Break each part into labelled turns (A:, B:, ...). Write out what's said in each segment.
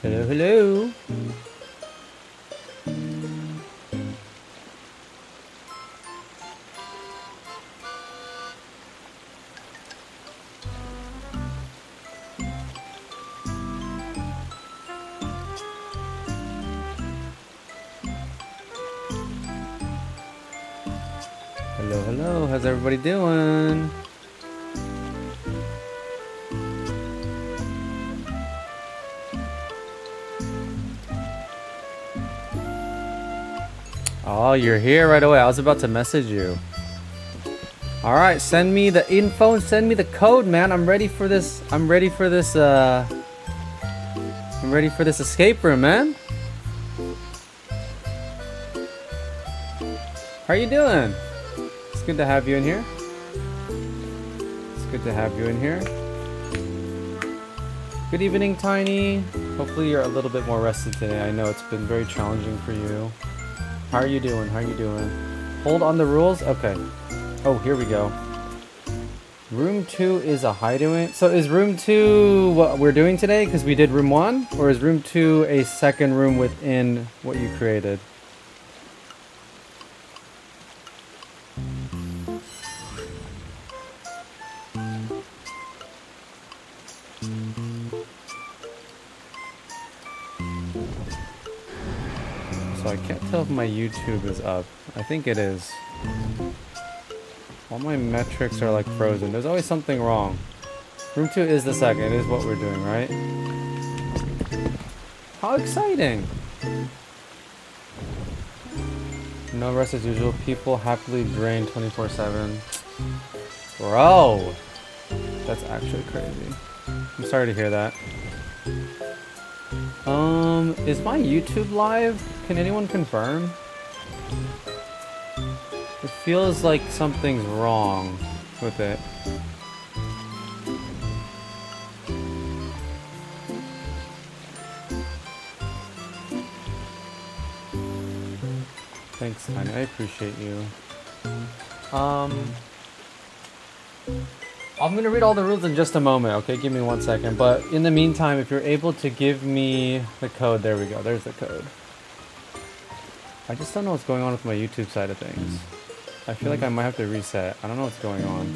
A: Hello, hello. Hello, hello. How's everybody doing? Oh, you're here right away. I was about to message you. All right, send me the info and send me the code, man. I'm ready for this. I'm ready for this escape room, man. How are you doing? It's good to have you in here. It's good to have you in here. Good evening, Tiny. Hopefully you're a little bit more rested today. I know it's been very challenging for you. How are you doing? How are you doing? Hold on the rules? Okay. Oh, here we go. Room 2 is a hideaway. So is room 2 what we're doing today? Because we did room 1? Or is room 2 a second room within what you created? So I can't tell if my YouTube is up. I think it is. All my metrics are like frozen. There's always something wrong. Room 2 is the second. It is what we're doing, right? How exciting! No rest as usual. People happily drain 24/7. Bro! That's actually crazy. I'm sorry to hear that. Is my YouTube live? Can anyone confirm? It feels like something's wrong with it. Thanks, honey. I appreciate you. I'm gonna read all the rules in just a moment, okay? Give me 1 second. But in the meantime, if you're able to give me the code, there we go. There's the code. I just don't know what's going on with my YouTube side of things. I feel like I might have to reset. I don't know what's going on.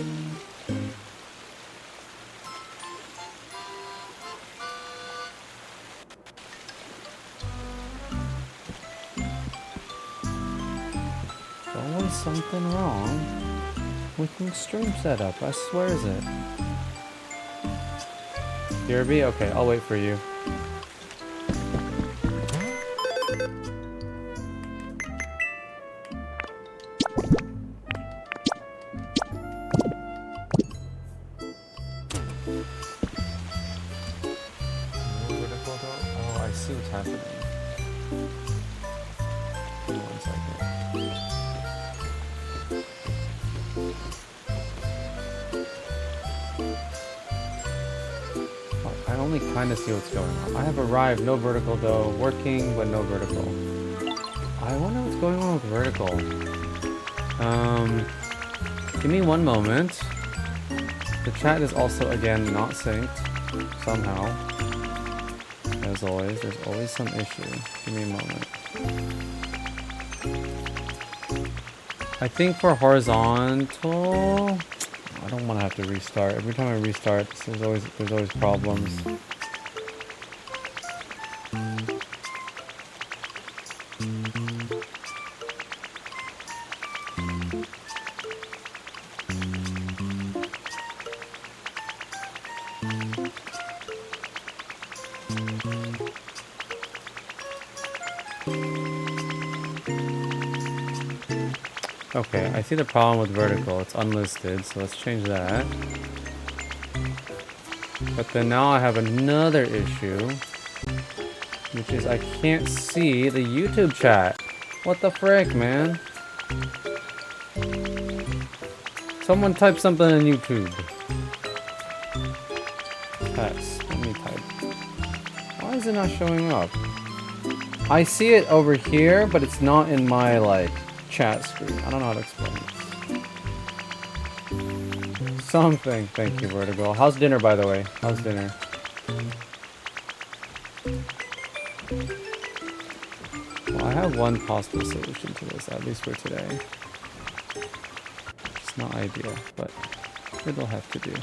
A: There's always something wrong with my stream setup. I swear is it. Kirby? Okay, I'll wait for you. Oh, I see what's happening. Give me 1 second. I only kind of see what's going on. I have arrived, no vertical though. Working, but no vertical. I wonder what's going on with vertical. Give me 1 moment. The chat is also, again, not synced. Somehow. As always, there's always some issue. Give me a moment. I think for horizontal... I don't want to have to restart. Every time I restart, there's always problems. Okay, I see the problem with vertical. It's unlisted, so let's change that. But then now I have another issue, which is I can't see the YouTube chat. What the frick, man? Someone type something on YouTube. Test. Let me type. Why is it not showing up? I see it over here, but it's not in my, like, chat screen. I don't know how to explain this. Something. Thank you, Vertical. How's dinner, by the way? How's dinner? Well, I have one possible solution to this, at least for today. It's not ideal, but it'll have to do.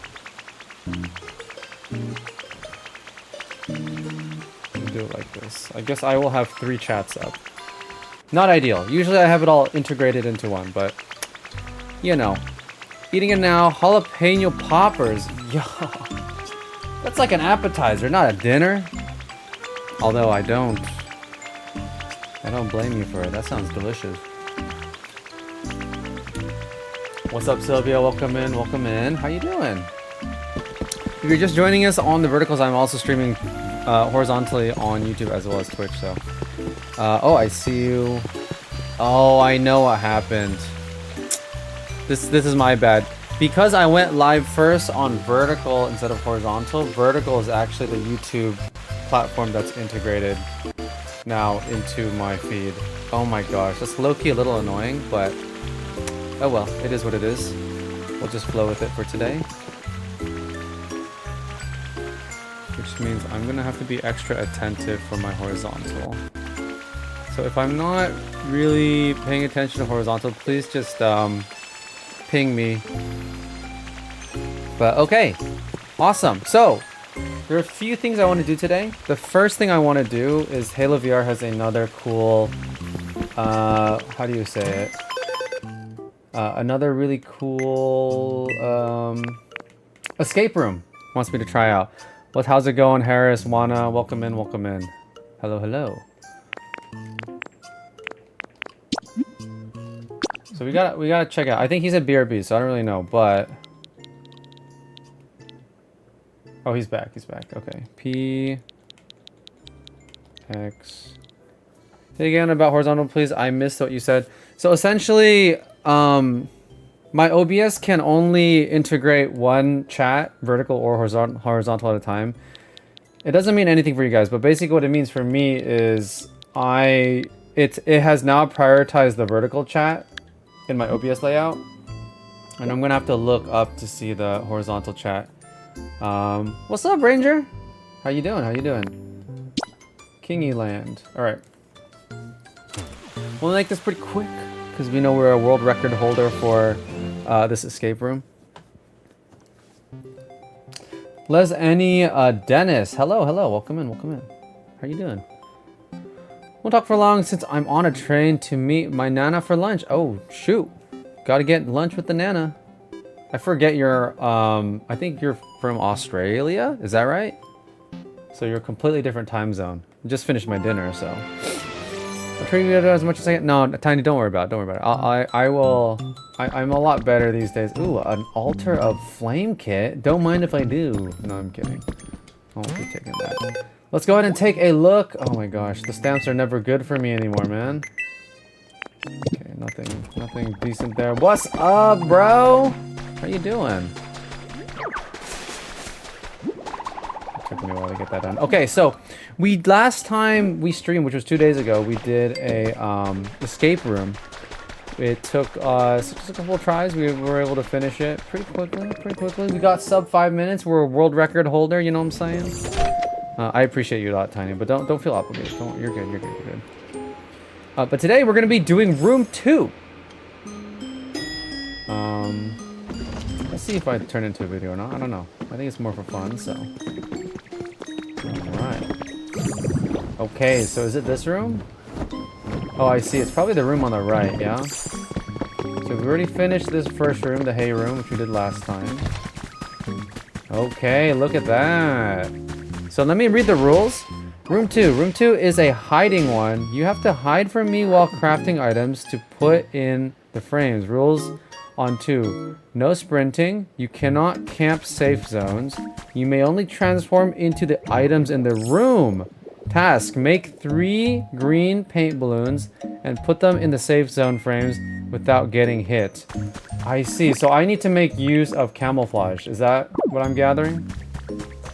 A: We'll do it like this. I guess I will have 3 chats up. Not ideal. Usually I have it all integrated into one, but you know. Eating it now. Jalapeno poppers. Yo. That's like an appetizer, not a dinner. Although I don't blame you for it. That sounds delicious. What's up, Sylvia? Welcome in. Welcome in. How you doing? If you're just joining us on the verticals, I'm also streaming horizontally on YouTube as well as Twitch. So, oh, I see you. Oh, I know what happened. This is my bad. Because I went live first on vertical instead of horizontal. Vertical is actually the YouTube platform that's integrated now into my feed. Oh my gosh, that's low-key a little annoying, but oh well, it is what it is. We'll just flow with it for today. Which means I'm gonna have to be extra attentive for my horizontal. So if I'm not really paying attention to horizontal, please just ping me. But okay, awesome. So there are a few things I want to do today. The first thing I want to do is Halo VR has another cool, how do you say it? Another really cool escape room wants me to try out. How's it going, Harris, Wana? Welcome in, welcome in. Hello, hello. So we gotta check out. I think he's at BRB, so I don't really know, but oh, he's back. He's back. Okay. P X. Say again about horizontal, please. I missed what you said. So essentially, my OBS can only integrate one chat, vertical or horizontal at a time. It doesn't mean anything for you guys, but basically what it means for me is it has now prioritized the vertical chat in my OBS layout, and I'm gonna have to look up to see the horizontal chat. What's up, Ranger? How you doing? How you doing? Kingy Land. All right. We'll make this pretty quick because we know we're a world record holder for this escape room. Les Annie Dennis. Hello, hello. Welcome in. Welcome in. How you doing? Won't talk for long since I'm on a train to meet my Nana for lunch. Oh, shoot. Gotta get lunch with the Nana. I forget you're, I think you're from Australia? Is that right? So you're a completely different time zone. I just finished my dinner, so. I'll treat you as much as I can. No, Tiny, don't worry about it. Don't worry about it. I'm a lot better these days. Ooh, an altar of flame kit. Don't mind if I do. No, I'm kidding. I won't be taking that. Let's go ahead and take a look. Oh my gosh, the stamps are never good for me anymore, man. Okay, nothing decent there. What's up, bro? How you doing? It took me a while to get that done. Okay, so last time we streamed, which was 2 days ago, we did a escape room. It took us just a couple of tries. We were able to finish it pretty quickly. We got sub 5 minutes. We're a world record holder, you know what I'm saying? I appreciate you a lot, Tiny, but don't feel obligated. You're good. But today we're gonna be doing room 2. Let's see if I turn into a video or not. I don't know. I think it's more for fun. So, all right. Okay, so is it this room? Oh, I see. It's probably the room on the right. Yeah. So we already finished this first room, the hay room, which we did last time. Okay, look at that. So let me read the rules. Room 2. Room 2 is a hiding one. You have to hide from me while crafting items to put in the frames. Rules on 2. No sprinting. You cannot camp safe zones. You may only transform into the items in the room. Task. Make 3 green paint balloons and put them in the safe zone frames without getting hit. I see. So I need to make use of camouflage. Is that what I'm gathering?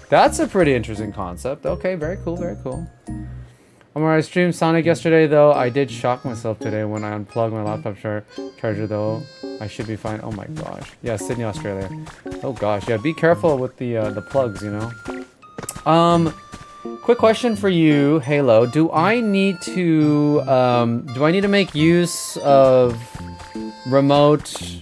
A: That's a pretty interesting concept. Okay, very cool, very cool. I streamed Sonic yesterday, though. I did shock myself today when I unplugged my laptop charger, though. I should be fine. Oh my gosh. Yeah, Sydney, Australia. Oh gosh. Yeah, be careful with the plugs, you know. Quick question for you, Halo. Do I need to make use of remote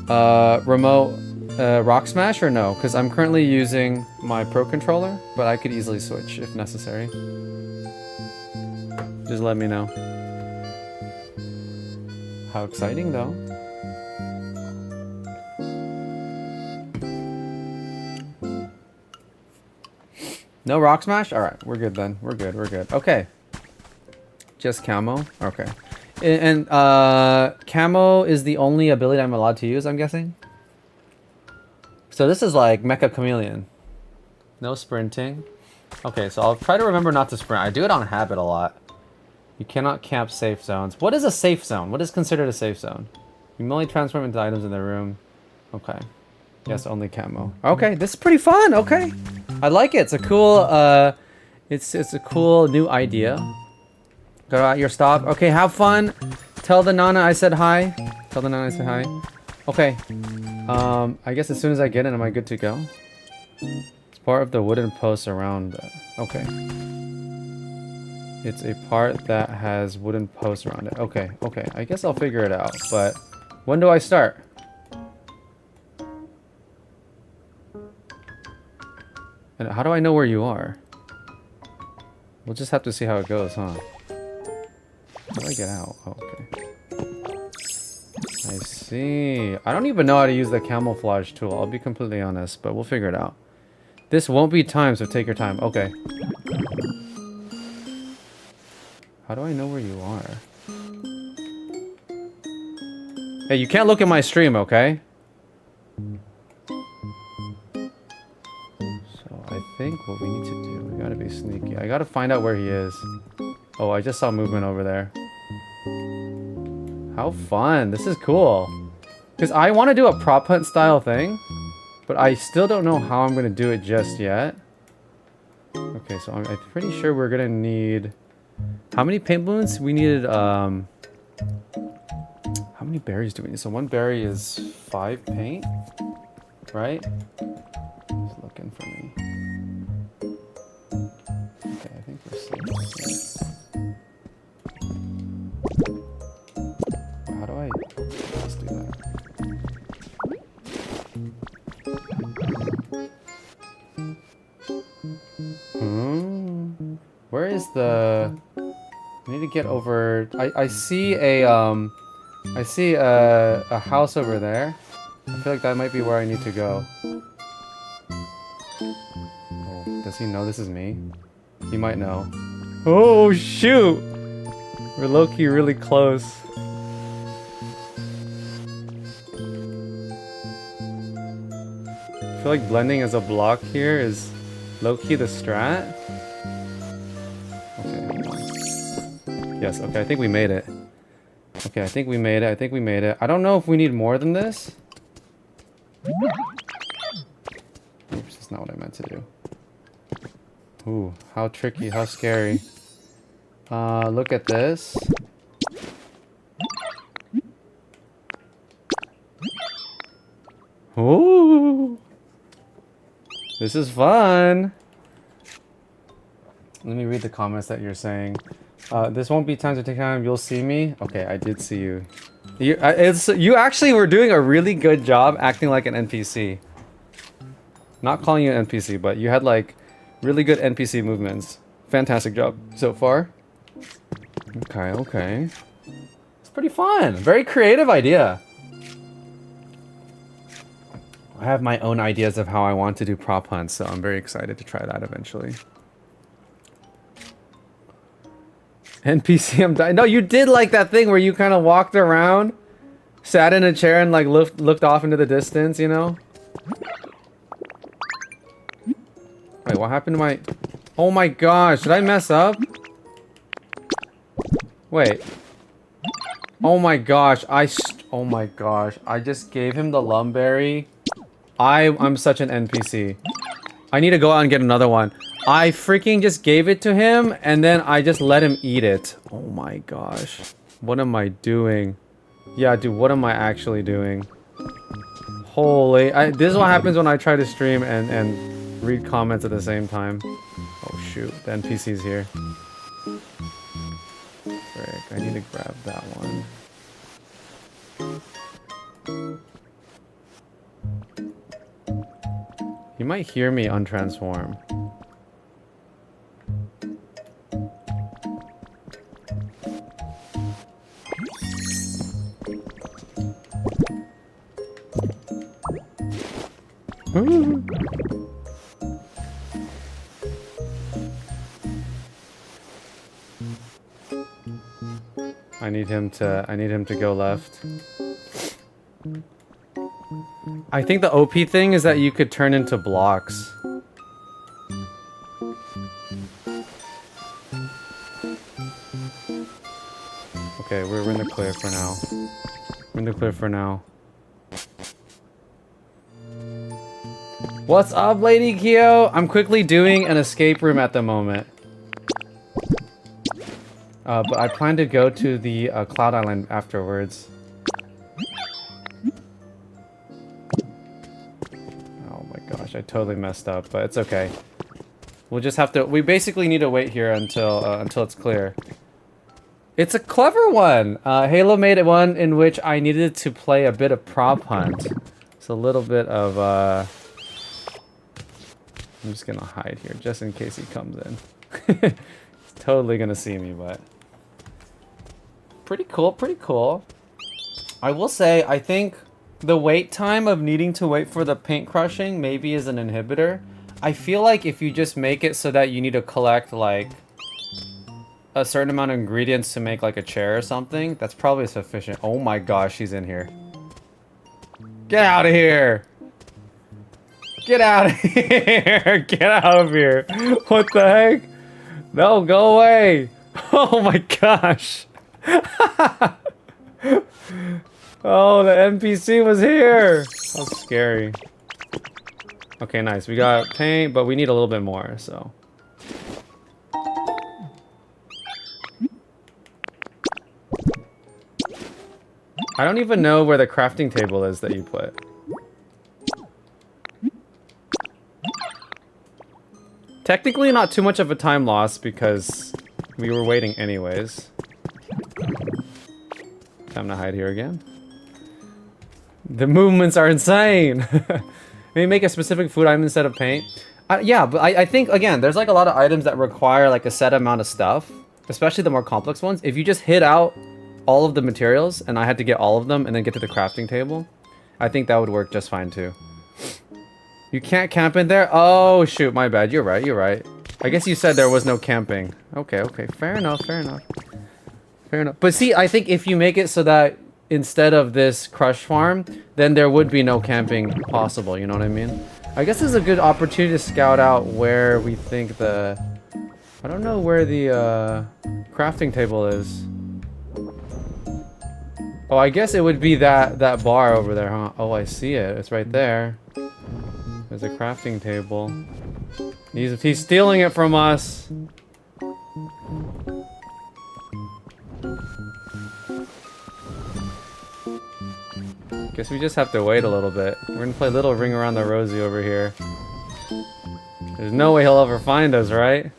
A: Rock Smash or no? Because I'm currently using my Pro controller, but I could easily switch if necessary. Just let me know. How exciting, though. No Rock Smash? Alright, we're good then. We're good, we're good. Okay. Just camo? Okay. And camo is the only ability I'm allowed to use, I'm guessing? So this is like Mecha Chameleon. No sprinting. Okay, so I'll try to remember not to sprint. I do it on habit a lot. You cannot camp safe zones. What is a safe zone? What is considered a safe zone? You can only transform into items in the room. Okay. Yes, only camo. Okay, this is pretty fun. Okay. I like it. It's a cool it's a cool new idea. Go out your stop. Okay, have fun. Tell the Nana I said hi. Tell the Nana I said hi. Okay. I guess as soon as I get in, am I good to go? It's part of the wooden posts around it. Okay. It's a part that has wooden posts around it. Okay, okay. I guess I'll figure it out, but when do I start? And how do I know where you are? We'll just have to see how it goes, huh? How do I get out? Oh, okay. I see. I don't even know how to use the camouflage tool. I'll be completely honest, but we'll figure it out. This won't be timed, so take your time. Okay. How do I know where you are? Hey, you can't look at my stream, okay? So I think what we need to do, we gotta be sneaky. I gotta find out where he is. Oh, I just saw movement over there. How fun. This is cool. Because I want to do a prop hunt style thing, but I still don't know how I'm going to do it just yet. Okay, so I'm pretty sure we're going to need... How many paint balloons? We needed, how many berries do we need? So one berry is 5 paint, right? He's looking for me. Okay, I think we're safe. How do I just do that? Where is the... I need to get over... I see a house over there. I feel like that might be where I need to go. Oh, does he know this is me? He might know. Oh, shoot! We're low-key really close. I feel like blending as a block here is low-key the strat. Yes, okay, I think we made it. Okay, I think we made it. I think we made it. I don't know if we need more than this. Oops, that's not what I meant to do. Ooh, how tricky, how scary. Look at this. Ooh. This is fun. Let me read the comments that you're saying. This won't be time to take time. You'll see me. Okay, I did see you. You actually were doing a really good job acting like an NPC. Not calling you an NPC, but you had like really good NPC movements. Fantastic job so far. Okay, okay. It's pretty fun. Very creative idea. I have my own ideas of how I want to do prop hunts, so I'm very excited to try that eventually. NPC, I'm dying. No, you did like that thing where you kind of walked around, sat in a chair and like looked off into the distance, you know? Wait, what happened to my... Oh my gosh, did I mess up? Wait. Oh my gosh, oh my gosh, I just gave him the lumberry. I'm such an NPC. I need to go out and get another one. I freaking just gave it to him, and then I just let him eat it. Oh my gosh. What am I doing? Yeah, dude, what am I actually doing? Holy... this is what happens when I try to stream and read comments at the same time. Oh shoot, the NPC's here. Frick, I need to grab that one. You might hear me untransform. I need him to go left. I think the OP thing is that you could turn into blocks. Okay, we're in the clear for now. We're in the clear for now. What's up, Lady Kyo? I'm quickly doing an escape room at the moment. But I plan to go to the Cloud Island afterwards. Oh my gosh, I totally messed up, but it's okay. We'll just have to... We basically need to wait here until it's clear. It's a clever one! Halo made one in which I needed to play a bit of prop hunt. It's a little bit of... I'm just gonna hide here, just in case he comes in. He's totally gonna see me, but... Pretty cool, pretty cool. I will say, I think the wait time of needing to wait for the paint crushing maybe is an inhibitor. I feel like if you just make it so that you need to collect, like, a certain amount of ingredients to make, like, a chair or something, that's probably sufficient. Oh my gosh, she's in here. Get out of here! Get out of here! Get out of here! What the heck? No, go away! Oh my gosh! Oh, the NPC was here! How scary. Okay, nice. We got paint, but we need a little bit more, so... I don't even know where the crafting table is that you put. Technically not too much of a time loss because we were waiting anyways. Time to hide here again. The movements are insane! Maybe make a specific food item instead of paint. Yeah, but I think, again, there's like a lot of items that require like a set amount of stuff. Especially the more complex ones. If you just hit out all of the materials and I had to get all of them and then get to the crafting table, I think that would work just fine too. You can't camp in there? Oh, shoot, my bad. You're right, you're right. I guess you said there was no camping. Okay, okay. Fair enough, fair enough. Fair enough. But see, I think if you make it so that instead of this crush farm, then there would be no camping possible, you know what I mean? I guess this is a good opportunity to scout out where we think the... I don't know where the crafting table is. Oh, I guess it would be that bar over there, huh? Oh, I see it. It's right there. There's a crafting table. He's stealing it from us. Guess we just have to wait a little bit. We're gonna play Little Ring Around the Rosie over here. There's no way he'll ever find us, right?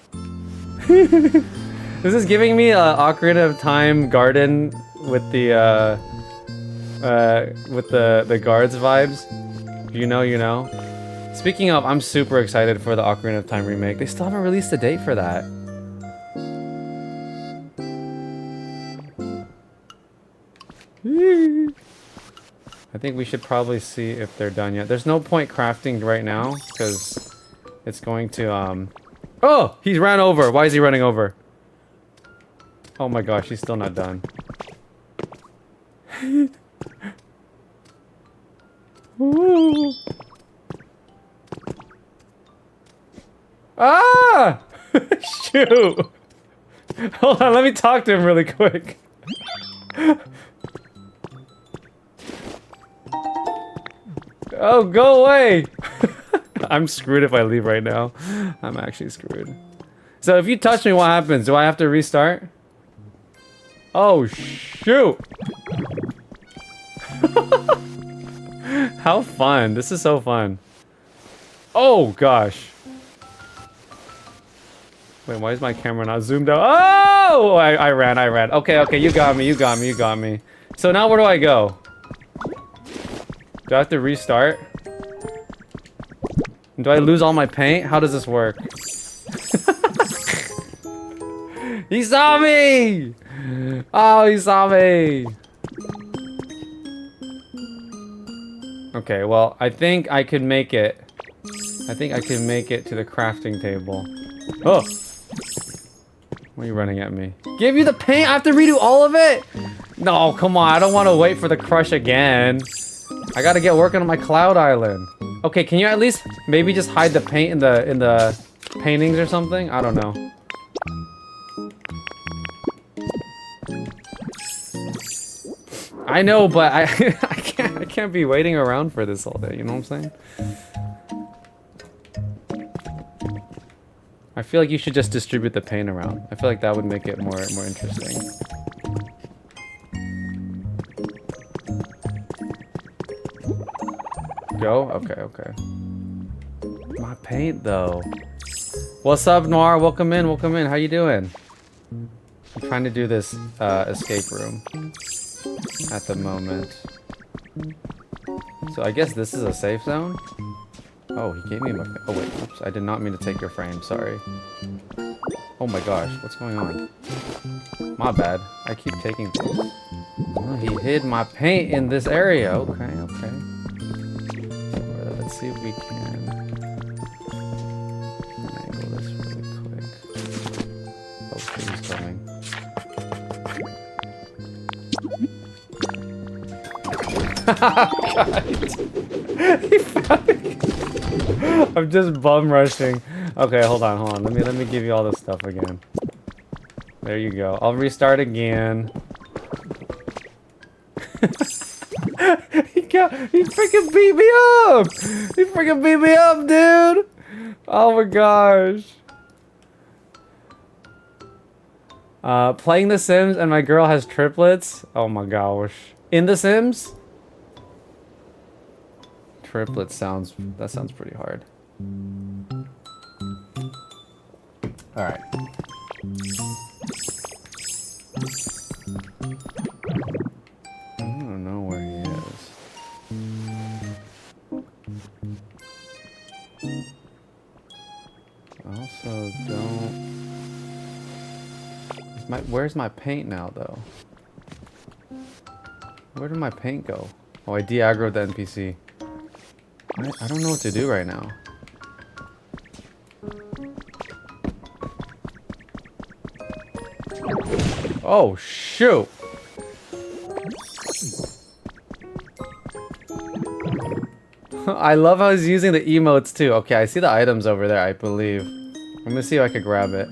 A: This is giving me Ocarina of Time garden with the guards vibes. You know, you know. Speaking of, I'm super excited for the Ocarina of Time remake. They still haven't released a date for that. I think we should probably see if they're done yet. There's no point crafting right now because it's going to Oh, he's ran over. Why is he running over? Oh my gosh, he's still not done. Ooh. Ah! Shoot! Hold on, let me talk to him really quick. Oh, go away! I'm screwed if I leave right now. I'm actually screwed. So if you touch me, what happens? Do I have to restart? Oh, shoot! How fun. This is so fun. Oh, gosh. Wait, why is my camera not zoomed out? Oh! I ran. Okay, you got me. So now where do I go? Do I have to restart? Do I lose all my paint? How does this work? He saw me! Oh, he saw me! Okay, well, I think I could make it. I think I can make it to the crafting table. Oh! Why are you running at me? Give you the paint? I have to redo all of it? No, come on. I don't want to wait for the crush again. I gotta get working on my cloud island. Okay, can you at least maybe just hide the paint in the paintings or something? I don't know. I know, but I can't be waiting around for this all day, you know what I'm saying? I feel like you should just distribute the paint around. I feel like that would make it more interesting. Go? Okay. My paint though. What's up, Noir? Welcome in. How you doing? I'm trying to do this escape room at the moment. So I guess this is a safe zone? Oh, he gave me my... Oh wait, oops, I did not mean to take your frame, sorry. Oh my gosh, what's going on? My bad, I keep taking things. Oh, he hid my paint in this area, okay. Let's see if we can... angle this really quick. Oh, he's coming. God. He found me. I'm just bum rushing. Okay, hold on. Let me give you all this stuff again. There you go. I'll restart again. He freaking beat me up! He freaking beat me up, dude! Oh my gosh. Playing The Sims and my girl has triplets? Oh my gosh. In The Sims? Triplets sounds pretty hard. Alright. I don't know where he is. I also don't... Where's my paint now, though? Where did my paint go? Oh, I de-aggroed the NPC. I don't know what to do right now. Oh, shoot! I love how he's using the emotes too. Okay, I see the items over there, I believe. I'm gonna see if I can grab it.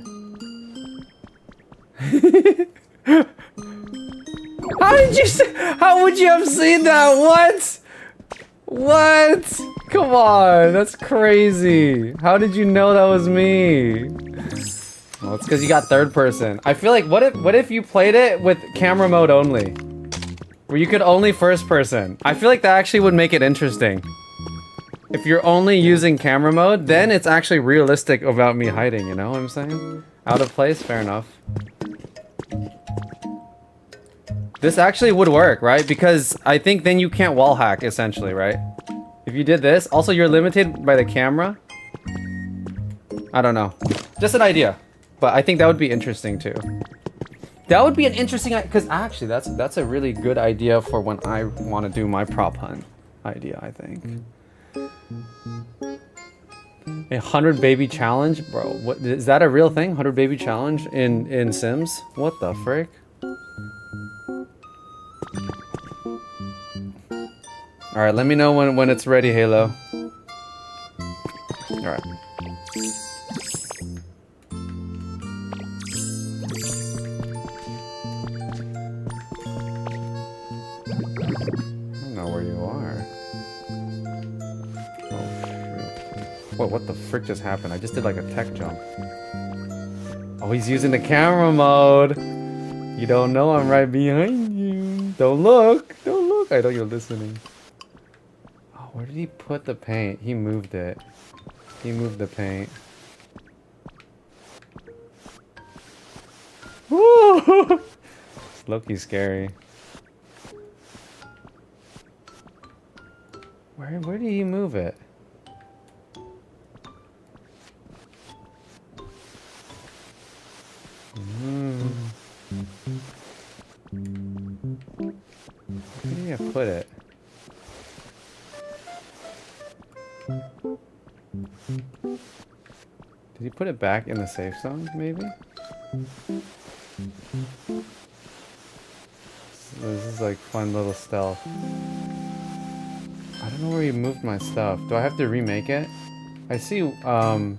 A: How would you have seen that? What? Come on, that's crazy. How did you know that was me? Well, it's because you got third person. I feel like, what if you played it with camera mode only? Where you could only first person. I feel like that actually would make it interesting. If you're only using camera mode, then it's actually realistic about me hiding, you know what I'm saying? Out of place? Fair enough. This actually would work, right? Because I think then you can't wall hack, essentially, right? If you did this, also you're limited by the camera. I don't know. Just an idea. But I think that would be interesting too. That would be an interesting, because actually that's a really good idea for when I want to do my prop hunt idea, I think. 100 baby challenge? Bro, what is that a real thing? 100 baby challenge in Sims? What the frick? Alright, let me know when it's ready, Halo. Alright. I don't know where you are. Oh, shoot. What the frick just happened? I just did like a tech jump. Oh, he's using the camera mode. You don't know I'm right behind you. Don't look. Don't look. I know you're listening. Oh, where did he put the paint? He moved it. He moved the paint. Woo! It's low-key scary. Where did he move it? Where did he put it? Did he put it back in the safe zone, maybe? This is like fun little stealth. I don't know where he moved my stuff. Do I have to remake it? I see 2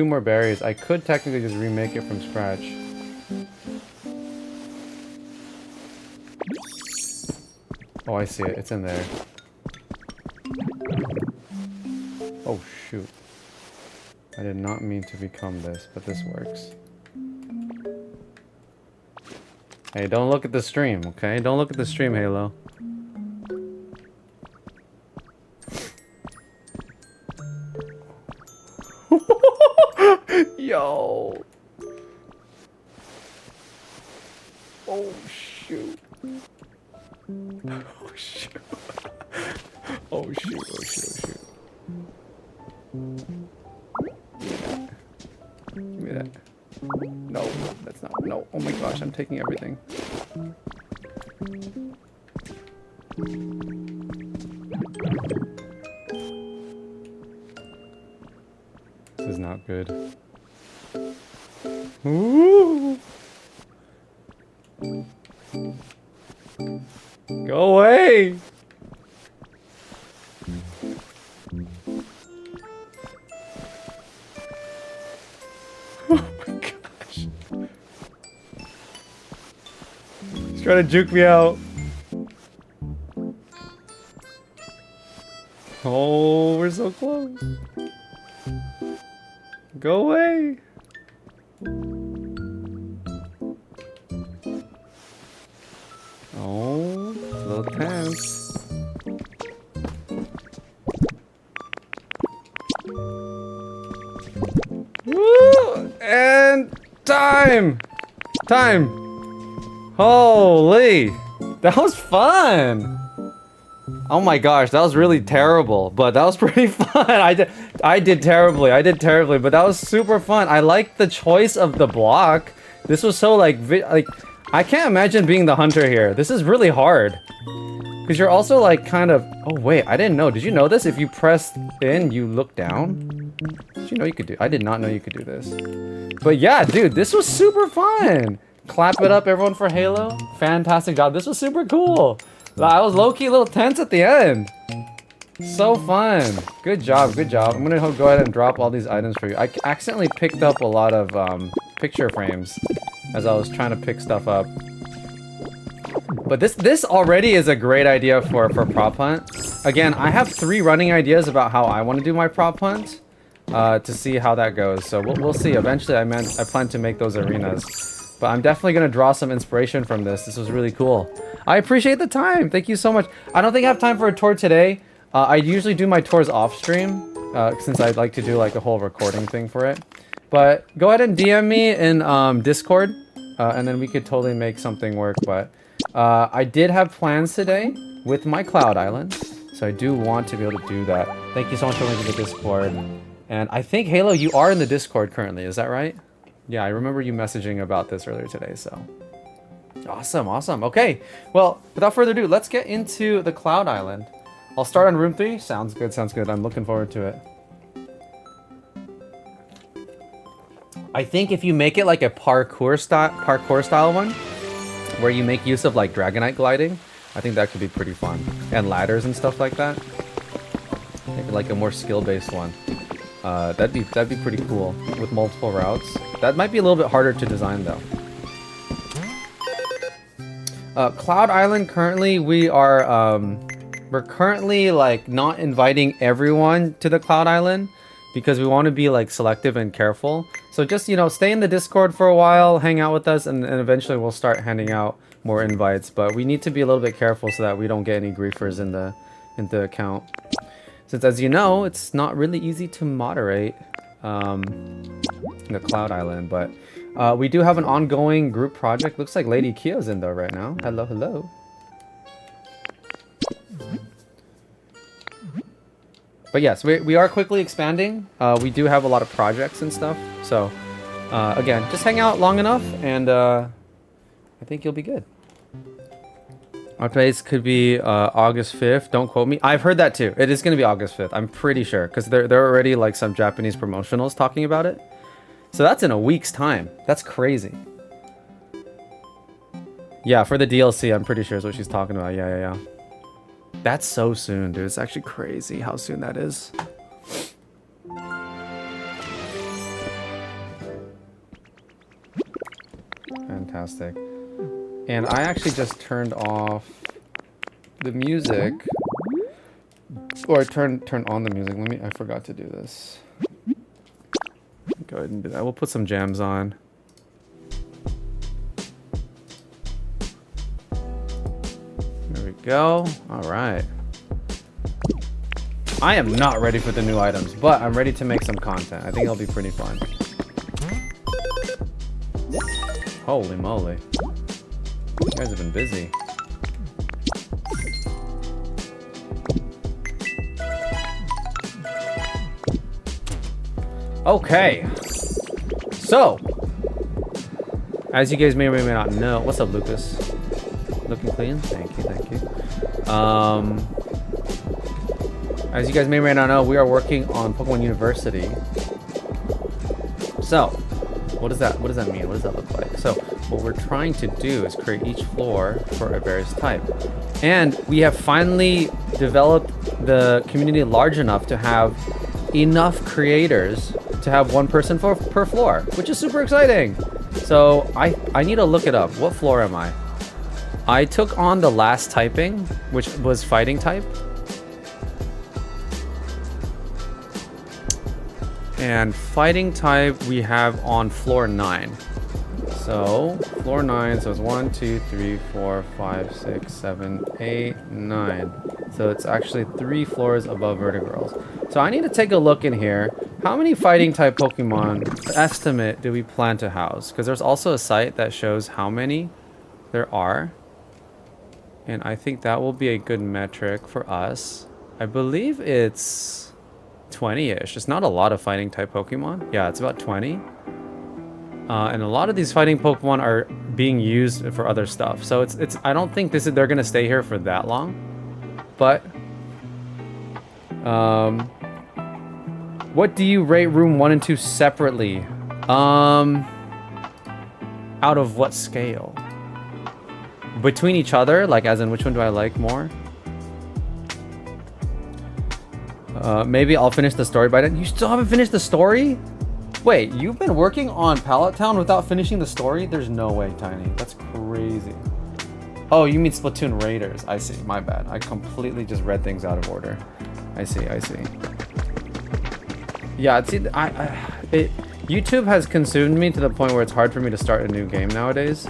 A: more berries. I could technically just remake it from scratch. Oh, I see it. It's in there. Oh, shoot. I did not mean to become this, but this works. Hey, don't look at the stream, okay? Don't look at the stream, Halo. Yo. Oh, shoot. Oh, shoot. Oh, shoot. Oh, shoot. Give me that. No, that's not. No. Oh my gosh, I'm taking everything. This is not good. Ooh. Go away! Oh my gosh. He's trying to juke me out. Oh, we're so close. Go away. Oh, a little tense. Woo! And time! Time! Holy! That was fun! Oh my gosh, that was really terrible, but that was pretty fun. I did terribly, but that was super fun. I liked the choice of the block. This was so like I can't imagine being the hunter here. This is really hard. Because you're also like kind of... Oh wait, I didn't know. Did you know this? If you press in, you look down? Did you know you could do... I did not know you could do this. But yeah, dude, this was super fun. Clap it up, everyone, for Halo. Fantastic job. This was super cool. I was low-key a little tense at the end. So fun. Good job, good job. I'm gonna go ahead and drop all these items for you. I accidentally picked up a lot of picture frames as I was trying to pick stuff up. But this already is a great idea for prop hunt. Again, I have 3 running ideas about how I want to do my prop hunt to see how that goes. So we'll see. Eventually, I plan to make those arenas. But I'm definitely going to draw some inspiration from this. This was really cool. I appreciate the time. Thank you so much. I don't think I have time for a tour today. I usually do my tours off stream since I'd like to do like a whole recording thing for it. But go ahead and DM me in Discord and then we could totally make something work. But I did have plans today with my Cloud Island. So I do want to be able to do that. Thank you so much for linking the Discord. And I think, Halo, you are in the Discord currently. Is that right? Yeah, I remember you messaging about this earlier today, so. Awesome, awesome. Okay, well, without further ado, let's get into the Cloud Island. I'll start on room 3. Sounds good, sounds good. I'm looking forward to it. I think if you make it like a parkour style one, where you make use of like Dragonite gliding, I think that could be pretty fun. And ladders and stuff like that. Maybe like a more skill-based one. That'd be pretty cool with multiple routes. That might be a little bit harder to design though. Cloud Island, currently we're currently like not inviting everyone to the Cloud Island because we want to be like selective and careful. So just, you know, stay in the Discord for a while, hang out with us, and eventually we'll start handing out more invites. But we need to be a little bit careful so that we don't get any griefers in the account. Since, as you know, it's not really easy to moderate the Cloud Island, but we do have an ongoing group project. Looks like Lady Kia's in there right now. Hello, hello. But yes, we are quickly expanding. We do have a lot of projects and stuff. So, again, just hang out long enough, and I think you'll be good. Our place could be August 5th. Don't quote me. I've heard that too. It is going to be August 5th. I'm pretty sure. Because there are already like some Japanese promotionals talking about it. So that's in a week's time. That's crazy. Yeah, for the DLC, I'm pretty sure is what she's talking about. Yeah. That's so soon, dude. It's actually crazy how soon that is. Fantastic. And I actually just turned off the music. Or turn on the music. I forgot to do this. Go ahead and do that. We'll put some jams on. There we go. All right. I am not ready for the new items, but I'm ready to make some content. I think it'll be pretty fun. Holy moly. You guys have been busy. Okay. So, as you guys may or may not know, what's up, Lucas? Looking clean? Thank you. As you guys may or may not know, we are working on Pokemon University. So, what does that mean? What does that look like? So, what we're trying to do is create each floor for a various type. And we have finally developed the community large enough to have enough creators to have one person per floor, which is super exciting. So I need to look it up. What floor am I? I took on the last typing, which was fighting type. And fighting type we have on floor 9. So floor 9, so it's 1, 2, 3, 4, 5, 6, 7, 8, 9. So it's actually 3 floors above Vertigirls. So I need to take a look in here. How many fighting type Pokemon estimate do we plan to house? Because there's also a site that shows how many there are. And I think that will be a good metric for us. I believe it's 20-ish. It's not a lot of fighting type Pokemon. Yeah, it's about 20. And a lot of these fighting Pokemon are being used for other stuff. So I don't think they're gonna stay here for that long. But what do you rate room 1 and 2 separately? Out of what scale? Between each other? Like, as in, which one do I like more? Maybe I'll finish the story by then. You still haven't finished the story? Wait, you've been working on Pallet Town without finishing the story? There's no way, Tiny. That's crazy. Oh, you mean Splatoon Raiders. I see, my bad. I completely just read things out of order. I see. Yeah, see, YouTube has consumed me to the point where it's hard for me to start a new game nowadays.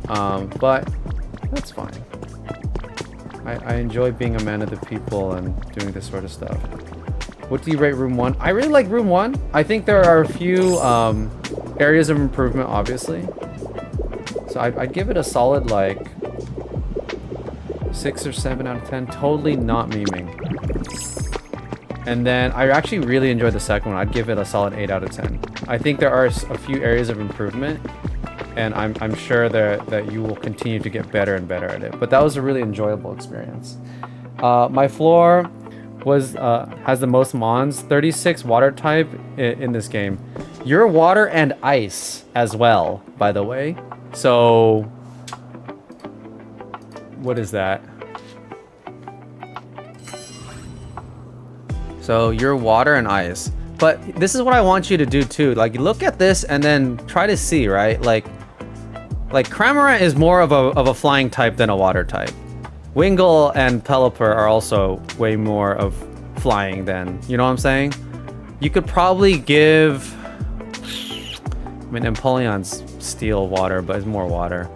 A: But that's fine. I enjoy being a man of the people and doing this sort of stuff. What do you rate room 1? I really like room 1. I think there are a few areas of improvement, obviously. So I'd give it a solid, like, 6 or 7 out of 10. Totally not memeing. And then I actually really enjoyed the second one. I'd give it a solid 8 out of 10. I think there are a few areas of improvement, and I'm sure that you will continue to get better and better at it. But that was a really enjoyable experience. My floor has the most mons, 36 water type in this game. You're water and ice as well, by the way. So what is that? So you're water and ice. But this is what I want you to do too. Like, look at this and then try to see, right? Like Cramorant is more of a flying type than a water type. Wingull and Pelipper are also way more of flying than, you know what I'm saying? You could probably give... I mean, Empoleon's steel water, but it's more water.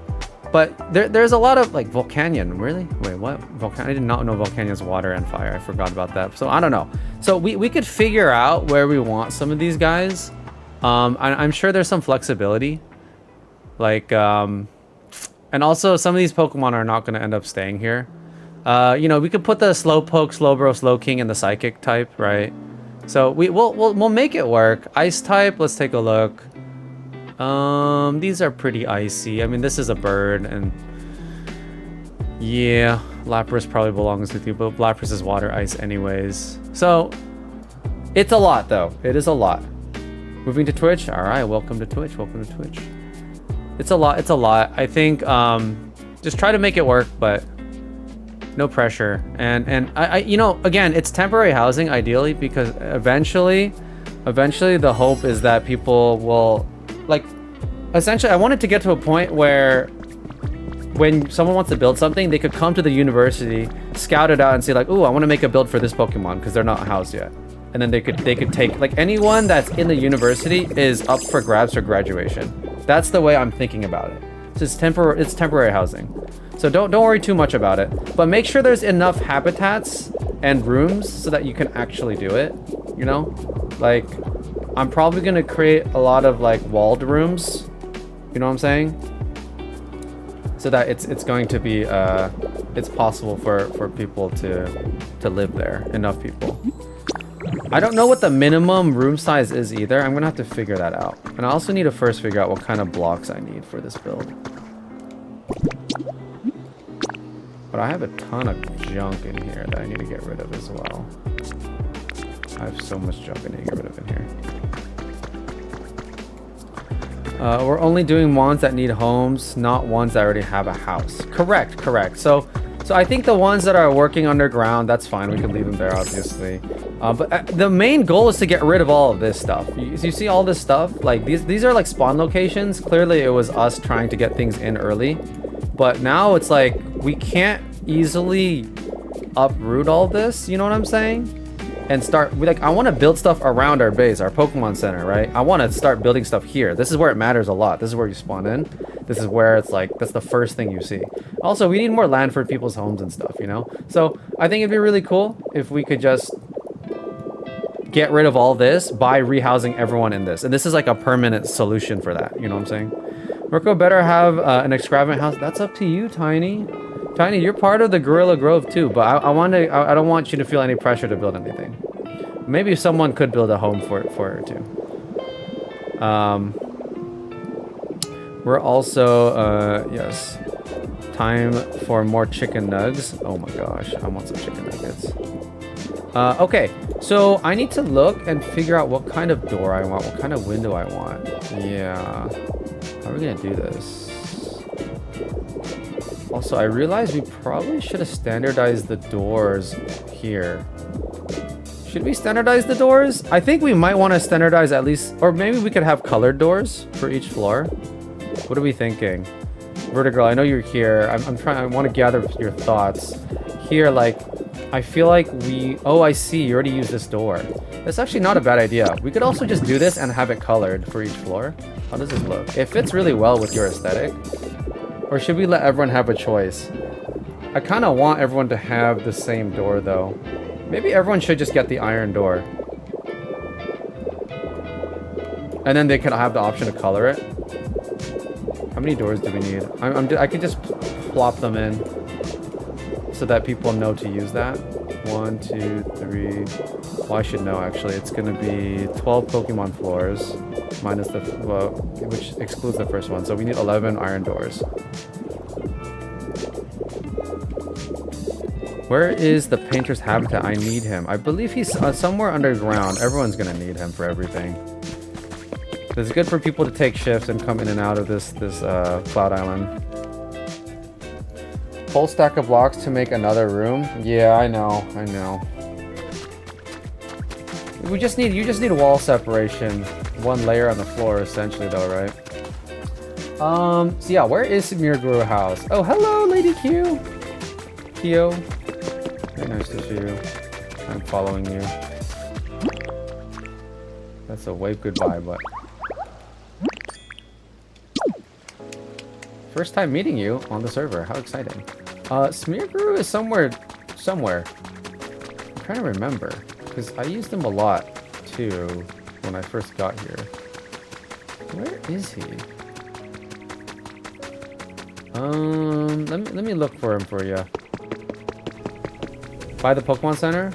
A: But there's a lot of, like, Volcanion. Really? Wait, what? I did not know Volcanion's water and fire. I forgot about that. So, I don't know. So, we could figure out where we want some of these guys. I'm sure there's some flexibility. Like, and also, some of these Pokemon are not going to end up staying here. You know, we could put the Slowpoke, Slowbro, Slowking, and the Psychic type, right? So, we'll make it work. Ice type, let's take a look. These are pretty icy. I mean, this is a bird, and yeah, Lapras probably belongs with you, but Lapras is water ice anyways. So it's a lot, though. It is a lot. Moving to Twitch. All right, welcome to Twitch. Welcome to Twitch. It's a lot. It's a lot. I think just try to make it work, but no pressure. And I you know, again, it's temporary housing ideally, because eventually the hope is that people will, like, essentially, I wanted to get to a point where when someone wants to build something, they could come to the university, scout it out, and say, like, "Ooh, I want to make a build for this Pokemon," because they're not housed yet. And then they could take, like, anyone that's in the university is up for grabs for graduation. That's the way I'm thinking about it. So it's temporary housing. So don't worry too much about it. But make sure there's enough habitats and rooms so that you can actually do it. You know, like, I'm probably gonna create a lot of, like, walled rooms. You know what I'm saying? So that it's going to be it's possible for people to live there. Enough people. I don't know what the minimum room size is either. I'm gonna have to figure that out. And I also need to first figure out what kind of blocks I need for this build. But I have a ton of junk in here that I need to get rid of as well. I have so much junk I need to get rid of in here. We're only doing ones that need homes, not ones that already have a house. Correct. So I think the ones that are working underground, that's fine. We can leave them there, obviously. But the main goal is to get rid of all of this stuff. You see all this stuff? Like, these are like spawn locations. Clearly, it was us trying to get things in early. But now it's like, we can't easily uproot all this. You know what I'm saying? And start, like, I want to build stuff around our base, our Pokemon Center, right? I want to start building stuff here. This is where it matters a lot. This is where you spawn in. This is where it's like, that's the first thing you see. Also, we need more land for people's homes and stuff, you know? So I think it'd be really cool if we could just get rid of all this by rehousing everyone in this. And this is like a permanent solution for that. You know what I'm saying? Mirko better have an extravagant house. That's up to you, Tiny. Tiny, you're part of the Gorilla Grove too, but I don't want you to feel any pressure to build anything. Maybe someone could build a home for her too. We're also, yes, time for more chicken nugs. Oh my gosh, I want some chicken nuggets. Okay, so I need to look and figure out what kind of door I want, what kind of window I want. Yeah, how are we gonna do this? Also, I realized we probably should have standardized the doors here. Should we standardize the doors? I think we might want to standardize at least, or maybe we could have colored doors for each floor. What are we thinking? Vertigirl, I know you're here. I want to gather your thoughts. Here, like, I feel like oh, I see, you already used this door. That's actually not a bad idea. We could also just do this and have it colored for each floor. How does this look? It fits really well with your aesthetic. Or should we let everyone have a choice? I kind of want everyone to have the same door, though. Maybe everyone should just get the iron door. And then they could have the option to color it. How many doors do we need? I could just plop them in so that people know to use that. 1, 2, 3. Well, I should know, actually. It's going to be 12 Pokemon floors minus the, well, which excludes the first one. So we need 11 iron doors. Where is the painter's habitat? I need him. I believe he's somewhere underground. Everyone's going to need him for everything. It's good for people to take shifts and come in and out of this Cloud Island. Whole stack of blocks to make another room? Yeah, I know. You just need wall separation. One layer on the floor, essentially, though, right? So yeah, where is Mirguru House? Oh, hello, Lady Q. Kyo. Very nice to see you. I'm following you. That's a wave goodbye, but... First time meeting you on the server. How exciting. Smear Guru is somewhere. I'm trying to remember. Because I used him a lot, too, when I first got here. Where is he? Let me look for him for you. By the Pokemon Center?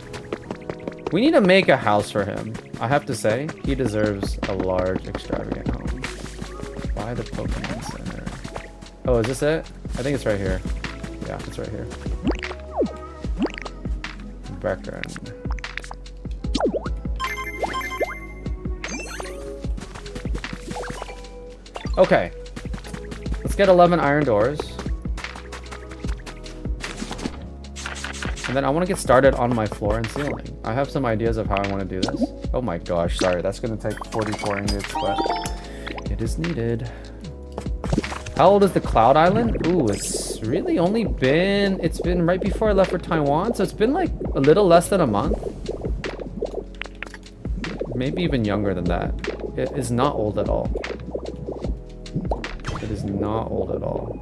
A: We need to make a house for him. I have to say, he deserves a large, extravagant home. By the Pokemon Center. Oh, is this it? I think it's right here. Yeah, it's right here. Background. Okay. Let's get 11 iron doors. And then I want to get started on my floor and ceiling. I have some ideas of how I want to do this. Oh my gosh, sorry. That's going to take 44 ingots, but it is needed. How old is the Cloud Island? Ooh, it's really only been... It's been right before I left for Taiwan, so it's been like a little less than a month. Maybe even younger than that. It is not old at all. It is not old at all.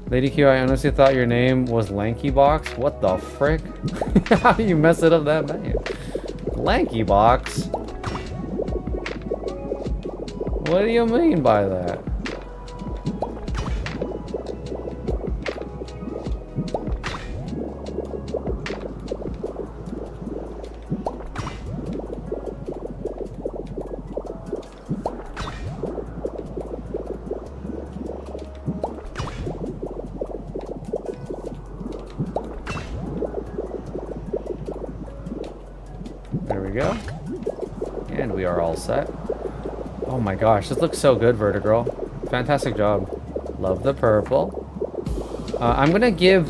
A: Lady Q, I honestly thought your name was Lanky Box. What the frick? How do you mess it up that bad? Lanky Box? What do you mean by that? Go. And we are all set. Oh my gosh, this looks so good, Vertigirl. Fantastic job. Love the purple. I'm gonna give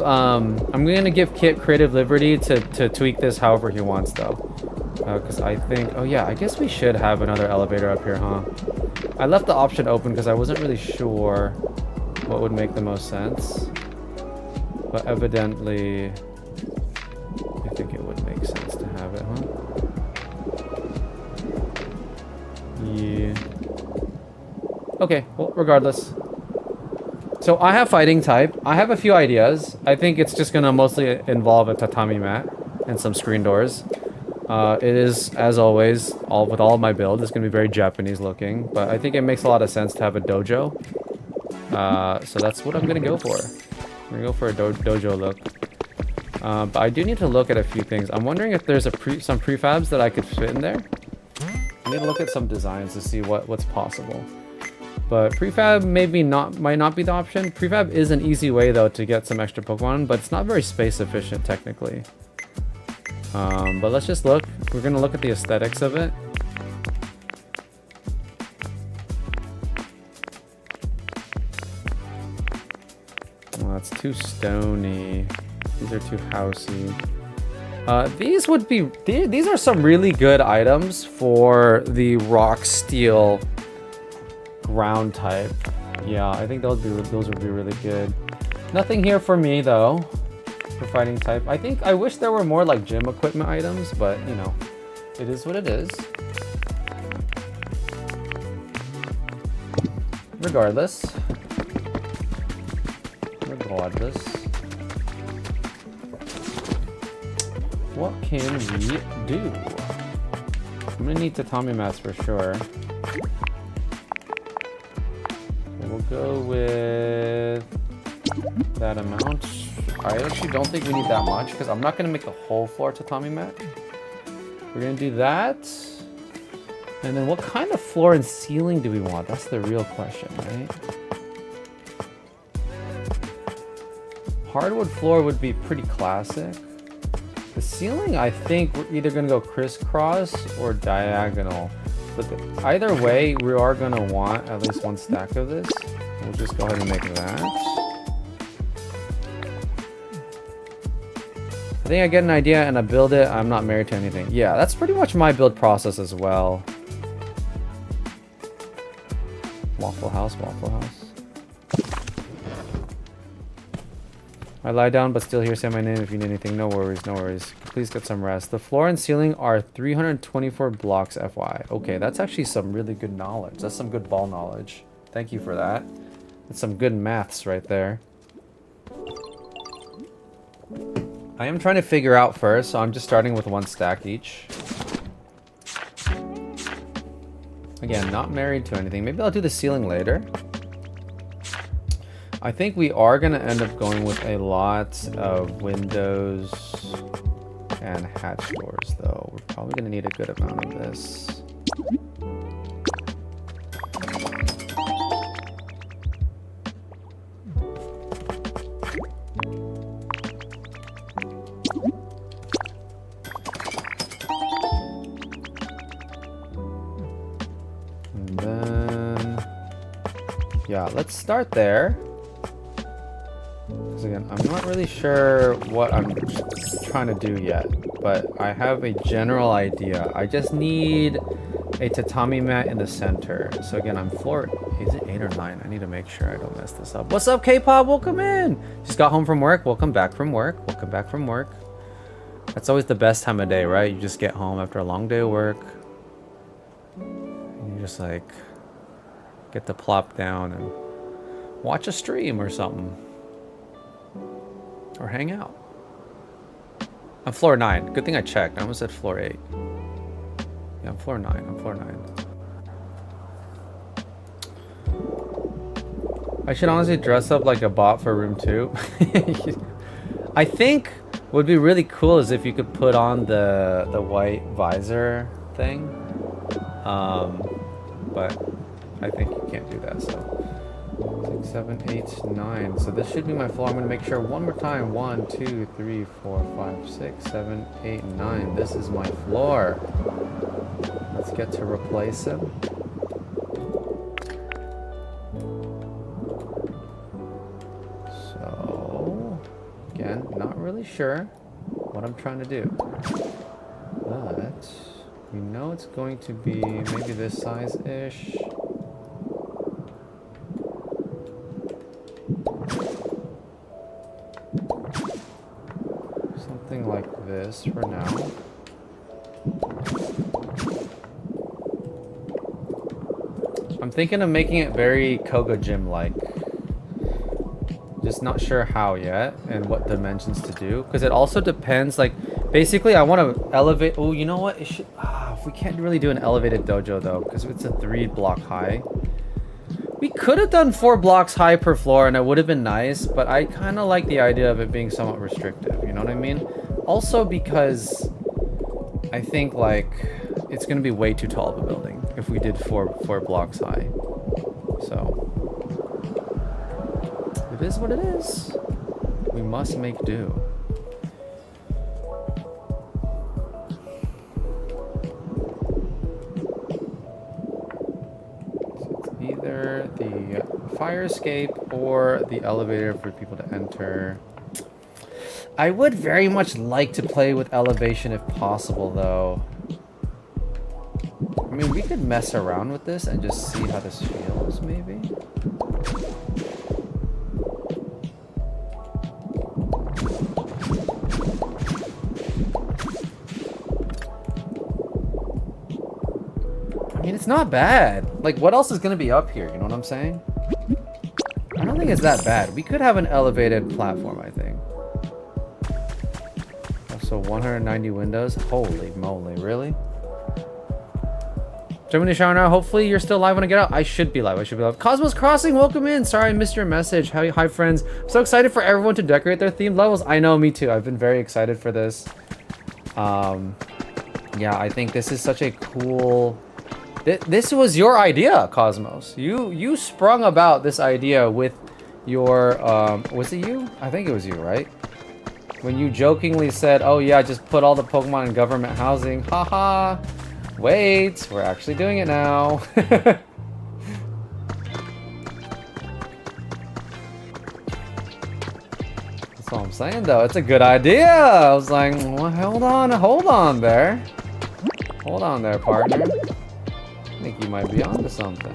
A: Kit creative liberty to tweak this however he wants though. Because I think, oh yeah, I guess we should have another elevator up here, huh? I left the option open because I wasn't really sure what would make the most sense. But evidently, I think it would make sense to have it, huh? Yeah. Okay, well, regardless. So I have fighting type. I have a few ideas. I think it's just gonna mostly involve a tatami mat and some screen doors. It is, as always, with all of my build, it's gonna be very Japanese looking, but I think it makes a lot of sense to have a dojo. So that's what I'm gonna go for. I'm gonna go for a dojo look. But I do need to look at a few things. I'm wondering if there's some prefabs that I could fit in there. I need to look at some designs to see what's possible. But prefab might not be the option. Prefab is an easy way though to get some extra Pokemon, but it's not very space efficient technically. But let's just look. We're gonna look at the aesthetics of it. Oh, that's too stony. These are too housey. These are some really good items for the rock steel ground type. Yeah, I think those would be really good. Nothing here for me though, for fighting type. I wish there were more like gym equipment items, but you know, it is what it is. Regardless. What can we do? I'm gonna need tatami mats for sure. We'll go with that amount. I actually don't think we need that much because I'm not gonna make the whole floor tatami mat. We're gonna do that. And then what kind of floor and ceiling do we want? That's the real question, right? Hardwood floor would be pretty classic. The ceiling, I think we're either gonna go crisscross or diagonal. But either way, we are gonna want at least one stack of this. We'll just go ahead and make that. I think I get an idea and I build it. I'm not married to anything. Yeah, that's pretty much my build process as well. Waffle House, Waffle House. I lie down but still hear say my name if you need anything. No worries, no worries. Please get some rest. The floor and ceiling are 324 blocks FY. Okay, that's actually some really good knowledge. That's some good ball knowledge. Thank you for that. That's some good maths right there. I am trying to figure out first, so I'm just starting with 1 stack each. Again, not married to anything. Maybe I'll do the ceiling later. I think we are going to end up going with a lot of windows and hatch doors, though. We're probably going to need a good amount of this. And then, yeah, let's start there. Again, I'm not really sure what I'm trying to do yet, but I have a general idea. I just need a tatami mat in the center. So again, I'm floor, is it 8 or 9? I need to make sure I don't mess this up. What's up, K-pop? Welcome in. Just got home from work. Welcome back from work. Welcome back from work. That's always the best time of day, right? You just get home after a long day of work. And you just like get to plop down and watch a stream or something. Or hang out. I'm floor 9. Good thing I checked. I almost said floor 8. Yeah, I'm floor 9. I'm floor 9. I should honestly dress up like a bot for room 2. I think what would be really cool is if you could put on the white visor thing. But I think you can't do that, so. 6, 7, 8, 9. So this should be my floor. I'm going to make sure one more time. 1, 2, 3, 4, 5, 6, 7, 8, 9. This is my floor. Let's get to replace him. So, again, not really sure what I'm trying to do. But, we know it's going to be maybe this size-ish. Something like this for now. I'm thinking of making it very Koga Gym like. Just not sure how yet and what dimensions to do, because it also depends. Like, basically I want to elevate. Oh, you know what? It should. We can't really do an elevated dojo though, because it's a 3 block high. We could have done 4 blocks high per floor and it would have been nice, but I kind of like the idea of it being somewhat restrictive, you know what I mean? Also because I think like it's going to be way too tall of a building if we did 4 blocks high. So it is what it is. We must make do. Either the fire escape or the elevator for people to enter. I would very much like to play with elevation if possible, though. I mean, we could mess around with this and just see how this feels, maybe. I mean, it's not bad. Like, what else is going to be up here? You know what I'm saying? I don't think it's that bad. We could have an elevated platform, I think. Also, 190 windows. Holy moly, really? Germany shower now. Hopefully, you're still live when I get out. I should be live. I should be live. Cosmos Crossing, welcome in. Sorry, I missed your message. Hi, friends. I'm so excited for everyone to decorate their themed levels. I know, me too. I've been very excited for this. Yeah, I think this is such a cool... This was your idea, Cosmos. You sprung about this idea with your was it you? I think it was you, right? When you jokingly said, "Oh yeah, just put all the Pokemon in government housing." Haha. Wait, we're actually doing it now. That's all I'm saying, though. It's a good idea. I was like, well, hold on there. Hold on there, partner. I think you might be onto something.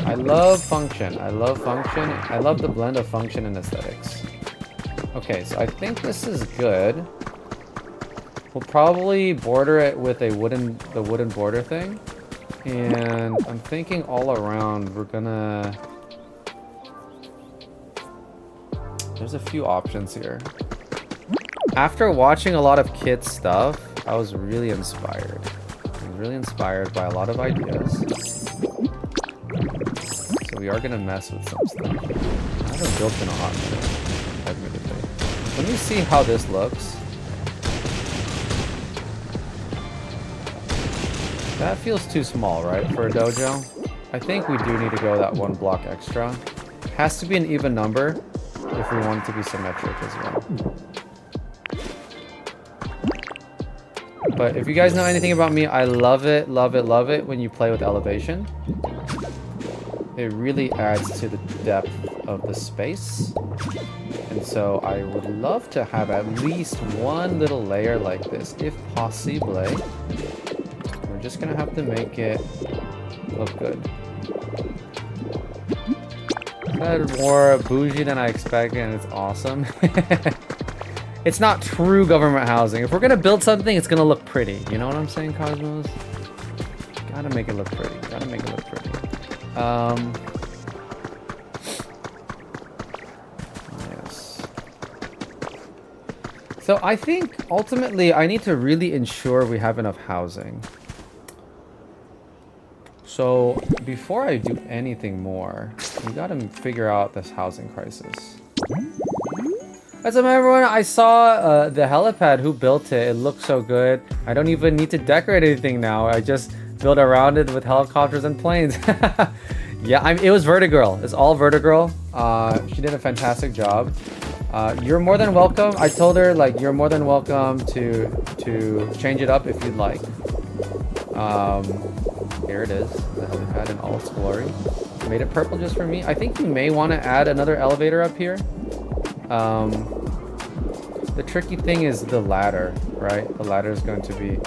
A: I love function. I love function. I love the blend of function and aesthetics. Okay, so I think this is good. We'll probably border it with the wooden border thing. And I'm thinking all around we're gonna... There's a few options here. After watching a lot of kids stuff, I was really inspired. I was really inspired by a lot of ideas. So we are gonna mess with some stuff. I haven't built in a hot minute, admittedly. Let me see how this looks. That feels too small, right, for a dojo? I think we do need to go that one block extra. Has to be an even number if we want it to be symmetric as well. But if you guys know anything about me, I love it, love it, love it when you play with elevation. It really adds to the depth of the space. And so I would love to have at least one little layer like this, if possible. We're just gonna have to make it look good. It's more bougie than I expected, and it's awesome. It's not true government housing. If we're gonna build something, it's gonna look pretty. You know what I'm saying, Cosmos? Gotta make it look pretty. Gotta make it look pretty. Yes. So I think ultimately I need to really ensure we have enough housing. So before I do anything more, we gotta figure out this housing crisis. What's up, everyone? I saw the helipad. Who built it? It looked so good. I don't even need to decorate anything now. I just build around it with helicopters and planes. Yeah, it was Vertigirl. It's all Vertigirl. She did a fantastic job. You're more than welcome. I told her, like, you're more than welcome to change it up if you'd like. Here it is. The helipad in all its glory. Made it purple just for me. I think you may want to add another elevator up here. The tricky thing is the ladder, right? The ladder is going to be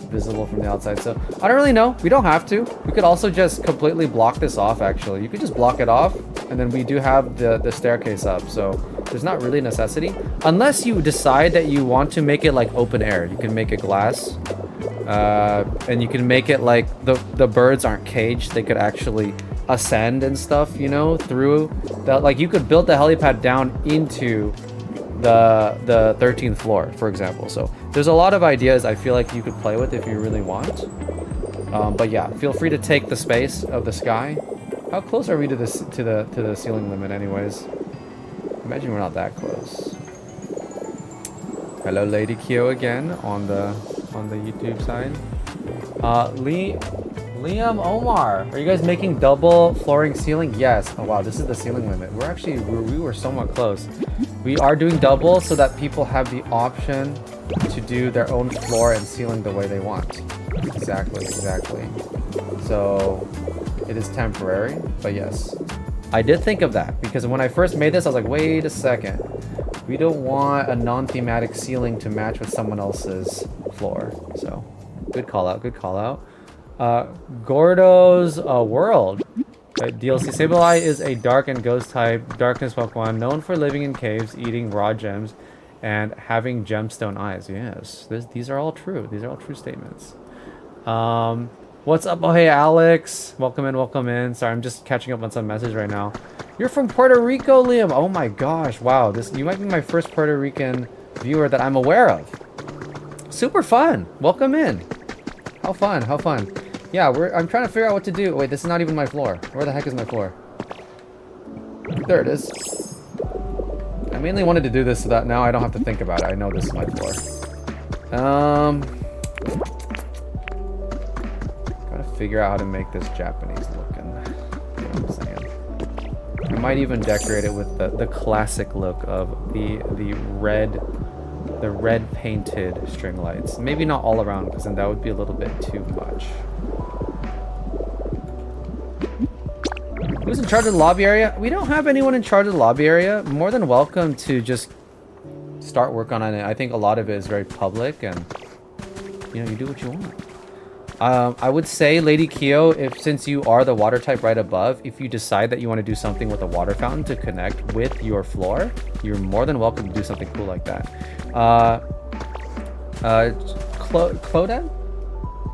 A: visible from the outside. So I don't really know. We don't have to. We could also just completely block this off, actually. You could just block it off, and then we do have the staircase up. So there's not really a necessity. Unless you decide that you want to make it like open air. You can make it glass. And you can make it like the birds aren't caged. They could actually ascend and stuff, you know, through that. Like you could build the helipad down into the 13th floor, for example. So there's a lot of ideas I feel like you could play with if you really want. But yeah, feel free to take the space of the sky. How close are we to this to the ceiling limit anyways? Imagine we're not that close. Hello Lady Kyo again on the YouTube side. Liam Omar, are you guys making double flooring ceiling? Yes. Oh wow, this is the ceiling limit. We were somewhat close. We are doing double so that people have the option to do their own floor and ceiling the way they want. Exactly. So it is temporary, but yes. I did think of that because when I first made this, I was like, wait a second. We don't want a non-thematic ceiling to match with someone else's floor. So good call out. Gordo's World. DLC Sableye is a dark and ghost type darkness Pokemon known for living in caves, eating raw gems, and having gemstone eyes. Yes, these are all true. These are all true statements. What's up? Oh, hey, Alex. Welcome in. Sorry, I'm just catching up on some message right now. You're from Puerto Rico, Liam. Oh my gosh. Wow. You might be my first Puerto Rican viewer that I'm aware of. Super fun. Welcome in. How fun. Yeah, I'm trying to figure out what to do. Wait, this is not even my floor. Where the heck is my floor? There it is. I mainly wanted to do this so that now I don't have to think about it. I know this is my floor. Gotta figure out how to make this Japanese looking. You know what I'm saying? I might even decorate it with the classic look of the red painted string lights. Maybe not all around, because then that would be a little bit too much. Who's in charge of the lobby area? We don't have anyone in charge of the lobby area. More than welcome to just start work on it. I think a lot of it is very public, and you know, you do what you want. I would say, Lady Kyo, since you are the water type right above, if you decide that you want to do something with a water fountain to connect with your floor, you're more than welcome to do something cool like that.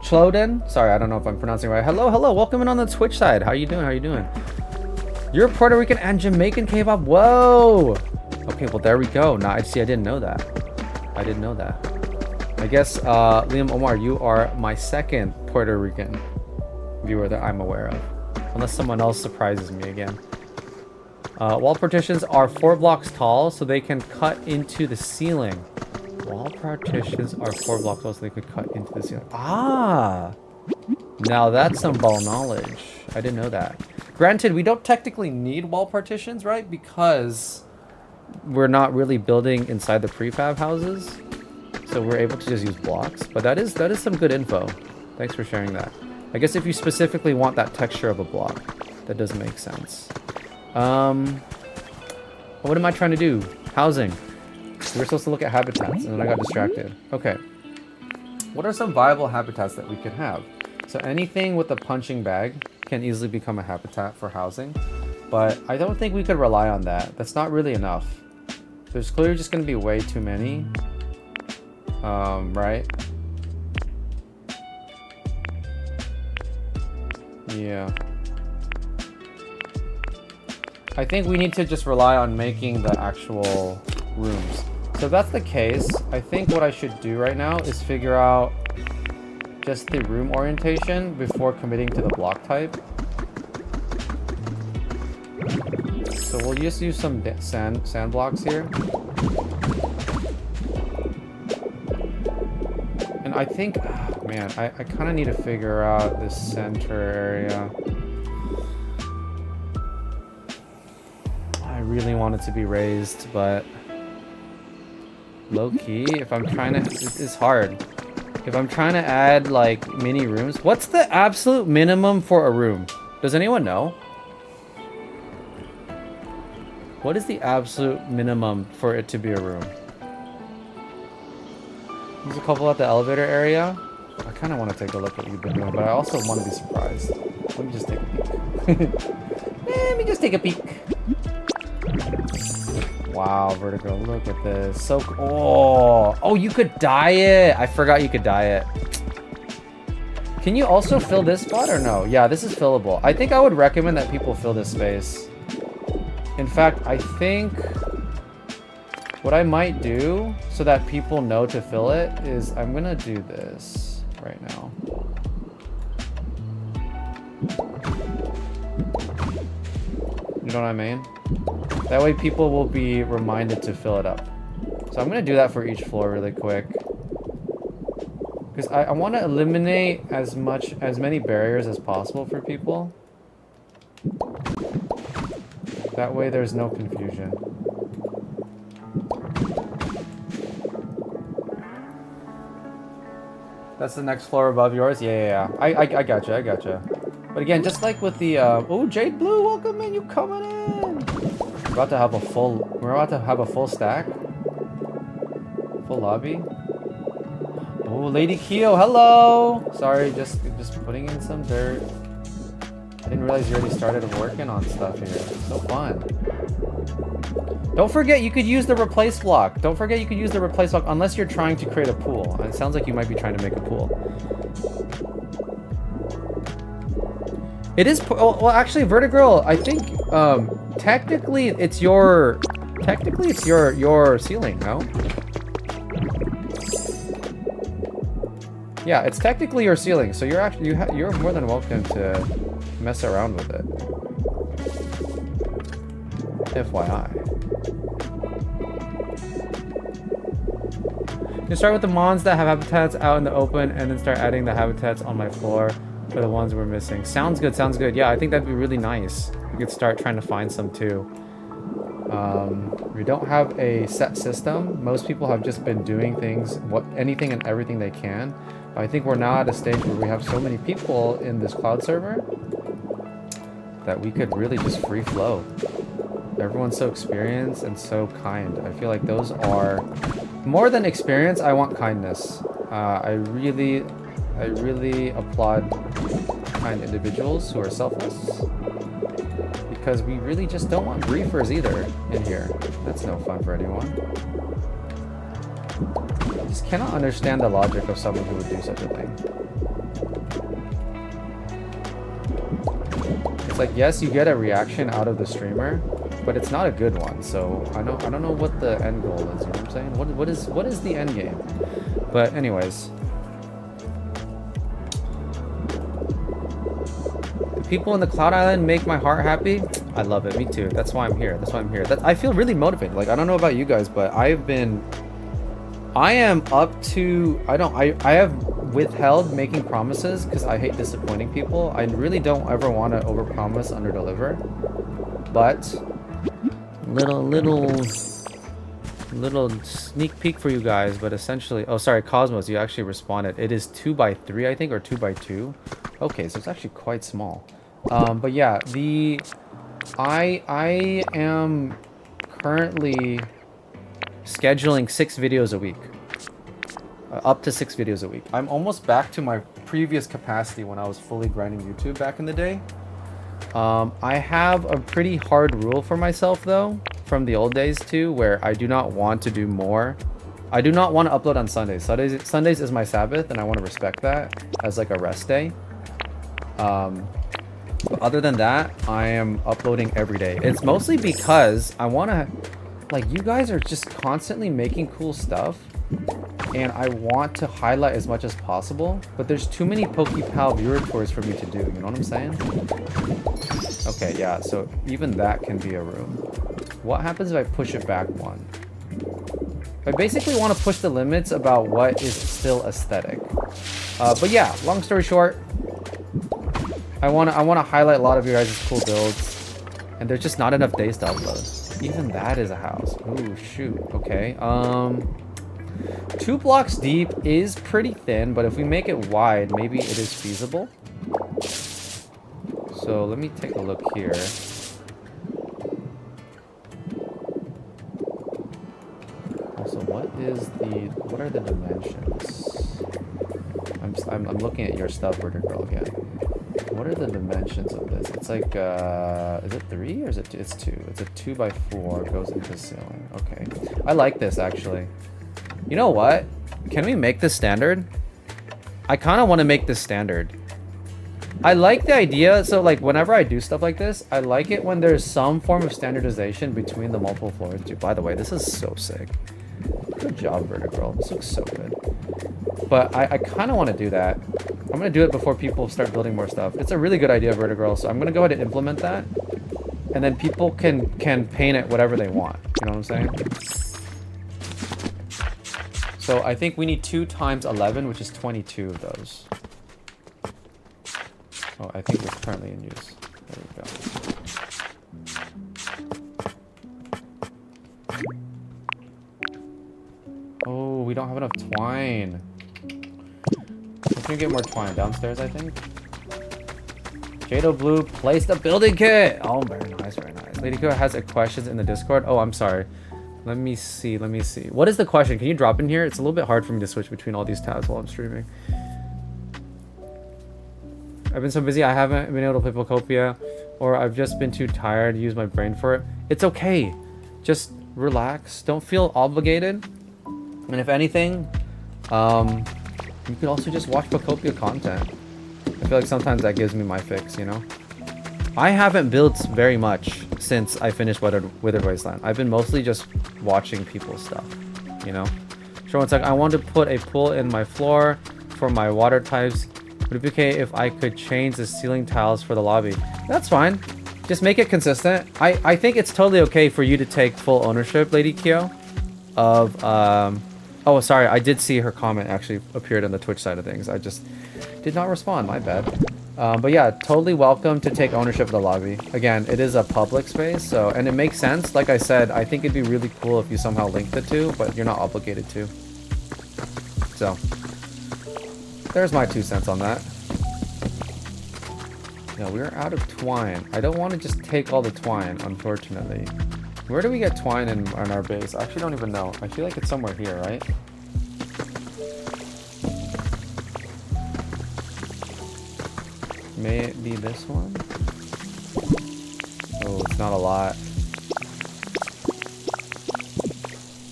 A: Cloden? Sorry, I don't know if I'm pronouncing it right. Hello, welcome in on the Twitch side. How you doing? You're Puerto Rican and Jamaican K-pop. Whoa! Okay, well there we go. Nah, I didn't know that. I guess, Liam Omar, you are my second Puerto Rican viewer that I'm aware of. Unless someone else surprises me again. Wall partitions are 4 blocks tall, so they can cut into the ceiling. Wall partitions are 4 blocks tall, so they could cut into the ceiling. Ah! Now that's some ball knowledge. I didn't know that. Granted, we don't technically need wall partitions, right? Because we're not really building inside the prefab houses. So we're able to just use blocks. But that is some good info. Thanks for sharing that. I guess if you specifically want that texture of a block, that does make sense. What am I trying to do? Housing. We were supposed to look at habitats, and then I got distracted. Okay. What are some viable habitats that we could have? So anything with a punching bag can easily become a habitat for housing. But I don't think we could rely on that. That's not really enough. There's clearly just going to be way too many. Right? Yeah. I think we need to just rely on making the actual rooms. So if that's the case, I think what I should do right now is figure out just the room orientation before committing to the block type. So we'll just use some sand blocks here. And I think, oh man, I kind of need to figure out this center area. I really want it to be raised, but low key, if I'm trying to, it's hard. If I'm trying to add like mini rooms, what's the absolute minimum for a room? Does anyone know? What is the absolute minimum for it to be a room? There's a couple at the elevator area. I kind of want to take a look at what you've been doing, but I also want to be surprised. Let me just take a peek. Let me just take a peek. Wow, Vertigo, look at this. So, oh, you could dye it. I forgot you could dye it. Can you also fill this spot or no? Yeah, this is fillable. I think I would recommend that people fill this space. In fact, I think what I might do so that people know to fill it is I'm gonna do this right now. You know what I mean? That way people will be reminded to fill it up. So I'm gonna do that for each floor really quick. Because I want to eliminate as many barriers as possible for people. That way there's no confusion. That's the next floor above yours? Yeah. I gotcha. But again, just like with the, oh, Jade Blue, welcome in, you coming in! We're about to have a full stack. Full lobby. Oh, Lady Kyo, hello! Sorry, just putting in some dirt. I didn't realize you already started working on stuff here. So fun. Don't forget, you could use the replace block. Don't forget you could use the replace block unless you're trying to create a pool. It sounds like you might be trying to make a pool. It is, well, actually, Vertigirl, I think, technically it's your ceiling, no? Yeah, it's technically your ceiling, so you're more than welcome to mess around with it. FYI. You can start with the mons that have habitats out in the open and then start adding the habitats on my floor for the ones we're missing. Sounds good. Yeah, I think that'd be really nice. We could start trying to find some too. We don't have a set system. Most people have just been doing things, anything and everything they can. I think we're now at a stage where we have so many people in this cloud server that we could really just free flow. Everyone's so experienced and so kind. I feel like those are more than experience. I want kindness. I really I really applaud kind individuals who are selfless. Because we really just don't want griefers either in here. That's no fun for anyone. I just cannot understand the logic of someone who would do such a thing. It's like, yes, you get a reaction out of the streamer, but it's not a good one. So I don't know what the end goal is. You know what I'm saying? What is the end game? But anyways, the people in the Cloud Island make my heart happy. I love it. Me too. That's why I'm here. I feel really motivated. Like, I don't know about you guys, but I am up to, I have withheld making promises because I hate disappointing people. I really don't ever want to overpromise, underdeliver. But little sneak peek for you guys. But essentially, oh sorry, Cosmos, you actually responded. It is 2x3, I think, or 2x2. Okay, so it's actually quite small. But yeah, I am currently scheduling 6 videos a week. Up to 6 videos a week. I'm almost back to my previous capacity when I was fully grinding YouTube back in the day. I have a pretty hard rule for myself though, from the old days too, where I do not want to do more. I do not want to upload on Sundays. Sundays is my Sabbath, and I want to respect that as like a rest day. But other than that, I am uploading every day. It's mostly because I want to, like, you guys are just constantly making cool stuff, and I want to highlight as much as possible, but there's too many PokePal viewer tours for me to do, you know what I'm saying? Okay, yeah, so even that can be a room. What happens if I push it back one? I basically want to push the limits about what is still aesthetic. But yeah, long story short, I want to highlight a lot of your guys' cool builds, and there's just not enough days to upload. Even that is a house. Ooh, shoot. Okay. 2 blocks deep is pretty thin, but if we make it wide, maybe it is feasible. So let me take a look here. Also, what are the dimensions? I'm looking at your stuff, Bird Girl, again. What are the dimensions of this? It's like, is it 3 or is it 2? It's 2. It's a 2x4, goes into the ceiling. Okay. I like this, actually. You know what? Can we make this standard? I kind of want to make this standard. I like the idea. So, like, whenever I do stuff like this, I like it when there's some form of standardization between the multiple floors. Dude, by the way, this is so sick. Good job, Vertigirl. This looks so good. But I kind of want to do that. I'm going to do it before people start building more stuff. It's a really good idea, Vertigirl. So I'm going to go ahead and implement that. And then people can paint it whatever they want. You know what I'm saying? So I think we need 2 times 11, which is 22 of those. Oh, I think it's currently in use. There we go. Oh, we don't have enough twine. We can get more twine downstairs, I think. Jado Blue placed a building kit. Oh, very nice, very nice. Lady Ko has a questions in the Discord. Oh, I'm sorry. Let me see. What is the question? Can you drop in here? It's a little bit hard for me to switch between all these tabs while I'm streaming. I've been so busy I haven't been able to play Pokopia, or I've just been too tired to use my brain for it. It's okay. Just relax. Don't feel obligated. And if anything, you could also just watch Pokopia content. I feel like sometimes that gives me my fix, you know? I haven't built very much since I finished Withered Wasteland. I've been mostly just watching people's stuff, you know? Sure, one sec. I want to put a pool in my floor for my water types. Would it be okay if I could change the ceiling tiles for the lobby? That's fine. Just make it consistent. I think it's totally okay for you to take full ownership, Lady Kyo, of... Oh, sorry. I did see her comment actually appeared on the Twitch side of things. I just did not respond. My bad. But yeah, totally welcome to take ownership of the lobby. Again, it is a public space, so, and it makes sense. Like I said, I think it'd be really cool if you somehow link the two, but you're not obligated to. So, there's my 2 cents on that. No, we're out of twine. I don't want to just take all the twine, unfortunately. Where do we get twine in our base? I actually don't even know. I feel like it's somewhere here, right? May it be this one? Oh, it's not a lot.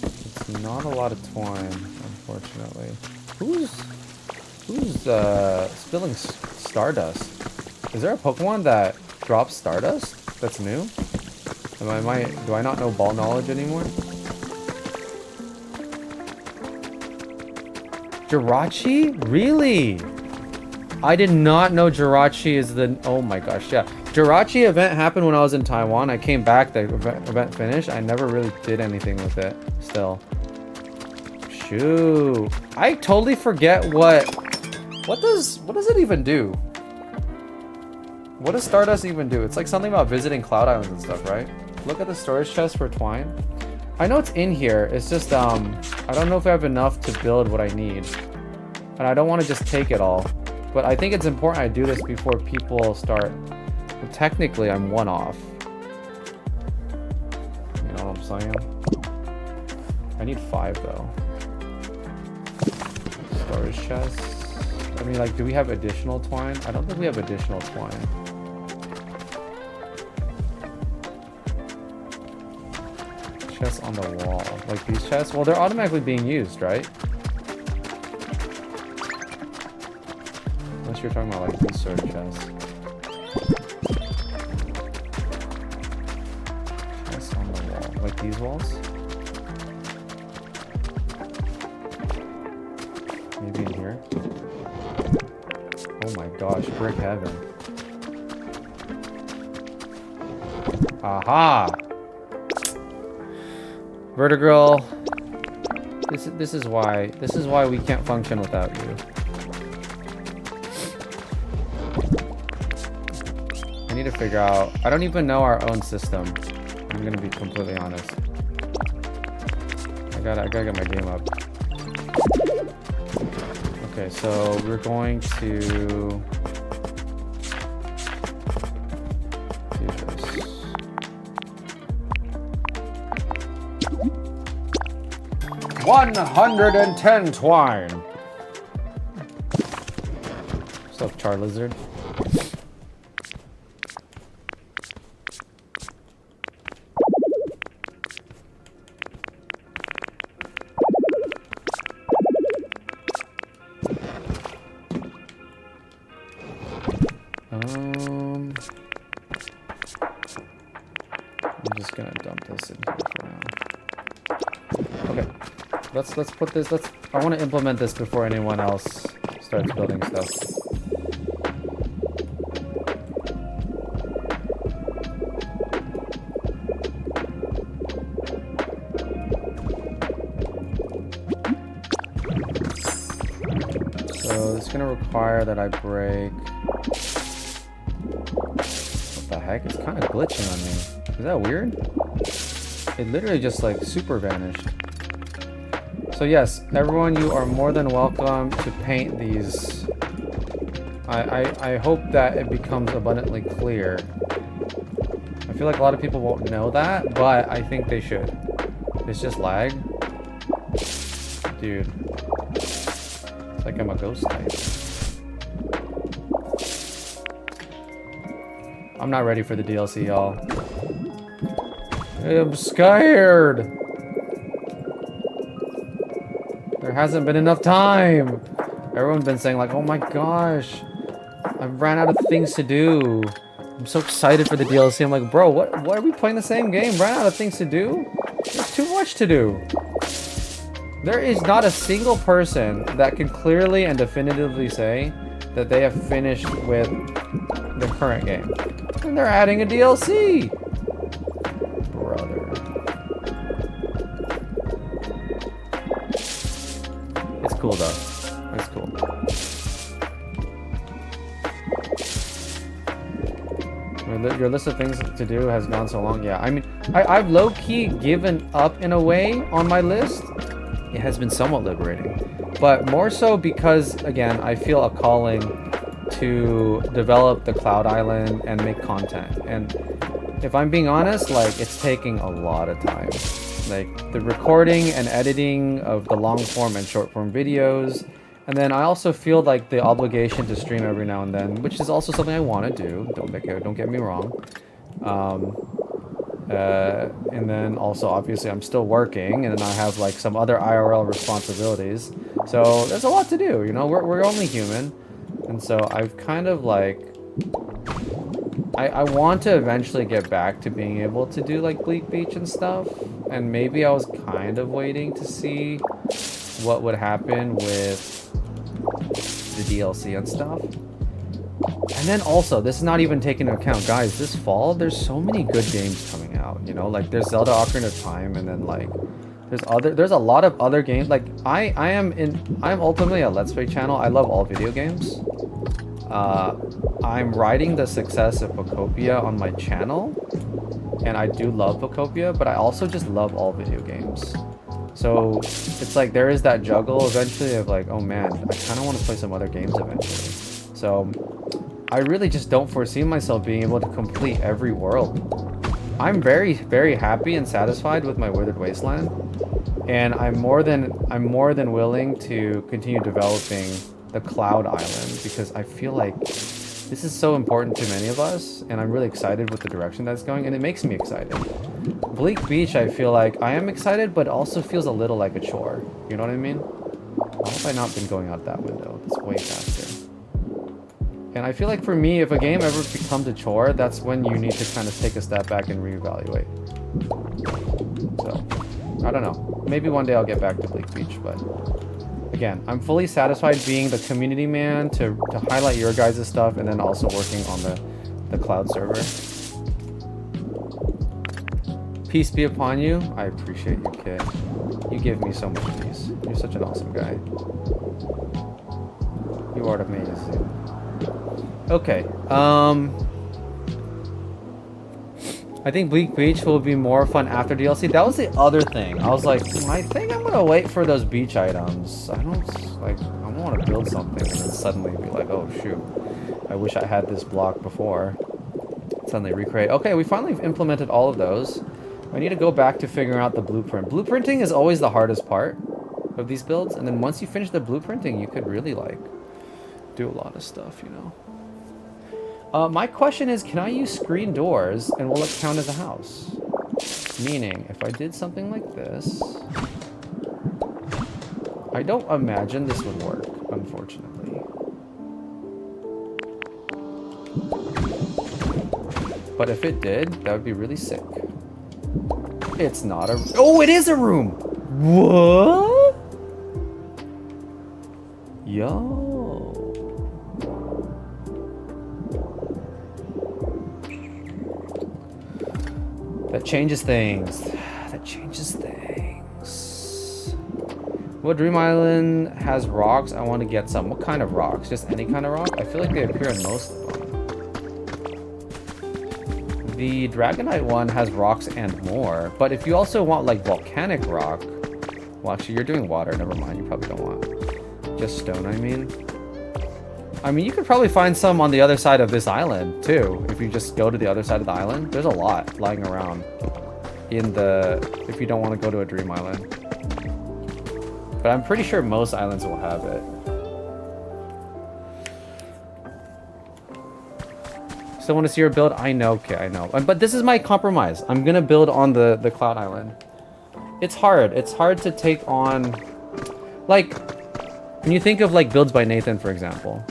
A: It's not a lot of twine, unfortunately. Who's spilling stardust? Is there a Pokemon that drops stardust? That's new? Do I not know ball knowledge anymore? Jirachi? Really? I did not know Jirachi is the... Oh my gosh, yeah. Jirachi event happened when I was in Taiwan. I came back, the event finished. I never really did anything with it, still. Shoot. I totally forget what does it even do? What does Stardust even do? It's like something about visiting Cloud Islands and stuff, right? Look at the storage chest for twine. I know it's in here. It's just, I don't know if I have enough to build what I need. And I don't want to just take it all. But I think it's important I do this before people start. Well, technically, I'm one off. You know what I'm saying? I need 5, though. Storage chest. I mean, like, do we have additional twine? I don't think we have additional twine. Chests on the wall. Like these chests? Well, they're automatically being used, right? Unless you're talking about like these sort of chests. Chests on the wall. Like these walls? Maybe in here? Oh my gosh, brick heaven. Aha! Vertigirl, this is why we can't function without you. I need to figure out. I don't even know our own system. I'm gonna be completely honest. I gotta get my game up. Okay, so we're going to do this. 110 twine. What's up, Charlizard? I'm just gonna dump this in here for now. Okay. Let's put this, I want to implement this before anyone else starts building stuff. So it's going to require that I break... What the heck? It's kind of glitching on me. Is that weird? It literally just like super vanished. So yes, everyone, you are more than welcome to paint these. I hope that it becomes abundantly clear. I feel like a lot of people won't know that, but I think they should. It's just lag. Dude. It's like I'm a ghost type. I'm not ready for the DLC, y'all. I'm scared. There hasn't been enough time. Everyone's been saying like, oh my gosh, I ran out of things to do. I'm so excited for the DLC. I'm like, bro, what are we playing the same game? Ran out of things to do? There's too much to do. There is not a single person that can clearly and definitively say that they have finished with the current game. And they're adding a DLC. Brother. It's cool though. It's cool. Your list of things to do has gone so long. Yeah, I mean, I've low-key given up in a way on my list. It has been somewhat liberating. But more so because, again, I feel a calling to develop the Cloud Island and make content. And if I'm being honest, like, it's taking a lot of time. Like, the recording and editing of the long form and short form videos, And then I also feel like the obligation to stream every now and then, which is also something I want to do. Don't get me wrong. And then also obviously I'm still working, and then I have like some other IRL responsibilities. So there's a lot to do, you know, we're only human. And so I've kind of like, I want to eventually get back to being able to do like Bleak Beach and stuff. And maybe I was kind of waiting to see what would happen with the DLC and stuff. And then also, this is not even taking into account, guys, this fall, there's so many good games coming out, you know, like there's Zelda Ocarina of Time, and then like, there's a lot of other games, like, I'm ultimately a Let's Play channel. I love all video games. I'm riding the success of Pokopia on my channel, and I do love Pokopia, but I also just love all video games. So, it's like, there is that juggle eventually of like, oh man, I kind of want to play some other games eventually. So, I really just don't foresee myself being able to complete every world. I'm very, very happy and satisfied with my Withered Wasteland, and I'm more than willing to continue developing the Cloud Island, because I feel like this is so important to many of us, and I'm really excited with the direction that's going, and it makes me excited. Bleak Beach, I feel like I am excited, but also feels a little like a chore. You know what I mean? Why have I not been going out that window? It's way faster. And I feel like for me, if a game ever becomes a chore, that's when you need to kind of take a step back and reevaluate. So, I don't know. Maybe one day I'll get back to Bleak Beach, but again, I'm fully satisfied being the community man to highlight your guys' stuff, and then also working on the cloud server. Peace be upon you. I appreciate you, Kit. You give me so much peace. You're such an awesome guy. You are amazing. Okay, I think Bleak Beach will be more fun after DLC. That was the other thing. I was like, I think I'm gonna wait for those beach items. I don't want to build something and then suddenly be like, oh shoot, I wish I had this block before. Suddenly recreate. Okay, we finally implemented all of those. I need to go back to figuring out the blueprint. Blueprinting is always the hardest part of these builds, and then once you finish the blueprinting, you could really like do a lot of stuff, you know. My question is, can I use screen doors and will it count as a house? Meaning, if I did something like this, I don't imagine this would work, unfortunately. But if it did, that would be really sick. It's not a... Oh, it is a room! What? Yo. That changes things. That changes things. What Dream Island has rocks? I want to get some. What kind of rocks? Just any kind of rock? I feel like they appear in most of them. The Dragonite one has rocks and more. But if you also want like volcanic rock... Well, actually, you're doing water. Never mind. You probably don't want... Just stone, I mean. I mean, you could probably find some on the other side of this island, too. If you just go to the other side of the island. There's a lot lying around in the... If you don't want to go to a dream island. But I'm pretty sure most islands will have it. Still want to see your build? I know, okay, I know. But this is my compromise. I'm going to build on the Cloud Island. It's hard. It's hard to take on... Like, when you think of, like, builds by Nathan, for example...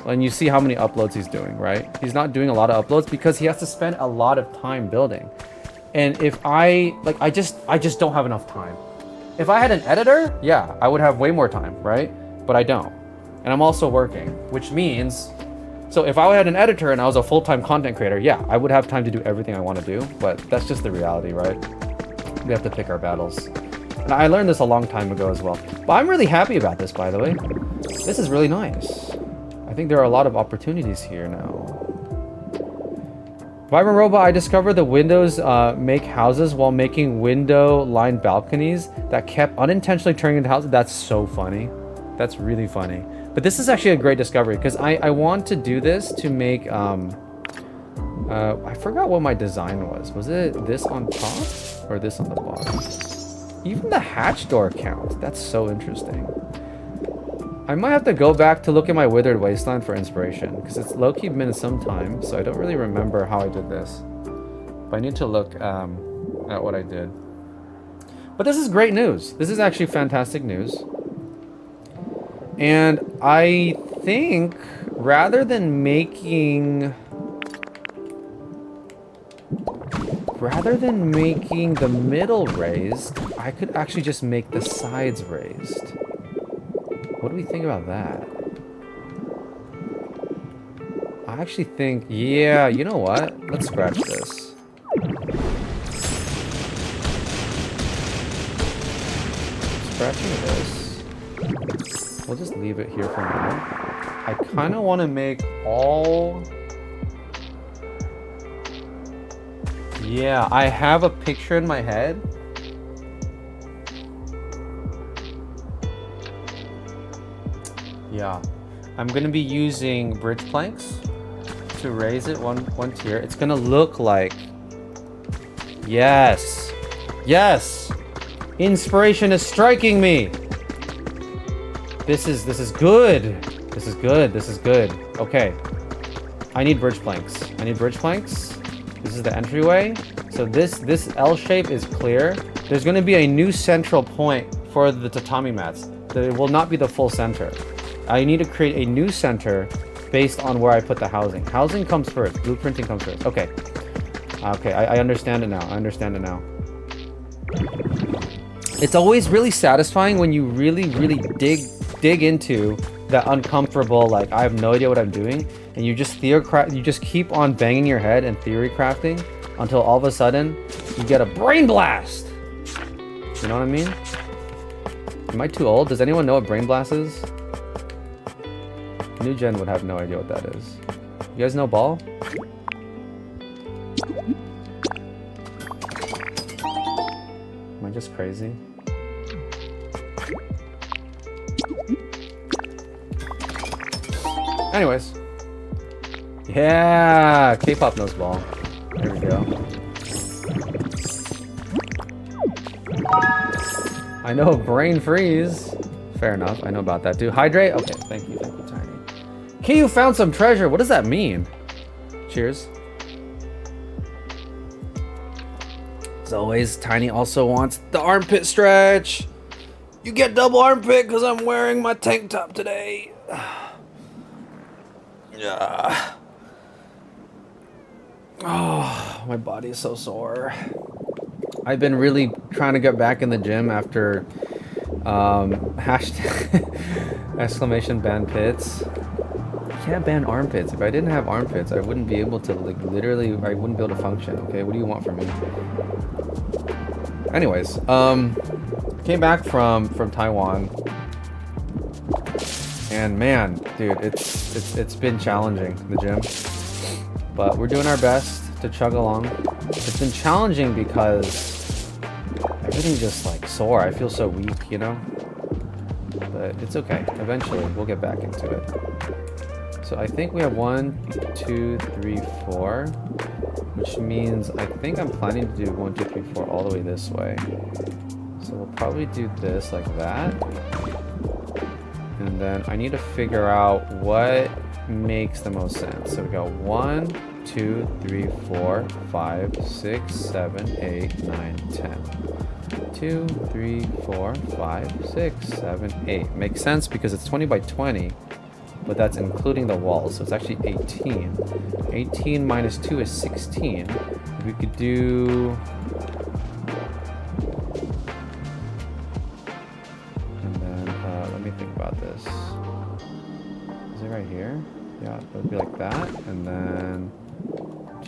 A: And you see how many uploads he's doing, right? He's not doing a lot of uploads because he has to spend a lot of time building. And if I just don't have enough time. If I had an editor, yeah, I would have way more time, right? But I don't. And I'm also working, which means, so if I had an editor and I was a full-time content creator, yeah, I would have time to do everything I want to do, but that's just the reality, right? We have to pick our battles. And I learned this a long time ago as well. But I'm really happy about this, by the way. This is really nice. I think there are a lot of opportunities here now. Vibrant Robot, I discovered the windows make houses while making window-lined balconies that kept unintentionally turning into houses. That's so funny. That's really funny. But this is actually a great discovery because I want to do this to make... I forgot what my design was. Was it this on top or this on the bottom? Even the hatch door counts. That's so interesting. I might have to go back to look at my withered wasteland for inspiration, because it's low-key been some time, so I don't really remember how I did this. But I need to look at what I did. But this is great news. This is actually fantastic news. And I think rather than making the middle raised, I could actually just make the sides raised. What do we think about that? I actually think, yeah, you know what? Let's scratch this. Scratching this. We'll just leave it here for now. I kind of want to make all... Yeah, I have a picture in my head. Yeah, I'm gonna be using bridge planks to raise it one tier. It's gonna look like, yes, inspiration is striking me. This is good. This is good. Okay, I need bridge planks. This is the entryway. So this L shape is clear. There's gonna be a new central point for the tatami mats. It will not be the full center. I need to create a new center based on where I put the housing. Housing comes first. Blueprinting comes first. Okay. Okay, I understand it now. It's always really satisfying when you really dig into that uncomfortable, like, I have no idea what I'm doing, and you just keep on banging your head and theory crafting until all of a sudden you get a brain blast. You know what I mean? Am I too old? Does anyone know what brain blast is? New gen would have no idea what that is. You guys know ball? Am I just crazy? Anyways. Yeah! K-pop knows ball. There we go. I know brain freeze. Fair enough. I know about that too. Hydrate? Okay, thank you, Tiny. Okay, you found some treasure. What does that mean? Cheers. As always, Tiny also wants the armpit stretch. You get double armpit because I'm wearing my tank top today. Yeah. Oh, my body is so sore. I've been really trying to get back in the gym after hashtag exclamation ban pits. You can't ban armpits. If I didn't have armpits, I wouldn't be able to, like, literally, I wouldn't be able to function. Okay, what do you want from me? Anyways, came back from Taiwan, and man, dude, it's been challenging, the gym, but we're doing our best to chug along. It's been challenging because everything's just like sore. I feel so weak, you know, but it's okay. Eventually we'll get back into it. So I think we have 1, 2, 3, 4, which means I think I'm planning to do 1, 2, 3, 4 all the way this way. So we'll probably do this like that. And then I need to figure out what makes the most sense. So we go 1, 2, 3, 4, 5, 6, 7, 8, 9, 10. 2, 3, 4, 5, 6, 7, 8. Makes sense because it's 20 by 20, but that's including the walls, so it's actually 18. 18 minus 2 is 16. We could do... let me think about this. Is it right here? Yeah, it would be like that, and then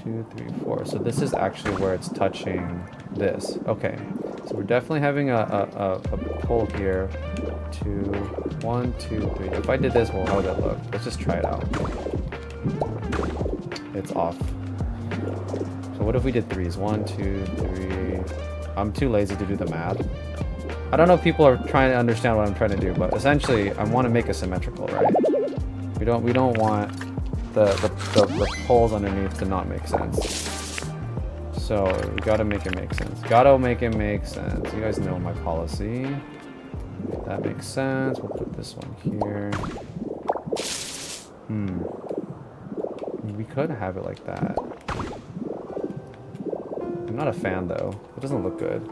A: 2, 3, 4. So this is actually where it's touching this. Okay, so we're definitely having a pull here. 2, 1, 2, 3. If I did this, well, how would that look? Let's just try it out. It's off. So what if we did 3s? 1, 2, 3. I'm too lazy to do the math. I don't know if people are trying to understand what I'm trying to do, but essentially I want to make it symmetrical, right? We don't want the poles underneath to not make sense. So we gotta make it make sense. Gotta make it make sense. You guys know my policy. That makes sense. We'll put this one here. We could have it like that. I'm not a fan though. It doesn't look good.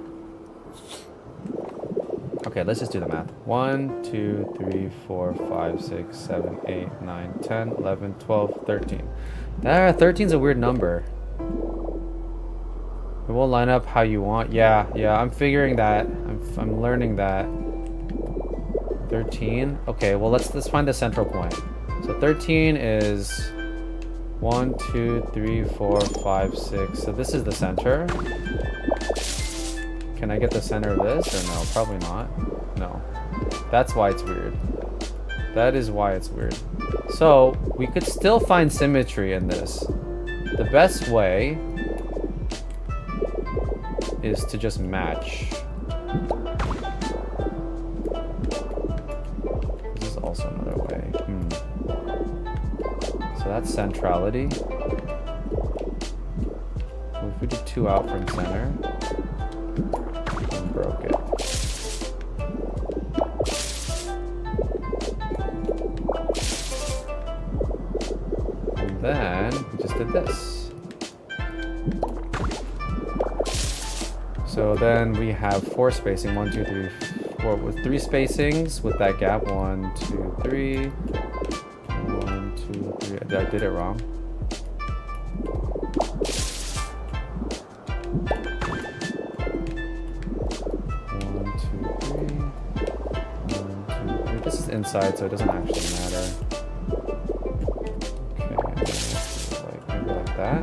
A: Okay, let's just do the math. 1, 2, 3, 4, 5, 6, 7, 8, 9, 10, 11, 12, 13. 13's a weird number. It won't line up how you want. Yeah, I'm figuring that. I'm learning that. 13. Okay, well let's find the central point. So 13 is 1, 2, 3, 4, 5, 6. So this is the center. Can I get the center of this or no? Probably not. No. That's why it's weird. That is why it's weird. So we could still find symmetry in this. The best way is to just match. This is also another way. So that's centrality. Well, if we did 2 out from center, and broke it. And then we just did this. So then we have 4 spacing. 1, 2, 3, 4 with 3 spacings with that gap. 1, 2, 3. 1, 2, 3. I did it wrong. 1, 2, 3. This is inside, so it doesn't actually matter. Okay, maybe like that.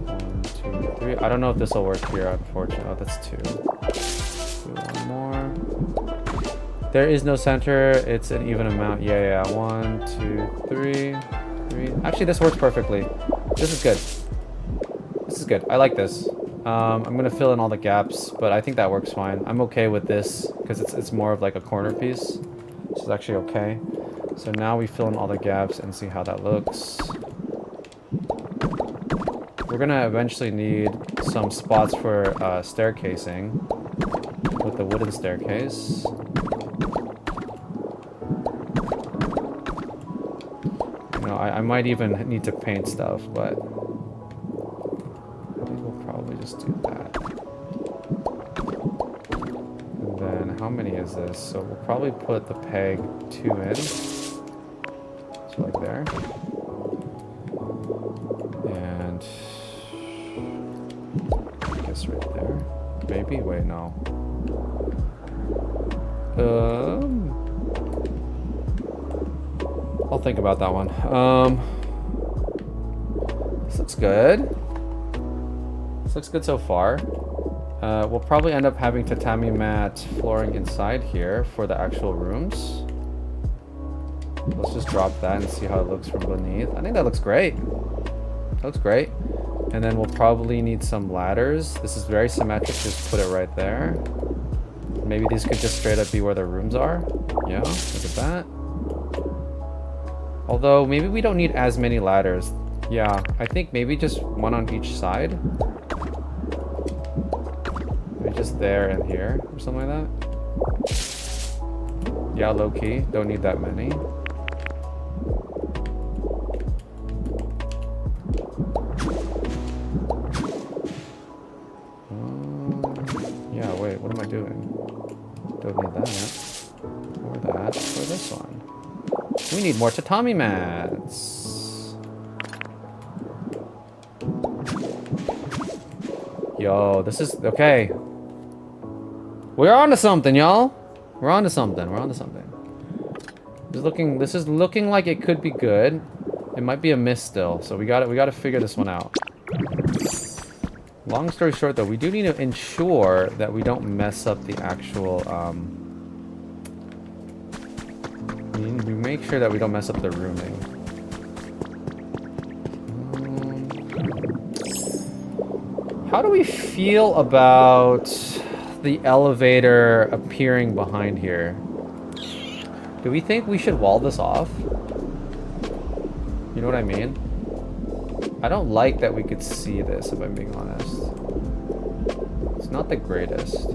A: 1, 2, 3. I don't know if this will work here, unfortunately. Oh, that's 2. Do 1 more. There is no center. It's an even amount. Yeah. 1, 2, 3. Actually, this works perfectly. This is good. This is good. I like this. I'm gonna fill in all the gaps, but I think that works fine. I'm okay with this because it's more of like a corner piece, which is actually okay. So now we fill in all the gaps and see how that looks. We're gonna eventually need some spots for staircasing with the wooden staircase. You know, I might even need to paint stuff, but I think we'll probably just do that. And then how many is this? So we'll probably put the peg 2 in. So like there. And I guess right there. Maybe? Wait, no. I'll think about that one. This looks good. This looks good so far. We'll probably end up having tatami mat flooring inside here for the actual rooms. Let's just drop that and see how it looks from beneath. I think that looks great. That looks great. And then we'll probably need some ladders. This is very symmetric. Just put it right there. Maybe these could just straight up be where the rooms are. Yeah, look at that. Although, maybe we don't need as many ladders. Yeah, I think maybe just 1 on each side. Maybe just there and here, or something like that. Yeah, low-key. Don't need that many. Yeah, wait, what am I doing? Don't need that. Or that. Or this one. We need more tatami mats. Yo, this is okay. We're on to something, y'all. We're on to something. We're on to something. This is looking like it could be good. It might be a miss still, so we gotta figure this one out. Long story short, though, we do need to ensure that we don't mess up the actual. We make sure that we don't mess up the rooming. How do we feel about the elevator appearing behind here? Do we think we should wall this off? You know what I mean? I don't like that we could see this, if I'm being honest. It's not the greatest.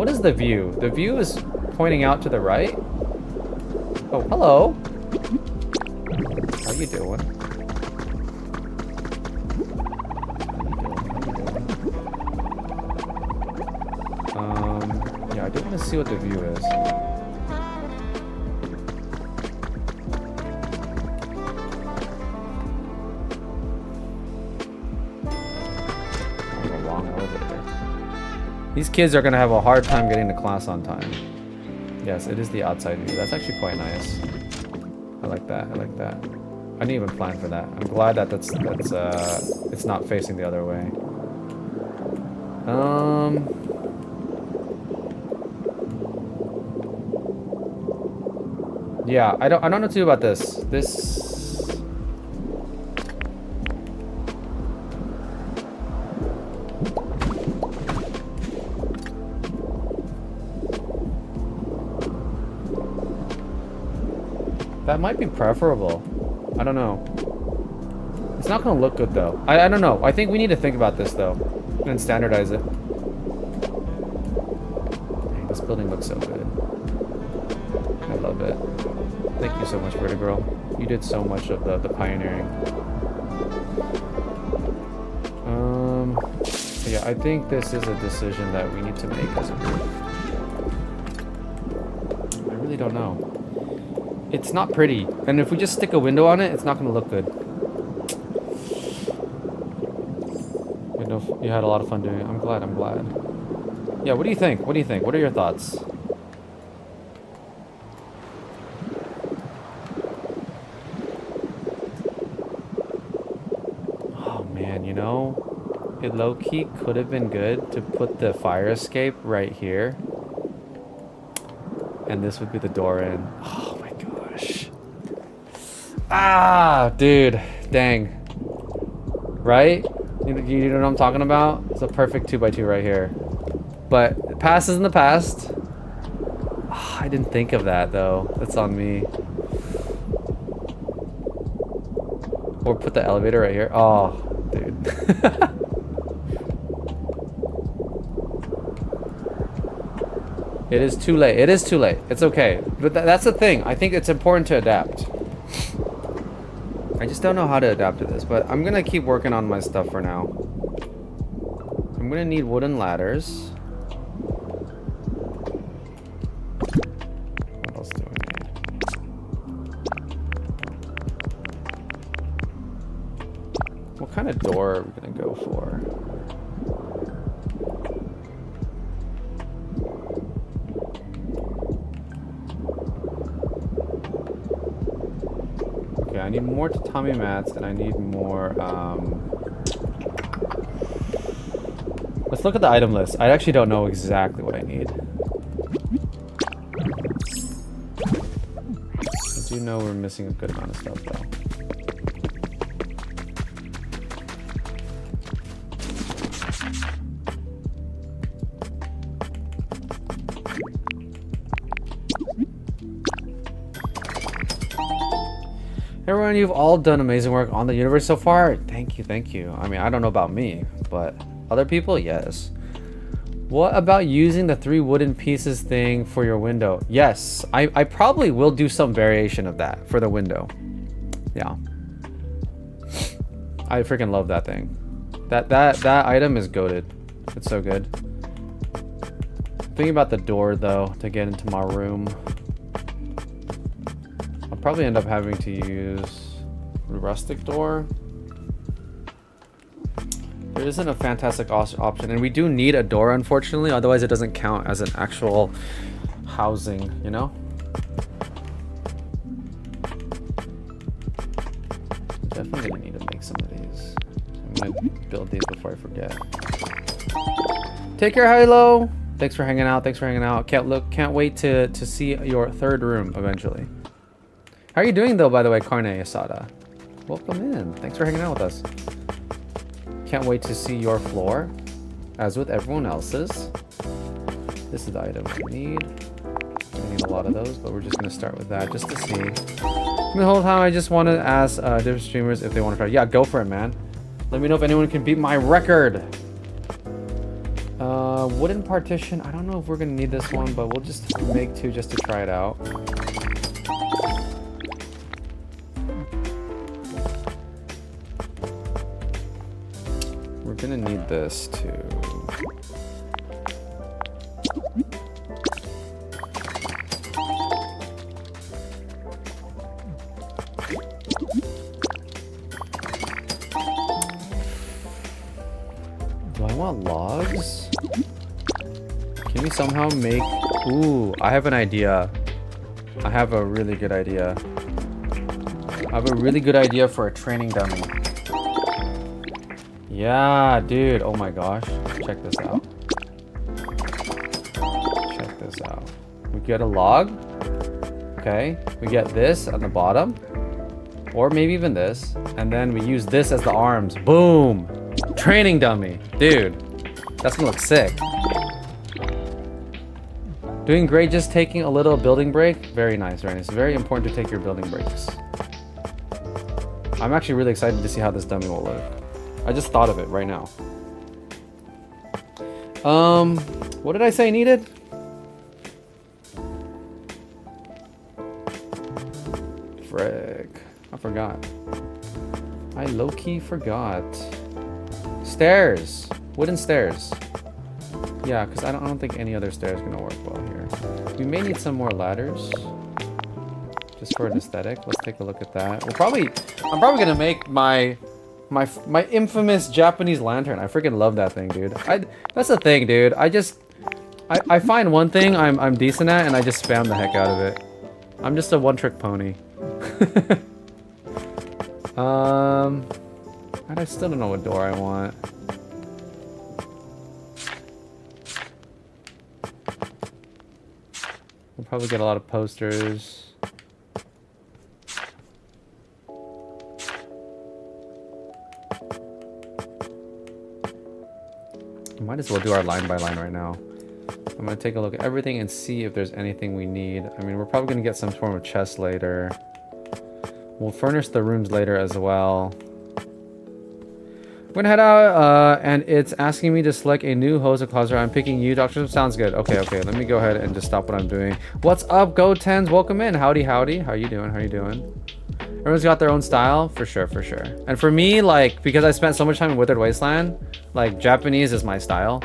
A: What is the view? The view is pointing out to the right. Oh, hello. How you doing? Yeah, I do want to see what the view is. Oh, a long elevator. These kids are gonna have a hard time getting to class on time. Yes, it is the outside view. That's actually quite nice. I like that. I like that. I didn't even plan for that. I'm glad that it's not facing the other way. Yeah, I don't know what to do about this. That might be preferable. I don't know. It's not gonna look good though. I don't know. I think we need to think about this though and standardize it. Hey, this building looks so good. I love it. Thank you so much, Vertigirl. You did so much of the pioneering. Yeah, I think this is a decision that we need to make as a group. I really don't know. It's not pretty, and if we just stick a window on it, it's not gonna look good. You know, you had a lot of fun doing it. I'm glad. Yeah, what do you think? What are your thoughts? Oh man, you know, it low-key could have been good to put the fire escape right here. And this would be the door in. Oh my gosh. Ah, dude. Dang. Right? You know what I'm talking about? It's a perfect 2x2 right here. But the past is in the past. Oh, I didn't think of that though. That's on me. Or put the elevator right here. Oh, dude. It is too late. It is too late. It's okay. But that's the thing. I think it's important to adapt. I just don't know how to adapt to this, but I'm gonna keep working on my stuff for now. I'm gonna need wooden ladders. What else do I need? What kind of door are we gonna go for? I need more tatami mats, and I need more, let's look at the item list. I actually don't know exactly what I need. I do know we're missing a good amount of stuff, though. Everyone, you've all done amazing work on the universe so far. Thank you, thank you. I mean, I don't know about me, but other people, yes. What about using the 3 wooden pieces thing for your window? Yes, I probably will do some variation of that for the window. Yeah. I freaking love that thing. That item is goated. It's so good. Thinking about the door though, to get into my room. I'll probably end up having to use a rustic door. There isn't a fantastic option, and we do need a door, unfortunately, otherwise it doesn't count as an actual housing, you know? Definitely gonna need to make some of these. I'm gonna build these before I forget. Take care, Hilo. Thanks for hanging out. Can't wait to see your 3rd room eventually. How are you doing though, by the way, Carne Asada? Welcome in. Thanks for hanging out with us. Can't wait to see your floor, as with everyone else's. This is the item we need. I need a lot of those, but we're just gonna start with that just to see. The whole time I just wanted to ask different streamers if they want to try. Yeah, go for it, man. Let me know if anyone can beat my record. Wooden partition. I don't know if we're gonna need this one, but we'll just make 2 just to try it out. We're gonna need this too. Do I want logs? Can we somehow make... Ooh, I have an idea. I have a really good idea. I have a really good idea for a training dummy. Yeah, dude. Oh my gosh. Check this out. Check this out. We get a log. Okay. We get this on the bottom. Or maybe even this. And then we use this as the arms. Boom! Training dummy. Dude. That's gonna look sick. Doing great, just taking a little building break. Very nice, very nice. It's very important to take your building breaks. I'm actually really excited to see how this dummy will look. I just thought of it right now. What did I say needed? Frick. I forgot. I low-key forgot. Stairs. Wooden stairs. Yeah, because I don't think any other stairs are gonna work well here. We may need some more ladders. Just for an aesthetic. Let's take a look at that. I'm probably gonna make my infamous Japanese lantern. I freaking love that thing, dude. That's the thing, dude. I find one thing I'm decent at and I just spam the heck out of it. I'm just a one-trick pony. And I still don't know what door I want. We'll probably get a lot of posters. Might as well do our line by line right now. I'm gonna take a look at everything and see if there's anything we need. I mean, we're probably gonna get some form of chest later. We'll furnish the rooms later as well. We're gonna head out, and it's asking me to select a new host or closet. I'm picking you, Doctor. Sounds good. Okay, let me go ahead and just stop what I'm doing. What's up, Go10s? Welcome in. Howdy, howdy. How you doing? How you doing? Everyone's got their own style, for sure, for sure. And for me, like, because I spent so much time in Withered Wasteland, like, Japanese is my style.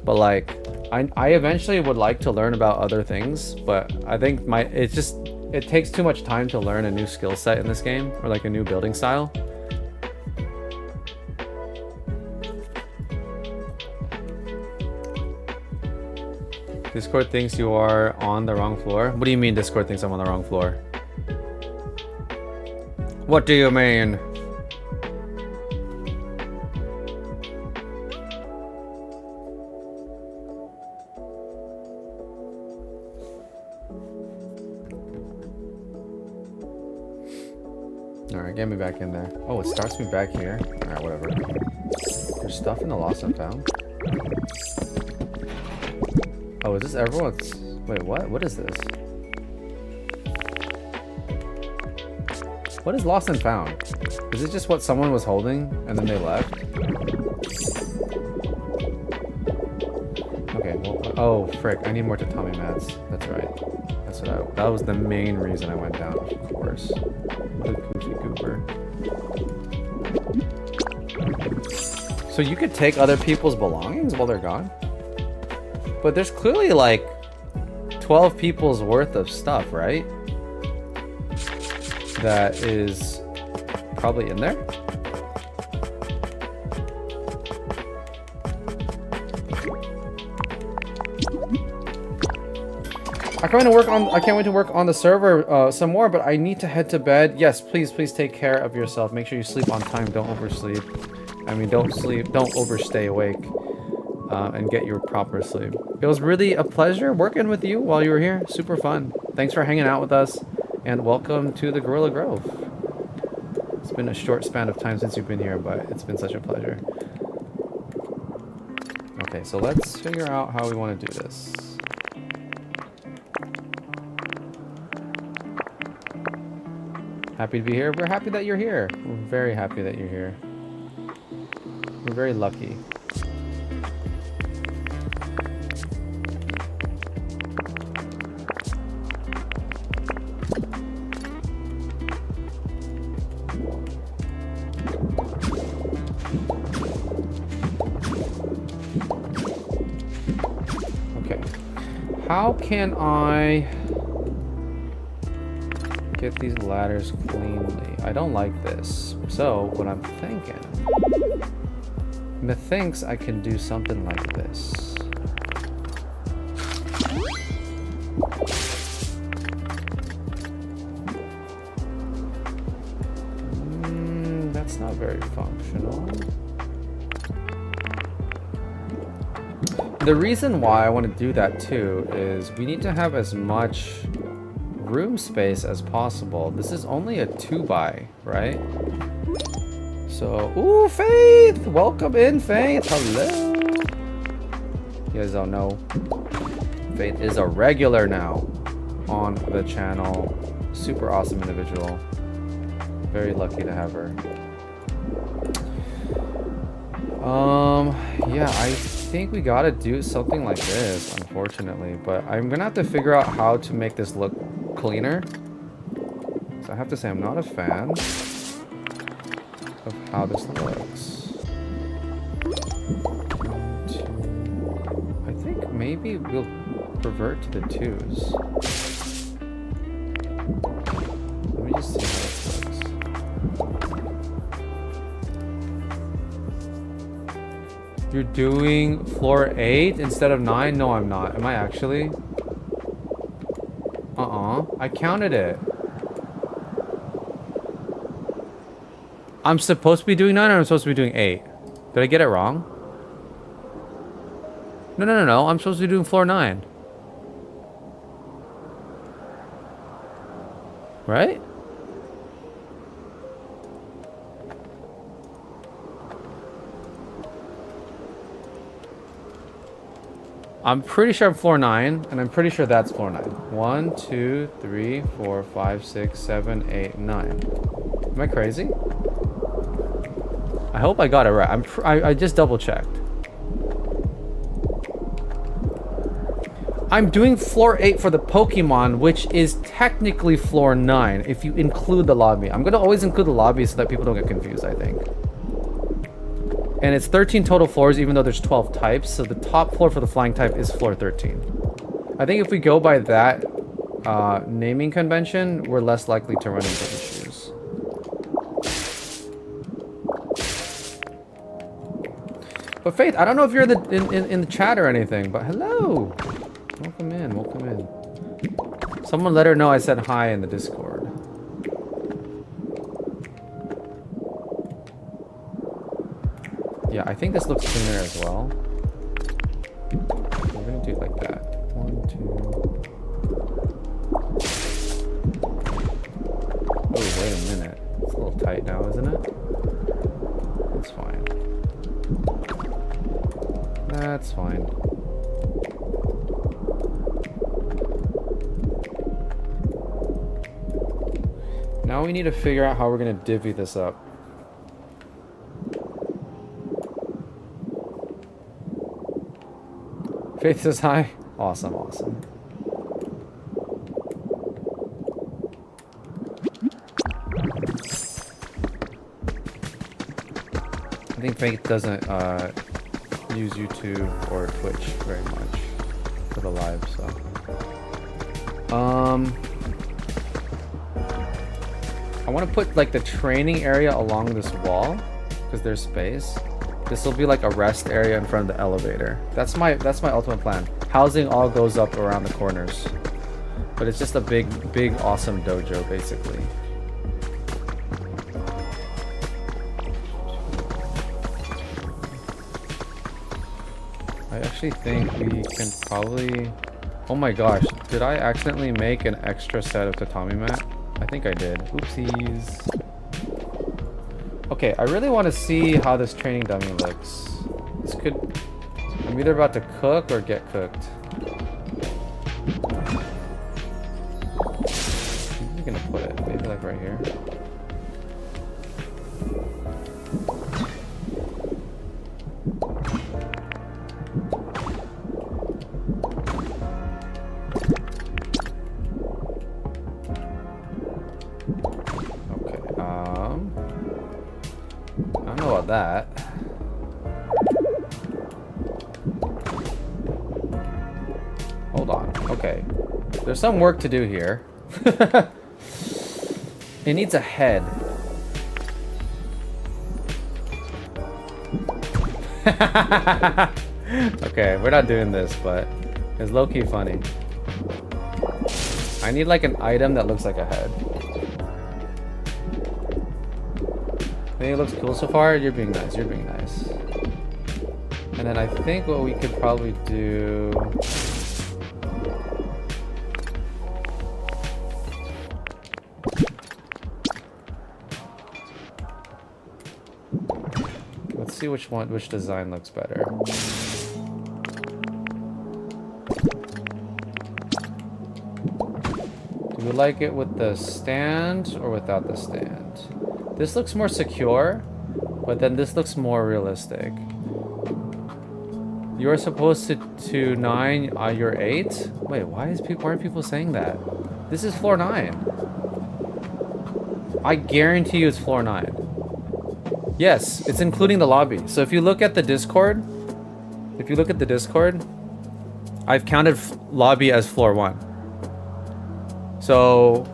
A: But like, I eventually would like to learn about other things, but I think it takes too much time to learn a new skill set in this game, or like a new building style. Discord thinks you are on the wrong floor. What do you mean Discord thinks I'm on the wrong floor? What do you mean? Alright, get me back in there. Oh, it starts me back here. Alright, whatever. There's stuff in the lost and found. Oh, is this everyone's? Wait, what? What is this? What is lost and found? Is it just what someone was holding and then they left? Okay, well, oh, frick. I need more tatami mats. That's right. That was the main reason I went down, of course. The goofy goober. So you could take other people's belongings while they're gone? But there's clearly like 12 people's worth of stuff, right? That is probably in there. I can't wait to work on the server some more, but I need to head to bed. Yes, please take care of yourself. Make sure you sleep on time. Don't oversleep. I mean, don't overstay awake. And get your proper sleep. It was really a pleasure working with you while you were here. Super fun. Thanks for hanging out with us, and welcome to the Gorilla Grove. It's been a short span of time since you've been here, but it's been such a pleasure. Okay, so let's figure out how we want to do this. Happy to be here. We're happy that you're here. We're very happy that you're here. We're very lucky. How can I get these ladders cleanly? I don't like this. So what I'm thinking, methinks I can do something like this. That's not very functional. The reason why I want to do that too is we need to have as much room space as possible. This is only a 2x, right? So, ooh, Faith! Welcome in, Faith! Hello! You guys don't know, Faith is a regular now on the channel. Super awesome individual. Very lucky to have her. Yeah, I think we gotta do something like this, unfortunately, but I'm gonna have to figure out how to make this look cleaner. So I have to say I'm not a fan of how this looks. 1, 2. I think maybe we'll revert to the 2s. Let me just see how this looks. You're doing floor 8 instead of 9? No, I'm not. Am I actually? I counted it. I'm supposed to be doing 9 or I'm supposed to be doing 8? Did I get it wrong? No. I'm supposed to be doing floor 9. Right? I'm pretty sure I'm floor 9, and I'm pretty sure that's floor 9. 1, 2, 3, 4, 5, 6, 7, 8, 9. Am I crazy? I hope I got it right. I just double checked. I'm doing floor 8 for the Pokemon, which is technically floor 9 if you include the lobby. I'm gonna always include the lobby so that people don't get confused, I think. And it's 13 total floors, even though there's 12 types. So the top floor for the flying type is floor 13. I think if we go by that naming convention, we're less likely to run into issues. But Faith, I don't know if you're in the chat or anything, but hello. Welcome in, welcome in. Someone let her know I said hi in the Discord. Yeah, I think this looks cleaner as well. We're gonna do it like that. 1, 2. Oh, wait a minute. It's a little tight now, isn't it? It's fine. That's fine. Now we need to figure out how we're gonna divvy this up. Faith says hi. Awesome, awesome. I think Faith doesn't use YouTube or Twitch very much for the live, so. I want to put like the training area along this wall because there's space. This will be like a rest area in front of the elevator. That's my ultimate plan. Housing all goes up around the corners. But it's just a big awesome dojo basically. I actually think we can probably... Oh my gosh, did I accidentally make an extra set of tatami mat? I think I did. Oopsies. Okay, I really want to see how this training dummy looks. This could... I'm either about to cook or get cooked. Where are you gonna put it? Maybe like right here. That. Hold on. Okay. There's some work to do here. It needs a head. Okay, we're not doing this, but it's low-key funny. I need like an item that looks like a head. Think it looks cool so far? You're being nice, you're being nice. And then I think what we could probably do... Let's see which design looks better. Do we like it with the stand or without the stand? This looks more secure, but then this looks more realistic. You're supposed to 9, you're 8? Wait, why aren't people saying that? This is floor 9. I guarantee you it's floor 9. Yes, it's including the lobby. So if you look at the Discord, I've counted lobby as floor 1. So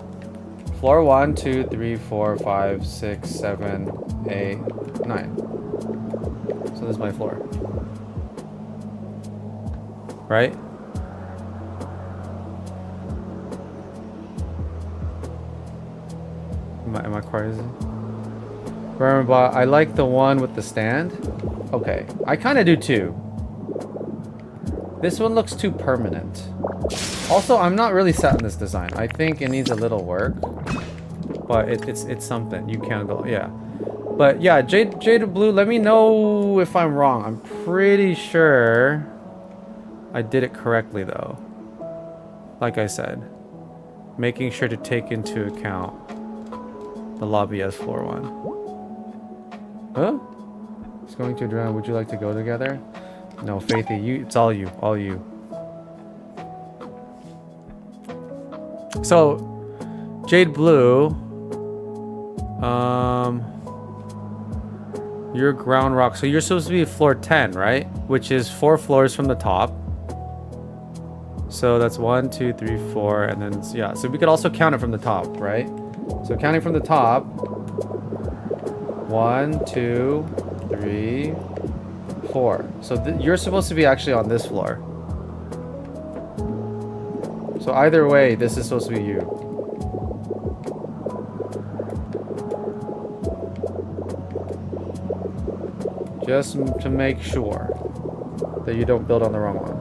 A: floor 1, 2, 3, 4, 5, 6, 7, 8, 9. So this is my floor. Right? Am I crazy? Remember, I like the one with the stand. Okay, I kind of do too. This one looks too permanent. Also, I'm not really set on this design. I think it needs a little work, but it's something. You can't go, yeah. But yeah, Jade Blue, let me know if I'm wrong. I'm pretty sure I did it correctly though. Like I said, making sure to take into account the lobby as floor 1. Huh? It's going to drown. Would you like to go together? No, Faithy, it's all you. So, Jade Blue, you're ground rock. So you're supposed to be floor 10, right? Which is 4 floors from the top. So that's 1, 2, 3, 4, and then yeah. So we could also count it from the top, right? So counting from the top. 1, 2, 3, 4. So you're supposed to be actually on this floor. So either way, this is supposed to be you. Just to make sure that you don't build on the wrong one.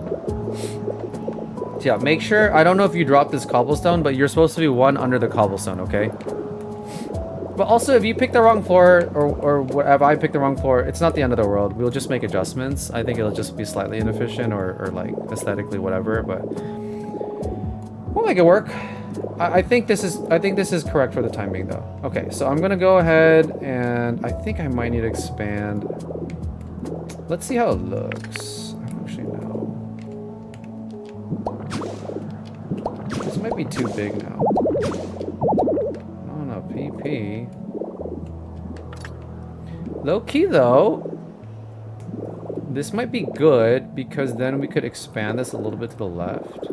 A: So yeah, make sure, I don't know if you dropped this cobblestone, but you're supposed to be 1 under the cobblestone, okay? But also, if you pick the wrong floor, or whatever, I pick the wrong floor, it's not the end of the world. We'll just make adjustments. I think it'll just be slightly inefficient or like aesthetically whatever, but we'll make it work. I think this is correct for the time being though. Okay, so I'm gonna go ahead and I think I might need to expand. Let's see how it looks. I don't actually know. This might be too big now. PP. Low key though, this might be good because then we could expand this a little bit to the left.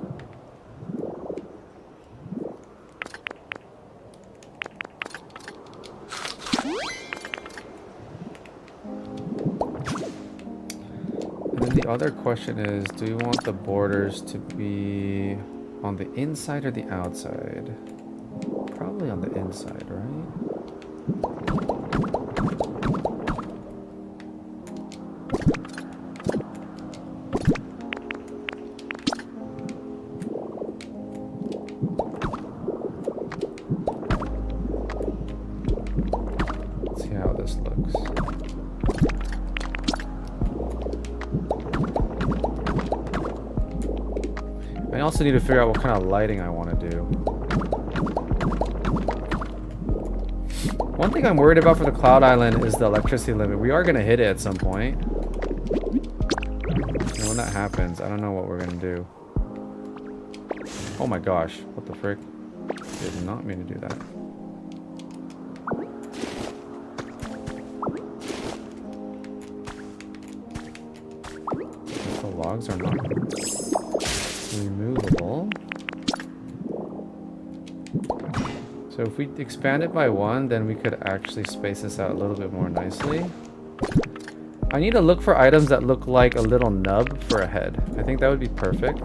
A: And then the other question is, do we want the borders to be on the inside or the outside? Probably on the inside, right? Let's see how this looks. I also need to figure out what kind of lighting I want to do. One thing I'm worried about for the Cloud Island is the electricity limit. We are going to hit it at some point. And when that happens, I don't know what we're going to do. Oh my gosh. What the frick? Did not mean to do that. The logs are not... removable. So if we expand it by 1, then we could actually space this out a little bit more nicely. I need to look for items that look like a little nub for a head. I think that would be perfect.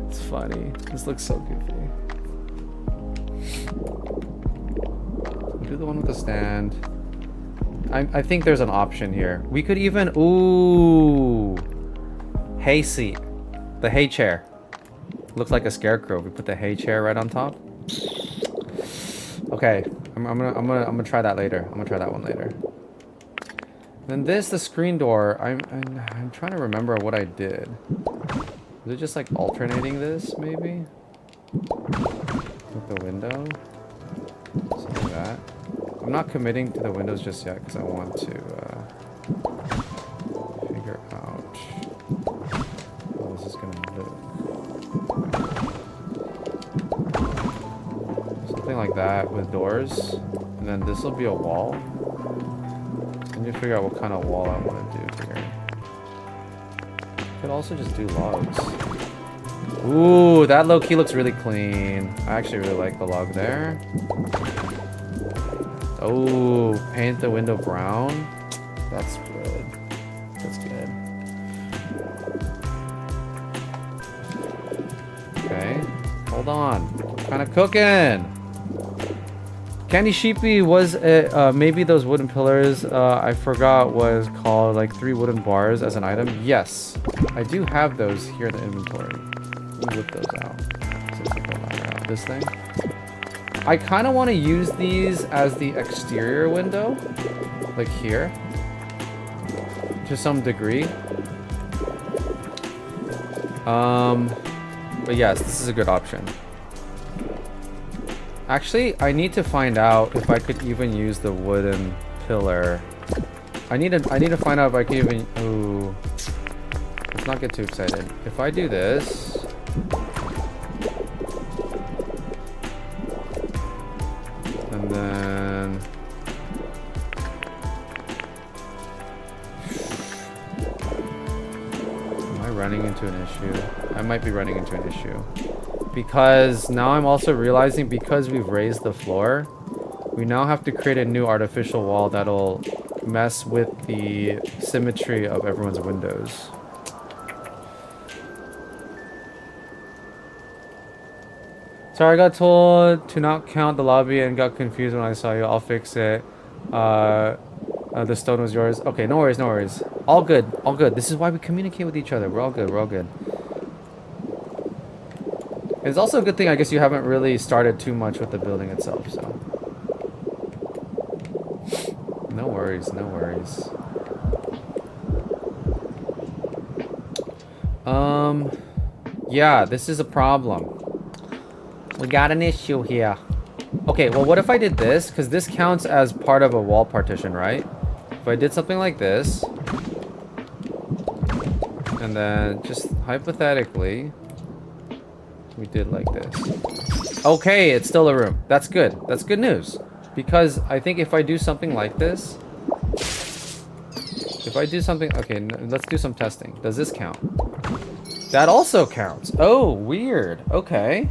A: It's funny. This looks so goofy. We'll do the one with the stand. I think there's an option here. We could even... Ooh! Hay seat. The hay chair. Looks like a scarecrow. We put the hay chair right on top. Okay, I'm gonna try that later. I'm gonna try that one later. Then this, the screen door. I'm trying to remember what I did. Was it just like alternating this, maybe? With the window? Something like that. I'm not committing to the windows just yet because I want to figure out how this is gonna look. Something like that with doors, and then this will be a wall. I need to figure out what kind of wall I want to do here. Could also just do logs. Ooh, that low-key looks really clean. I actually really like the log there. Oh, paint the window brown. That's good. That's good. Okay, hold on. Kind of cooking. Candy Sheepy was maybe those wooden pillars I forgot was called like 3 wooden bars as an item. Yes, I do have those here in the inventory. Let me whip those out. Since we pull that out. This thing. I kind of want to use these as the exterior window, like here, to some degree. But yes, this is a good option. Actually, I need to find out if I could even use the wooden pillar. I need to find out if I can even. Ooh, let's not get too excited. If I do this. And then am I running into an issue? I might be running into an issue. Because now I'm also realizing because we've raised the floor, we now have to create a new artificial wall that'll mess with the symmetry of everyone's windows. Sorry, I got told to not count the lobby and got confused when I saw you. I'll fix it. The stone was yours. Okay, no worries, no worries. All good, all good. This is why we communicate with each other. We're all good, we're all good. It's also a good thing, I guess, you haven't really started too much with the building itself, so. No worries, no worries. Yeah, this is a problem. We got an issue here. Okay, well, what if I did this? Because this counts as part of a wall partition, right? If I did something like this, and then just hypothetically, we did like this. Okay, it's still a room. That's good. That's good news. Because I think if I do something like this, if I do something, okay, let's do some testing. Does this count? That also counts. Oh, weird. Okay.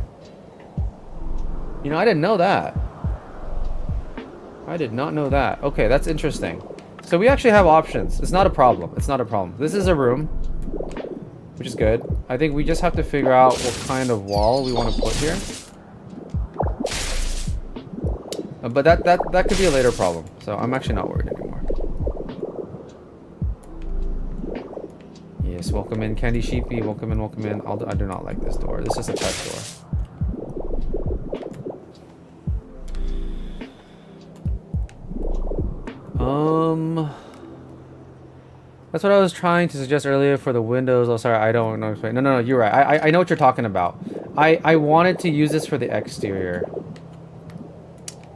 A: You know, I didn't know that. I did not know that. Okay, that's interesting. So we actually have options. It's not a problem. It's not a problem. This is a room, which is good. I think we just have to figure out what kind of wall we want to put here. But that could be a later problem. So I'm actually not worried anymore. Yes, welcome in, Candy Sheepy. Welcome in, welcome in. I do not like this door. This is a test door. That's what I was trying to suggest earlier for the windows. Oh, sorry, I don't know. No, you're right. I know what you're talking about. I wanted to use this for the exterior.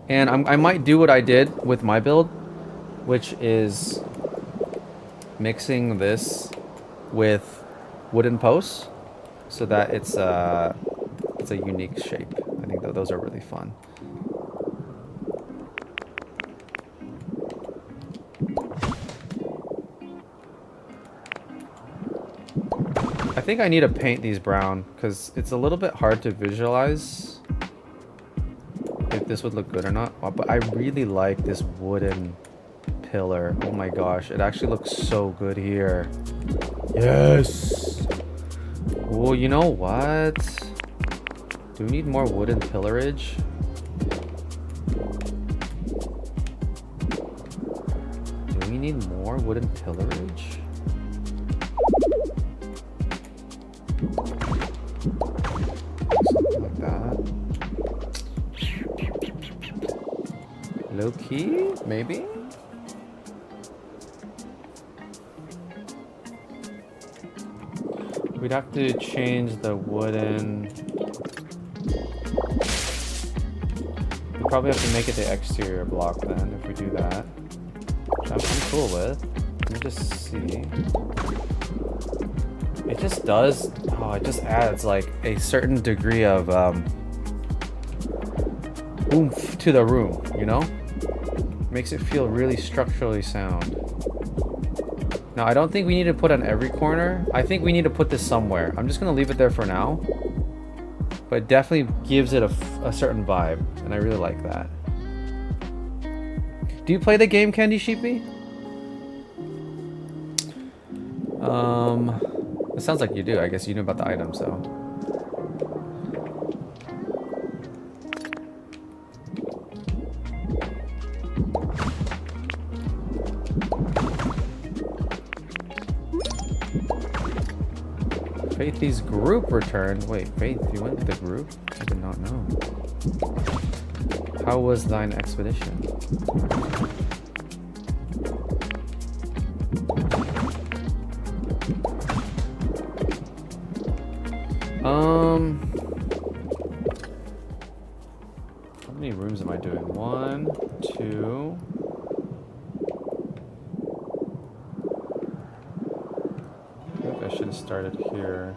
A: And I might do what I did with my build, which is mixing this with wooden posts so that it's a unique shape. I think those are really fun. I think I need to paint these brown because it's a little bit hard to visualize if this would look good or not. But I really like this wooden pillar. Oh my gosh, it actually looks so good here. Yes. Oh, you know what? Do we need more wooden pillarage? Do we need more wooden pillarage? Something like that. Low key, maybe? We'd have to change the wooden. We probably have to make it the exterior block then if we do that. Which I'm cool with. Let me just see. It just does. Oh, it just adds like a certain degree of oomph to the room, you know? Makes it feel really structurally sound. Now, I don't think we need to put on every corner. I think we need to put this somewhere. I'm just going to leave it there for now. But it definitely gives it a certain vibe. And I really like that. Do you play the game, Candy Sheepy? It sounds like you do. I guess you know about the items, though. Faithy's group returned. Wait, Faith, you went with the group? I did not know. How was thine expedition? How many rooms am I doing? 1, 2. I think I should have started here.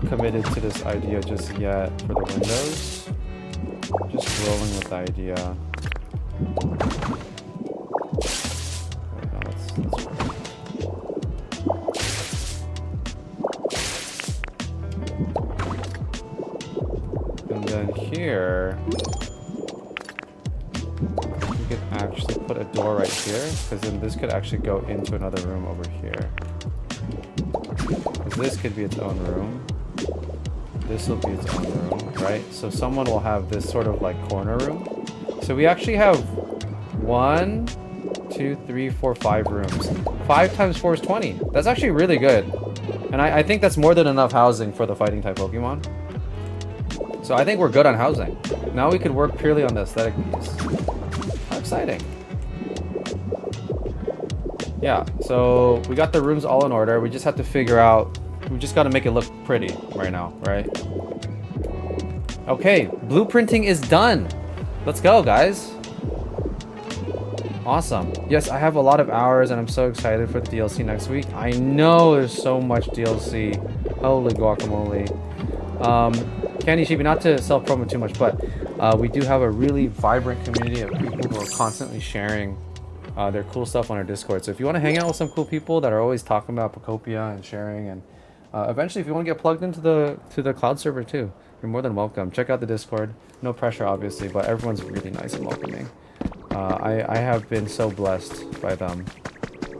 A: Committed to this idea just yet for the windows. Just rolling with the idea. And then here we could actually put a door right here, because then this could actually go into another room over here. Because this could be its own room. This will be its own room, right? So someone will have this sort of like corner room. So we actually have 1, 2, 3, 4, 5 rooms. 5 times 4 is 20. That's actually really good. And I think that's more than enough housing for the fighting type Pokemon. So I think we're good on housing. Now we could work purely on the aesthetic piece. How exciting. Yeah, so we got the rooms all in order. We just have to figure out. We just got to make it look pretty right now, right? Okay, blueprinting is done. Let's go, guys. Awesome. Yes, I have a lot of hours and I'm so excited for the DLC next week. I know there's so much DLC. Holy guacamole. Candy Sheepy, not to self-promo too much, but we do have a really vibrant community of people who are constantly sharing their cool stuff on our Discord. So if you want to hang out with some cool people that are always talking about Pokopia and sharing, and eventually if you want to get plugged into the cloud server too, you're more than welcome. Check out the Discord. No pressure, obviously, but everyone's really nice and welcoming. I have been so blessed by them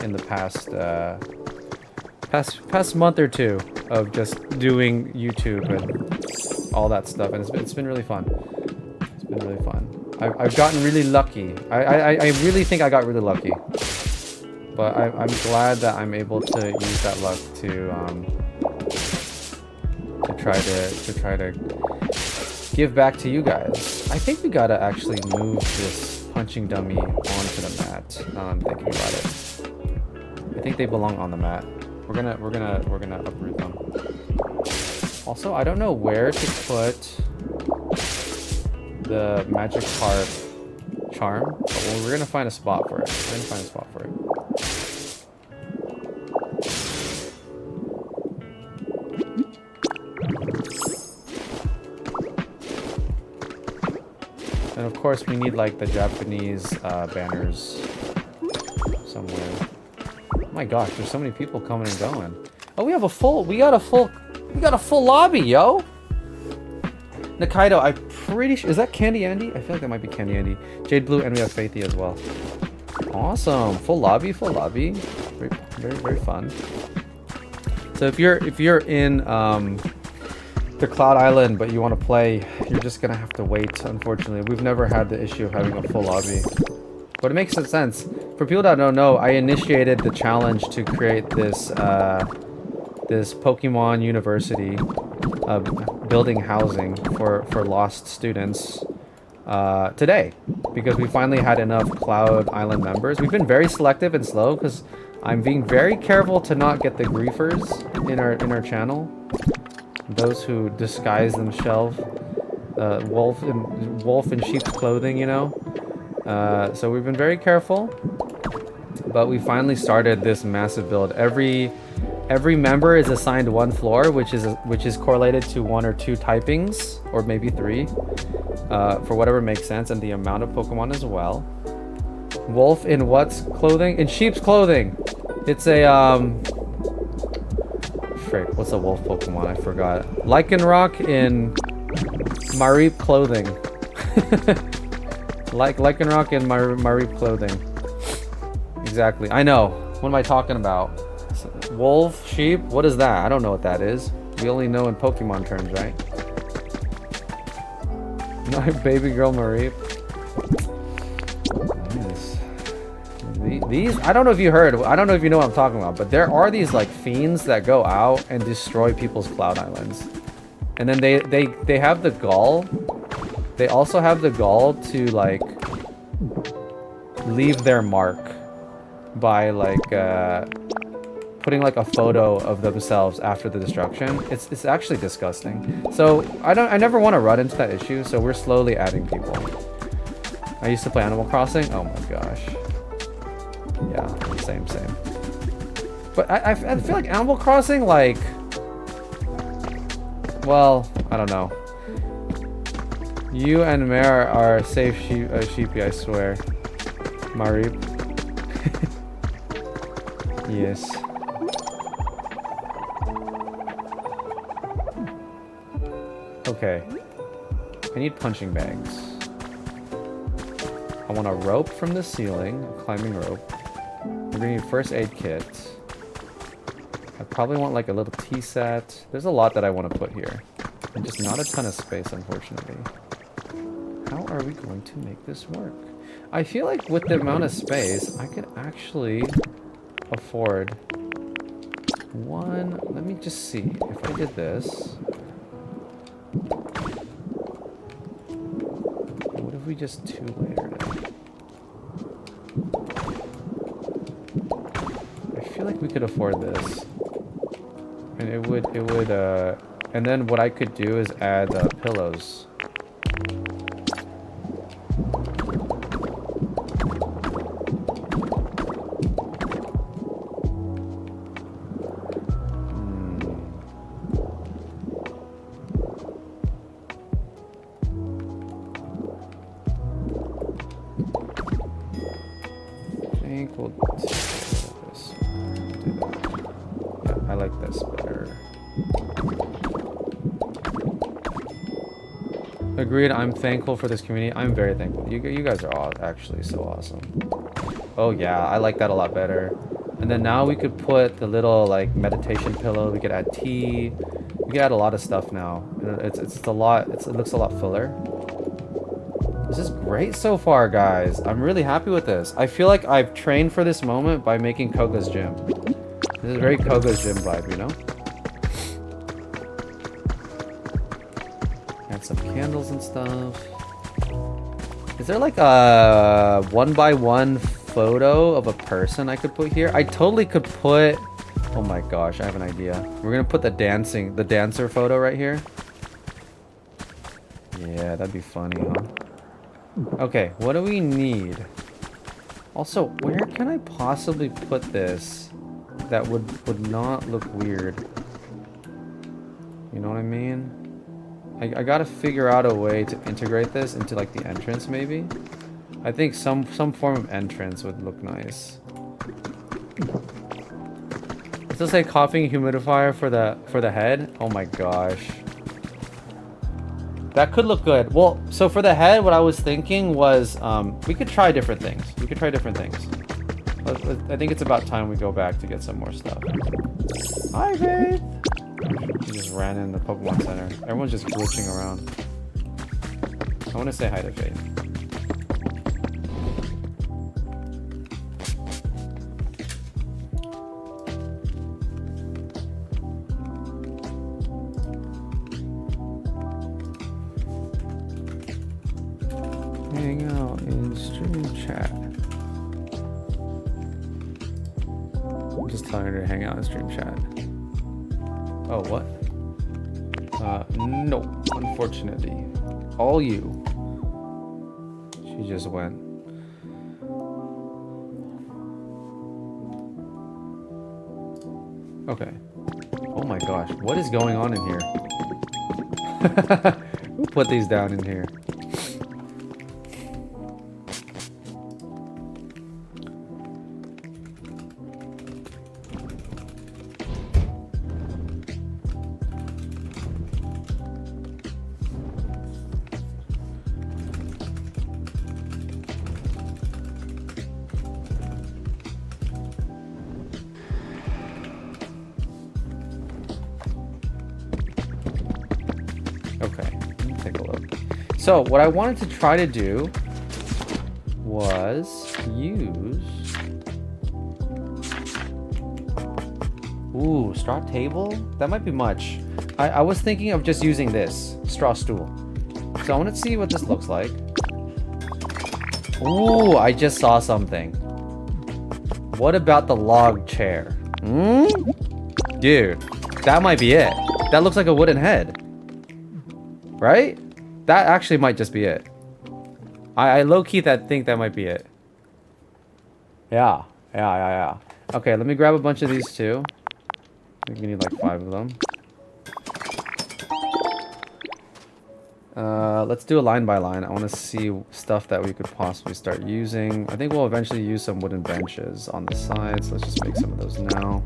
A: in the past month or two of just doing YouTube and all that stuff, and it's been really fun. It's been really fun. I've gotten really lucky. I really think I got really lucky, but I'm glad that I'm able to use that luck to try to give back to you guys. I think we gotta actually move this punching dummy onto the mat. Now I'm thinking about it. I think they belong on the mat. We're gonna uproot them. Also, I don't know where to put the magic harp charm, but we're gonna find a spot for it. We're gonna find a spot for it. And of course, we need like the Japanese banners somewhere. Oh my gosh, there's so many people coming and going. Oh, we got a full lobby, yo. Nikaido, I'm pretty sure, is that Candy Andy? I feel like that might be Candy Andy. Jade Blue, and we have Faithy as well. Awesome, full lobby. Very, very, very fun. So if you're in the Cloud Island, but you want to play, you're just gonna have to wait. Unfortunately, we've never had the issue of having a full lobby, but it makes sense. For people that don't know, I initiated the challenge to create this this Pokemon University, building housing for lost students today, because we finally had enough Cloud Island members. We've been very selective and slow because I'm being very careful to not get the griefers in our channel. Those who disguise themselves, wolf in sheep's clothing, you know. So we've been very careful, but we finally started this massive build. Every member is assigned one floor, which is correlated to 1 or 2 typings, or maybe 3, for whatever makes sense, and the amount of Pokemon as well. Wolf in what's clothing? In sheep's clothing. It's a frick, what's a wolf Pokemon? I forgot. Lycanroc in Mareep clothing. Lycanroc in Mareep clothing. Exactly. I know. What am I talking about? Wolf, sheep? What is that? I don't know what that is. We only know in Pokemon terms, right? No, baby girl Mareep. These, I don't know if you heard, I don't know if you know what I'm talking about, but there are these like fiends that go out and destroy people's Cloud Islands. And then they have the gall. They also have the gall to like leave their mark by like putting like a photo of themselves after the destruction. It's actually disgusting. So I never want to run into that issue, so we're slowly adding people. I used to play Animal Crossing. Oh my gosh. Yeah, same. But I feel like Animal Crossing, like, well, I don't know. You and Mare are safe sheepy, I swear. Mareep. Yes. Okay. I need punching bags. I want a rope from the ceiling, a climbing rope. We're gonna need first aid kit. I probably want like a little tea set. There's a lot that I want to put here. And just not a ton of space, unfortunately. How are we going to make this work? I feel like with the amount of space, I could actually afford one. Let me just see. If I did this. What if we just 2-layered it? I feel like we could afford this. And it would, and then what I could do is add pillows. Agreed, I'm thankful for this community. I'm very thankful. You guys are all actually so awesome. Oh yeah, I like that a lot better. And then now we could put the little like meditation pillow. We could add tea. We could add a lot of stuff now. It's a lot. It looks a lot fuller. This is great so far, guys. I'm really happy with this. I feel like I've trained for this moment by making Koga's gym. This is very Koga's gym vibe, you know? Add some candles and stuff. Is there like a 1x1 photo of a person I could put here? I totally could put... Oh my gosh, I have an idea. We're gonna put the dancer photo right here. Yeah, that'd be funny, huh? Okay, what do we need? Also, where can I possibly put this that would not look weird? You know what I mean? I gotta figure out a way to integrate this into like the entrance maybe. I think some form of entrance would look nice. Does it say coughing humidifier for the head? Oh my gosh. That could look good. Well, so for the head, what I was thinking was we could try different things. I think it's about time we go back to get some more stuff. Hi, Faith! She just ran in the Pokemon Center. Everyone's just glitching around. I want to say hi to Faith. Hang out in stream chat. I'm just telling her to hang out in stream chat. Oh, what? No, unfortunately. All you. She just went. Okay. Oh my gosh, what is going on in here? Who put these down in here? So what I wanted to try to do was use... Ooh, straw table? That might be much. I was thinking of just using this, straw stool. So I want to see what this looks like. Ooh, I just saw something. What about the log chair? Hmm? Dude, that might be it. That looks like a wooden head. Right? That actually might just be it. I low-key think that might be it. Yeah. Okay, let me grab a bunch of these too. I think we need like 5 of them. Let's do a line by line. I want to see stuff that we could possibly start using. I think we'll eventually use some wooden benches on the sides. Let's just make some of those now.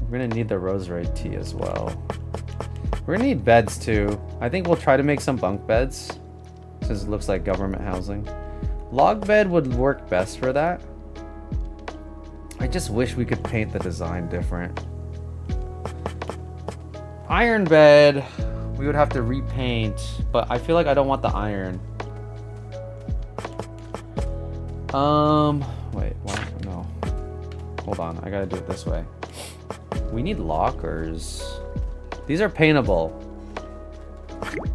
A: We're gonna need the rosemary tea as well. We're gonna need beds too. I think we'll try to make some bunk beds, since it looks like government housing. Log bed would work best for that. I just wish we could paint the design different. Iron bed, we would have to repaint, but I feel like I don't want the iron. Wait, what? No. Hold on, I gotta do it this way. We need lockers. These are paintable,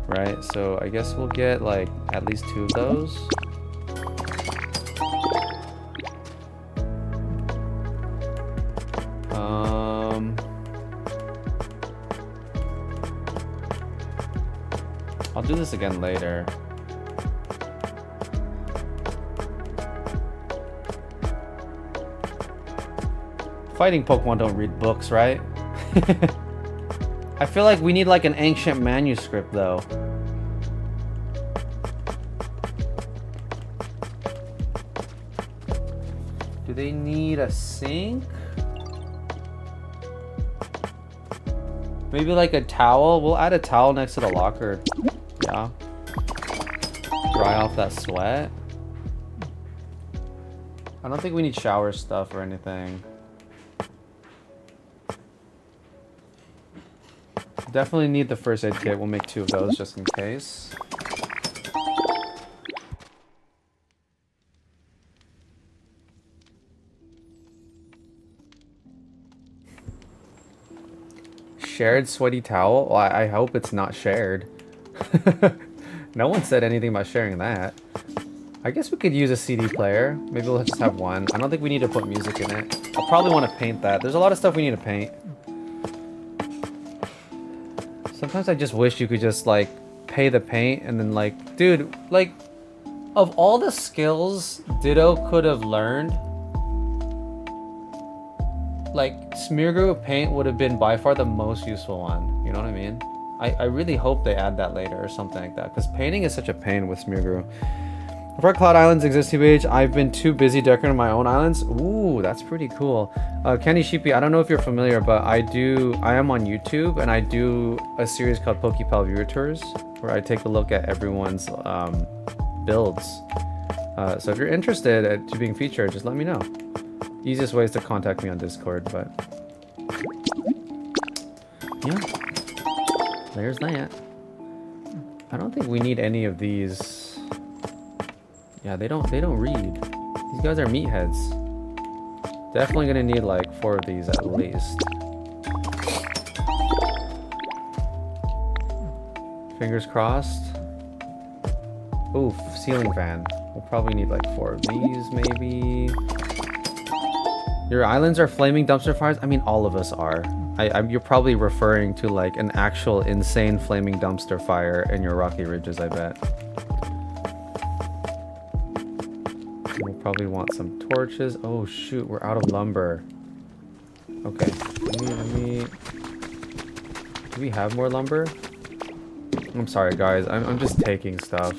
A: right? So I guess we'll get like at least 2 of those. I'll do this again later. Fighting Pokemon don't read books, right? I feel like we need like an ancient manuscript though. Do they need a sink? Maybe like a towel? We'll add a towel next to the locker. Yeah. Dry off that sweat. I don't think we need shower stuff or anything. Definitely need the first aid kit. We'll make 2 of those just in case. shared sweaty towel? Well, I hope it's not shared. No one said anything about sharing that. I guess we could use a CD player. Maybe we'll just have one. I don't think we need to put music in it. I'll probably want to paint that. There's a lot of stuff we need to paint. Sometimes I just wish you could just, like, pay the paint and then, like... Dude, like, of all the skills Ditto could have learned, like, smear group paint would have been by far the most useful one. You know what I mean? I really hope they add that later or something like that, because painting is such a pain with smear group. Before Cloud Islands exist, TBH, I've been too busy decorating my own islands. Ooh, that's pretty cool. Kenny Sheepy, I don't know if you're familiar, but I am on YouTube, and I do a series called PokePal Viewer Tours, where I take a look at everyone's builds. So if you're interested to being featured, just let me know. Easiest way is to contact me on Discord, but yeah, there's that. I don't think we need any of these. Yeah, they don't read. These guys are meatheads. Definitely gonna need like 4 of these at least. Fingers crossed. Oof, ceiling fan. We'll probably need like 4 of these maybe. Your islands are flaming dumpster fires? I mean, all of us are. You're probably referring to like an actual insane flaming dumpster fire in your rocky ridges, I bet. We'll probably want some torches. Oh shoot, we're out of lumber. Okay, let me... Do we have more lumber? I'm sorry guys, I'm just taking stuff.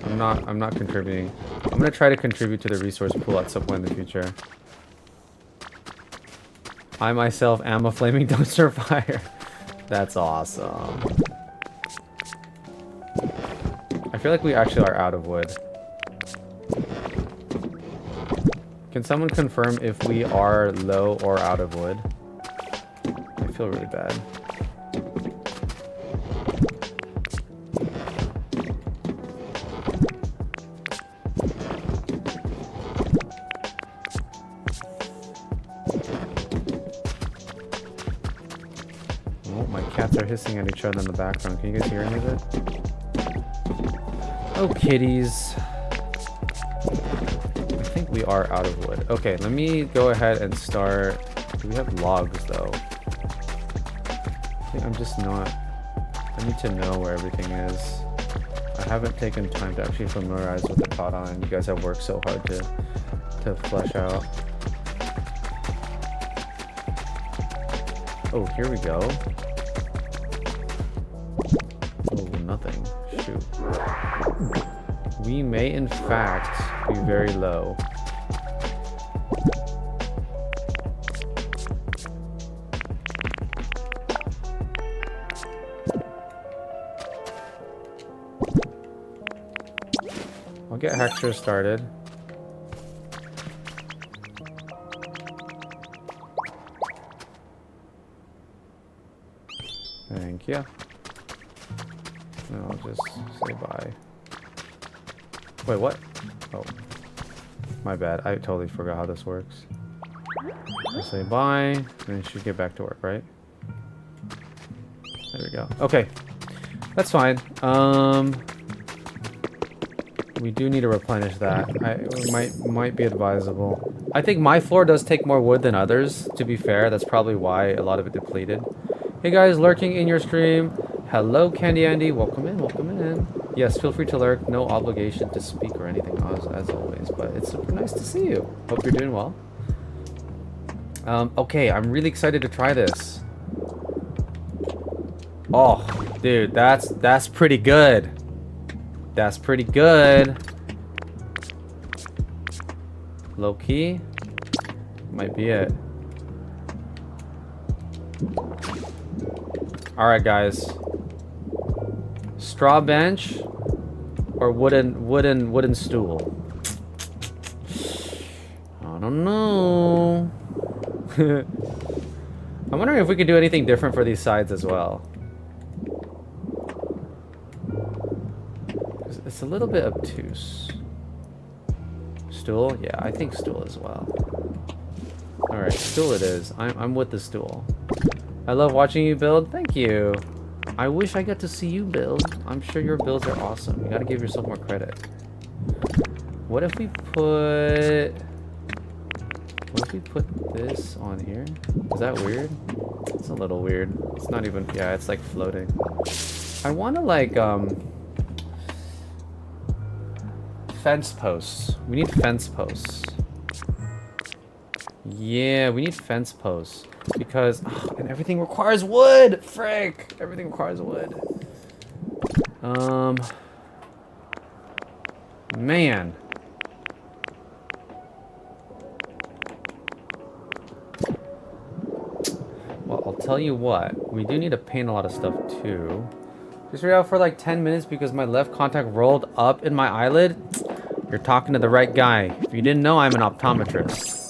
A: I'm not contributing. I'm gonna try to contribute to the resource pool at some point in the future. I myself am a flaming dumpster fire. That's awesome. I feel like we actually are out of wood. Can someone confirm if we are low or out of wood? I feel really bad. Oh, my cats are hissing at each other in the background. Can you guys hear any of it? Oh, kitties. I think we are out of wood. Okay, let me go ahead and start. Do we have logs though? I think I'm just not. I need to know where everything is. I haven't taken time to actually familiarize with the Cloud Island. You guys have worked so hard to flesh out. Oh, here we go. Oh, nothing. Shoot. We may in fact be very low. I'll get Hector started. Thank you. And I'll just say bye. Wait, what? Oh, my bad. I totally forgot how this works. I'll say bye, and it should get back to work, right? There we go. Okay, that's fine. We do need to replenish that. It might be advisable. I think my floor does take more wood than others, to be fair. That's probably why a lot of it depleted. Hey guys, lurking in your stream. Hello, Candy Andy. Welcome in, welcome in. Yes, feel free to lurk. No obligation to speak or anything, as always. But it's super nice to see you. Hope you're doing well. Okay, I'm really excited to try this. Oh, dude, that's pretty good. That's pretty good. Low key. Might be it. Alright guys. Straw bench or wooden stool? I don't know. I'm wondering if we could do anything different for these sides as well. It's a little bit obtuse. Stool? Yeah, I think stool as well. Alright, stool it is. I'm with the stool. I love watching you build. Thank you. I wish I got to see you build. I'm sure your builds are awesome. You gotta give yourself more credit. What if we put... What if we put this on here? Is that weird? It's a little weird. It's not even... Yeah, it's like floating. I want to like, fence posts. We need fence posts. Yeah, we need fence posts. Because... Oh, and everything requires wood! Frick! Everything requires wood. Man. Well, I'll tell you what. We do need to paint a lot of stuff too. Just read out for like 10 minutes because my left contact rolled up in my eyelid. You're talking to the right guy. If you didn't know, I'm an optometrist.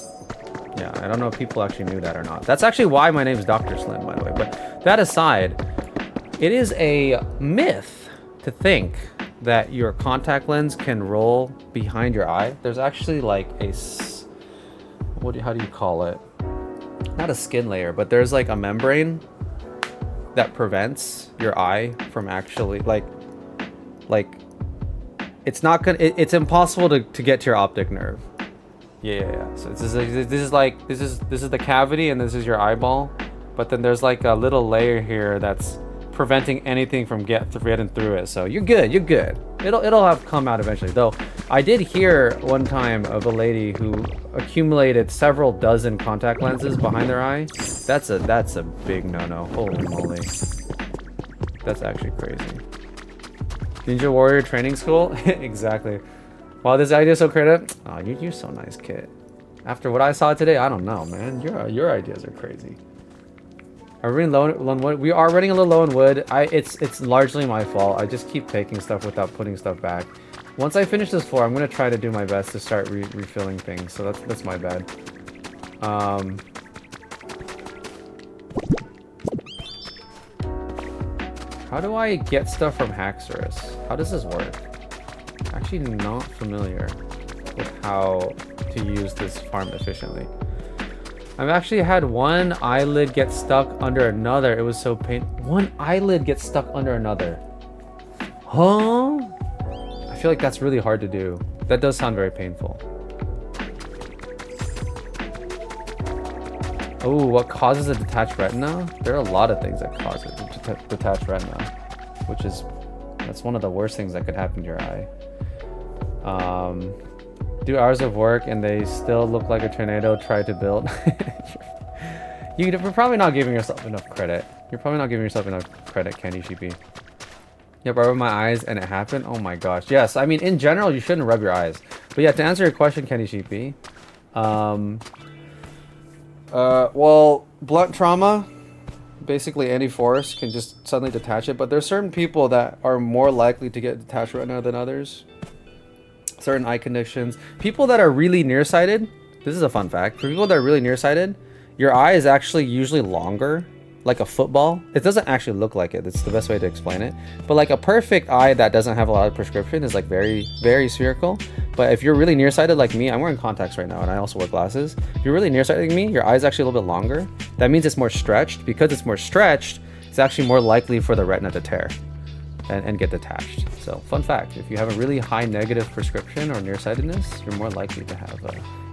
A: Yeah, I don't know if people actually knew that or not. That's actually why my name is Dr. Slim, by the way. But that aside, it is a myth to think that your contact lens can roll behind your eye. There's actually like a... how do you call it? Not a skin layer, but there's like a membrane that prevents your eye from actually like it's not gonna it's impossible to get to your optic nerve. Yeah. So this is the cavity and this is your eyeball, but then there's like a little layer here that's preventing anything from getting through it. So you're good. It'll have come out eventually. Though I did hear one time of a lady who accumulated several dozen contact lenses behind their eye. That's a big no-no. Holy moly. That's actually crazy. Ninja Warrior Training School? Exactly. Wow, this idea is so creative. Oh, you're so nice, Kit. After what I saw today, I don't know, man. Your ideas are crazy. Are we running low on wood? We are running a little low on wood. It's largely my fault. I just keep taking stuff without putting stuff back. Once I finish this floor, I'm gonna try to do my best to start refilling things. So that's my bad. How do I get stuff from Haxorus? How does this work? Actually not familiar with how to use this farm efficiently. I've actually had one eyelid get stuck under another. It was so painful. One eyelid gets stuck under another. Huh? I feel like that's really hard to do. That does sound very painful. Oh, what causes a detached retina? There are a lot of things that cause it to detach retina, which is, that's one of the worst things that could happen to your eye. Do hours of work and they still look like a tornado tried to build. You're probably not giving yourself enough credit. Candy Sheepy. Yep, I rubbed my eyes and it happened. Oh my gosh. Yes, I mean, in general, you shouldn't rub your eyes. But yeah, to answer your question, Candy Sheepy. Well, blunt trauma, basically any force can just suddenly detach it. But there's certain people that are more likely to get detached retina than others. Certain eye conditions. People that are really nearsighted, this is a fun fact. For people that are really nearsighted, your eye is actually usually longer, like a football. It doesn't actually look like it. That's the best way to explain it. But like a perfect eye that doesn't have a lot of prescription is like very, very spherical. But if you're really nearsighted like me, I'm wearing contacts right now and I also wear glasses. If you're really nearsighted like me, your eye is actually a little bit longer. That means it's more stretched. Because it's more stretched, it's actually more likely for the retina to tear and get detached. So fun fact, if you have a really high negative prescription or nearsightedness, you're more likely to have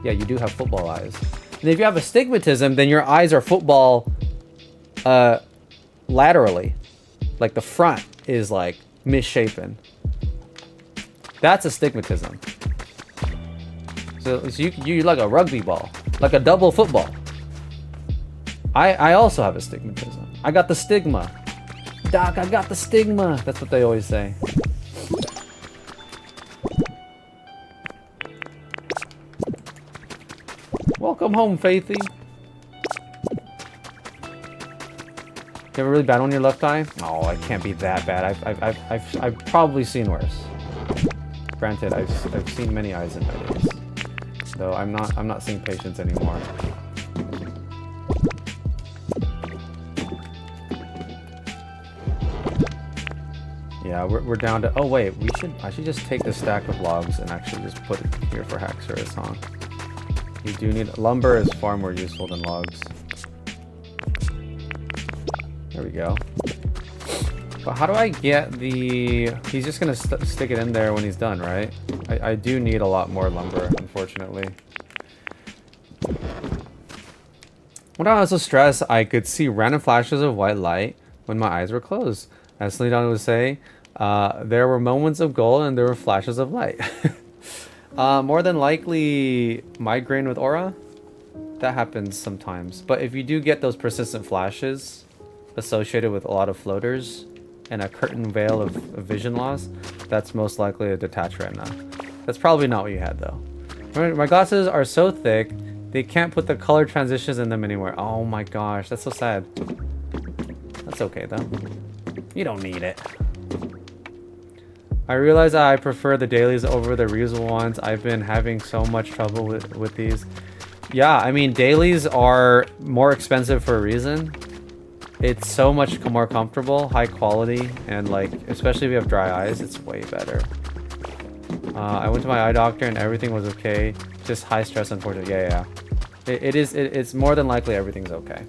A: yeah, you do have football eyes. And if you have astigmatism, then your eyes are football laterally. Like the front is like misshapen. That's astigmatism. So you like a rugby ball, like a double football. I also have astigmatism. I got the stigma. Doc, I got the stigma. That's what they always say. Welcome home, Faithy. You have a really bad one in your left eye? Oh, it can't be that bad. I've probably seen worse. Granted, I've seen many eyes in my days. Though I'm not seeing patients anymore. Yeah, we're down to... Oh wait, I should just take this stack of logs and actually just put it here for Haxorus, huh? You do need... Lumber is far more useful than logs. There we go. But how do I get the... He's just gonna stick it in there when he's done, right? I do need a lot more lumber, unfortunately. When I was so stressed, I could see random flashes of white light when my eyes were closed. As SLiem would say, there were moments of gold and there were flashes of light. More than likely, migraine with aura. That happens sometimes. But if you do get those persistent flashes associated with a lot of floaters and a curtain veil of vision loss, that's most likely a detached retina. That's probably not what you had though. My glasses are so thick, they can't put the color transitions in them anywhere. Oh my gosh, that's so sad. That's okay though. You don't need it. I realize I prefer the dailies over the reusable ones. I've been having so much trouble with these. Yeah, I mean, dailies are more expensive for a reason. It's so much more comfortable, high quality, and like, especially if you have dry eyes, it's way better. I went to my eye doctor and everything was okay. Just high stress, unfortunately. Yeah. It's more than likely everything's okay.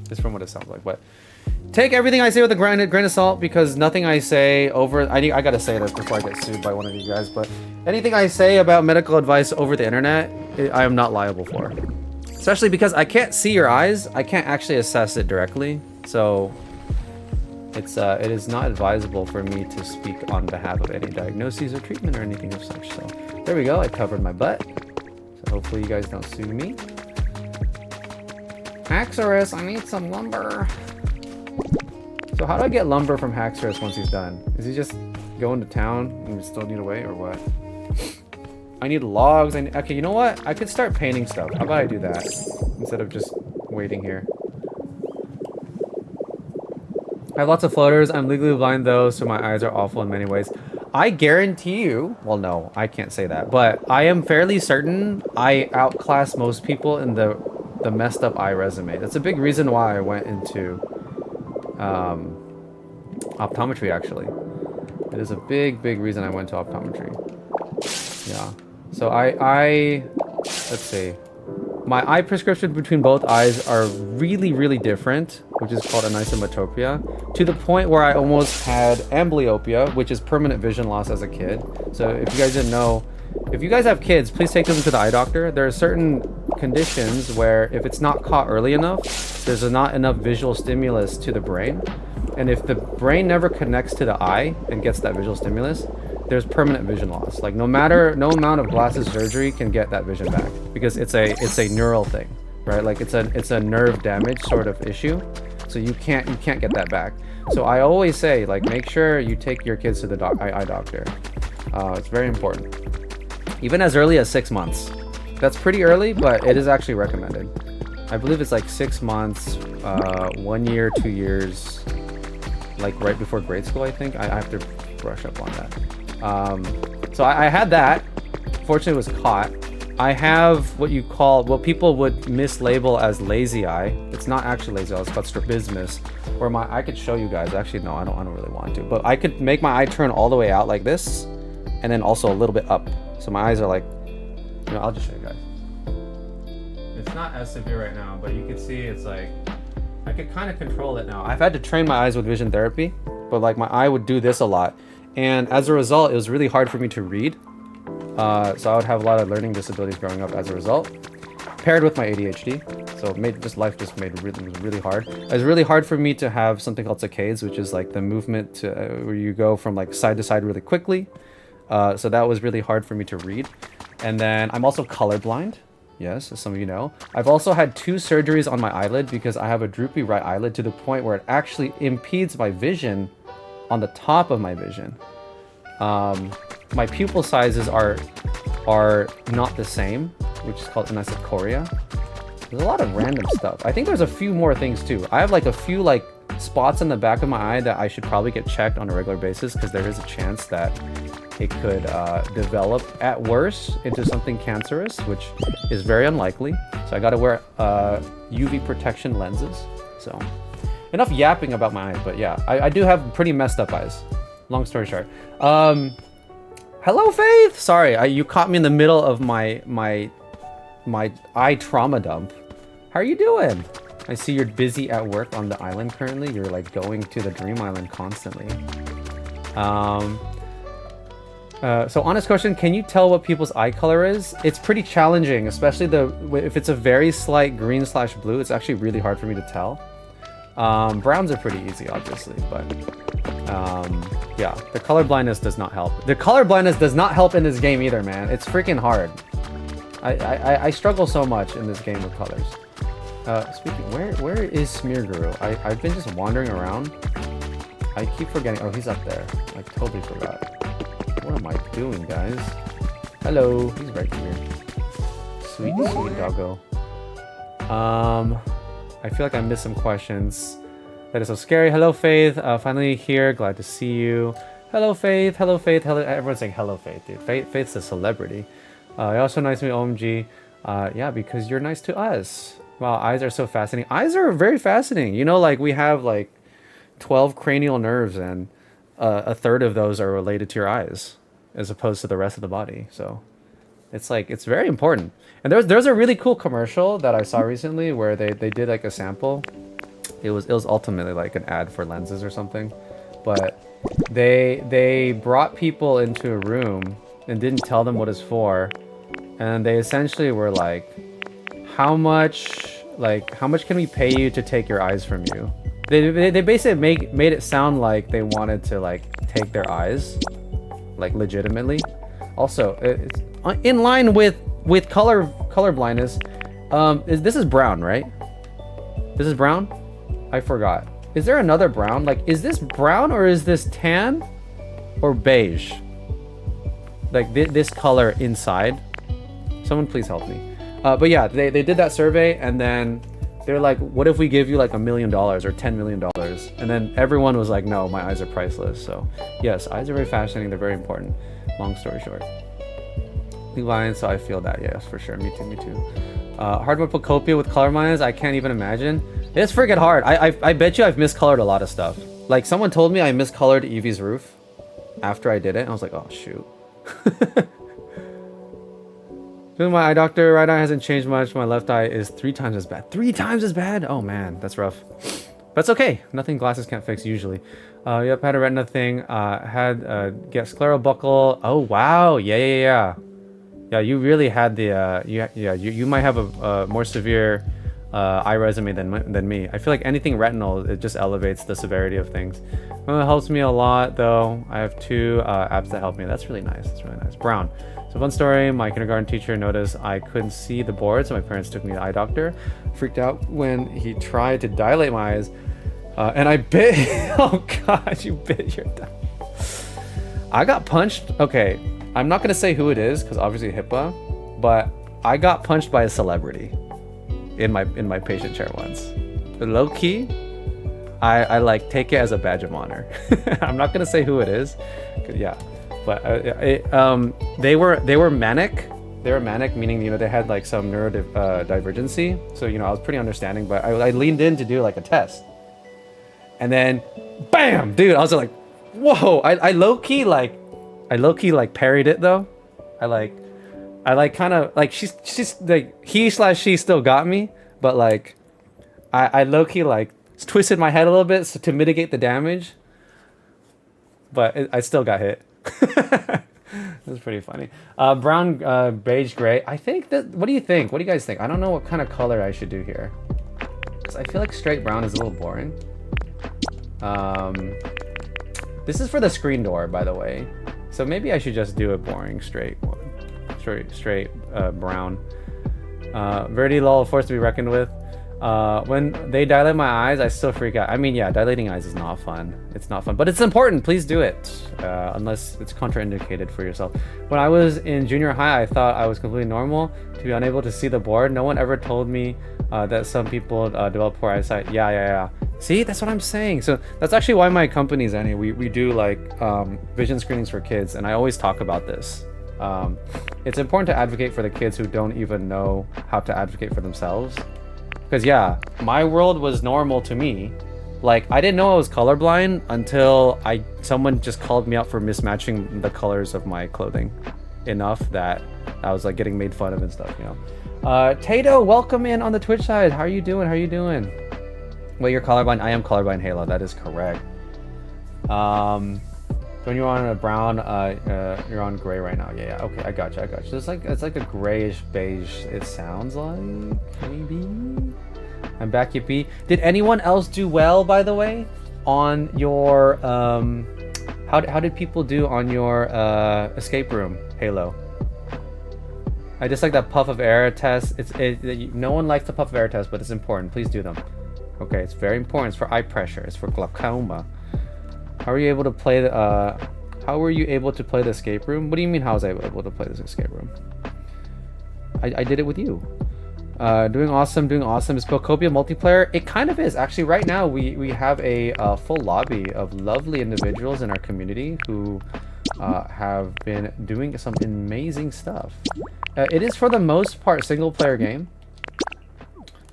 A: Just from what it sounds like. But take everything I say with a grain of salt, because nothing I say over... I gotta say this before I get sued by one of you guys, but anything I say about medical advice over the internet, I am not liable for. Especially because I can't see your eyes. I can't actually assess it directly. So it is not advisable for me to speak on behalf of any diagnoses or treatment or anything of such. So there we go. I covered my butt. So hopefully you guys don't sue me. Haxorus, I need some lumber. So how do I get lumber from Haxorus once he's done? Is he just going to town and we still need a way, or what? I need logs. Okay, you know what? I could start painting stuff. How about I do that instead of just waiting here? I have lots of floaters. I'm legally blind though, so my eyes are awful in many ways. I guarantee you, well no, I can't say that, but I am fairly certain I outclass most people in the messed up eye resume. That's a big reason why I went into optometry, actually. It is a big reason I went to optometry. Yeah. So let's see. My eye prescription between both eyes are really different, which is called anisometropia, to the point where I almost had amblyopia, which is permanent vision loss as a kid. So if you guys didn't know, if you guys have kids, please take them to the eye doctor. There are certain conditions where if it's not caught early enough, there's not enough visual stimulus to the brain. And if the brain never connects to the eye and gets that visual stimulus, there's permanent vision loss. Like no amount of glasses surgery can get that vision back, because it's a neural thing, right? Like it's a nerve damage sort of issue. So you can't get that back. So I always say, like, make sure you take your kids to the eye doctor. It's very important. Even as early as 6 months. That's pretty early, but it is actually recommended. I believe it's like 6 months, 1 year, 2 years, like right before grade school, I think. I have to brush up on that. So I had that. Fortunately, it was caught. I have what people would mislabel as lazy eye. It's not actually lazy eye. It's called strabismus. Or I could show you guys. Actually, no, I don't really want to. But I could make my eye turn all the way out like this, and then also a little bit up. So my eyes are like, I'll just show you guys. It's not as severe right now, but you can see it's like, I could kind of control it now. I've had to train my eyes with vision therapy, but like my eye would do this a lot. And as a result, it was really hard for me to read. So I would have a lot of learning disabilities growing up as a result, paired with my ADHD. So life just made it really hard. It was really hard for me to have something called saccades, which is like the movement where you go from like side to side really quickly. So that was really hard for me to read. And then I'm also colorblind. Yes, as some of you know. I've also had 2 surgeries on my eyelid because I have a droopy right eyelid to the point where it actually impedes my vision on the top of my vision. My pupil sizes are not the same, which is called anisocoria. There's a lot of random stuff. I think there's a few more things too. I have like a few like spots in the back of my eye that I should probably get checked on a regular basis, because there is a chance that it could develop at worst into something cancerous, which is very unlikely. So I got to wear UV protection lenses. So enough yapping about my eyes, but yeah, I do have pretty messed up eyes. Long story short. Hello, Faith. Sorry, you caught me in the middle of my eye trauma dump. How are you doing? I see you're busy at work on the island currently. You're like going to the dream island constantly. So honest question, can you tell what people's eye color is? It's pretty challenging, especially if it's a very slight green/blue, it's actually really hard for me to tell. Browns are pretty easy, obviously, but yeah, the color blindness does not help. The color blindness does not help in this game either, man. It's freaking hard. I struggle so much in this game with colors. Speaking, where is Smear Guru? I've been just wandering around. I keep forgetting. Oh, he's up there. I totally forgot. What am I doing, guys? Hello, he's right here. Sweet, sweet doggo. I feel like I missed some questions. That is so scary. Hello, Faith. Finally here. Glad to see you. Hello, Faith. Hello, Faith. Hello. Everyone's saying hello, Faith, dude. Faith's a celebrity. You're also nice to me, OMG. Yeah, because you're nice to us. Wow, eyes are so fascinating. Eyes are very fascinating. You know, like we have like 12 cranial nerves, and a third of those are related to your eyes, as opposed to the rest of the body. So it's like, it's very important. And there's a really cool commercial that I saw recently where they did like a sample. It was ultimately like an ad for lenses or something, but they brought people into a room and didn't tell them what it's for, and they essentially were like, how much can we pay you to take your eyes from you? They basically made it sound like they wanted to like take their eyes, like legitimately. Also, it's in line with color blindness. This is brown, right? This is brown? I forgot. Is there another brown? Like, is this brown or is this tan or beige? Like this color inside. Someone please help me. But yeah, they did that survey, and then they're like, what if we give you like $1 million or $10 million? And then everyone was like, no, my eyes are priceless. So yes, eyes are very fascinating. They're very important. Long story short. Levi, so I feel that. Yes, for sure. Me too. Hard mode Pocopia with color blindness. I can't even imagine. It's freaking hard. I bet you I've miscolored a lot of stuff. Like someone told me I miscolored Evie's roof after I did it. And I was like, oh shoot. My eye doctor, right eye hasn't changed much. My left eye is 3 times as bad. 3 times as bad? Oh man, that's rough. But it's okay. Nothing glasses can't fix usually. Yep, had a retina thing. Had get scleral buckle. Oh wow, yeah. Yeah, you really had the you might have a more severe eye resume than me. I feel like anything retinal, it just elevates the severity of things. It helps me a lot though. I have 2 apps that help me. That's really nice. Brown. So fun story, my kindergarten teacher noticed I couldn't see the board, so my parents took me to the eye doctor. Freaked out when he tried to dilate my eyes, and I bit. Oh god, you bit your thumb. I got punched. Okay, I'm not gonna say who it is because obviously HIPAA, but I got punched by a celebrity in my patient chair once. Low key, I like take it as a badge of honor. I'm not gonna say who it is. Yeah. But they were manic. They were manic, meaning, you know, they had like some neurodivergency. So, you know, I was pretty understanding, but I leaned in to do like a test. And then, bam, dude, I was like, whoa. I low key like parried it though. I kind of like she's like she still got me, but like I low key like twisted my head a little bit to mitigate the damage. But I still got hit. That's pretty funny. Brown, beige, gray. I think that. What do you think? What do you guys think? I don't know what kind of color I should do here. 'Cause I feel like straight brown is a little boring. This is for the screen door, by the way. So maybe I should just do a boring straight one. Straight brown. Verdi lol, force to be reckoned with. When they dilate my eyes, I still freak out. I mean, yeah, dilating eyes is not fun. It's not fun, but it's important. Please do it, unless it's contraindicated for yourself. When I was in junior high, I thought I was completely normal to be unable to see the board. No one ever told me that some people develop poor eyesight. Yeah. See, that's what I'm saying. So that's actually why my company's we do like vision screenings for kids, and I always talk about this. It's important to advocate for the kids who don't even know how to advocate for themselves. Because yeah, my world was normal to me. Like, I didn't know I was colorblind until someone just called me out for mismatching the colors of my clothing enough that I was like getting made fun of and stuff, you know. Tato, welcome in on the Twitch side. How are you doing? How are you doing? Well, you're colorblind. I am colorblind, Halo. That is correct. When you're on a brown, you're on gray right now. Yeah, yeah. Okay, I got you. I got you. It's like a grayish beige. It sounds like maybe. I'm back, Yippee. Did anyone else do well, by the way, on your How did people do on your escape room, Halo? I just like that puff of air test. No one likes the puff of air test, but it's important. Please do them. Okay, it's very important. It's for eye pressure. It's for glaucoma. How were you able to play the How were you able to play the escape room? What do you mean? How was I able to play this escape room? I did it with you. Doing awesome. Doing awesome. Is Pokopia multiplayer? It kind of is. Actually, right now we have a full lobby of lovely individuals in our community who have been doing some amazing stuff. It is for the most part single player game,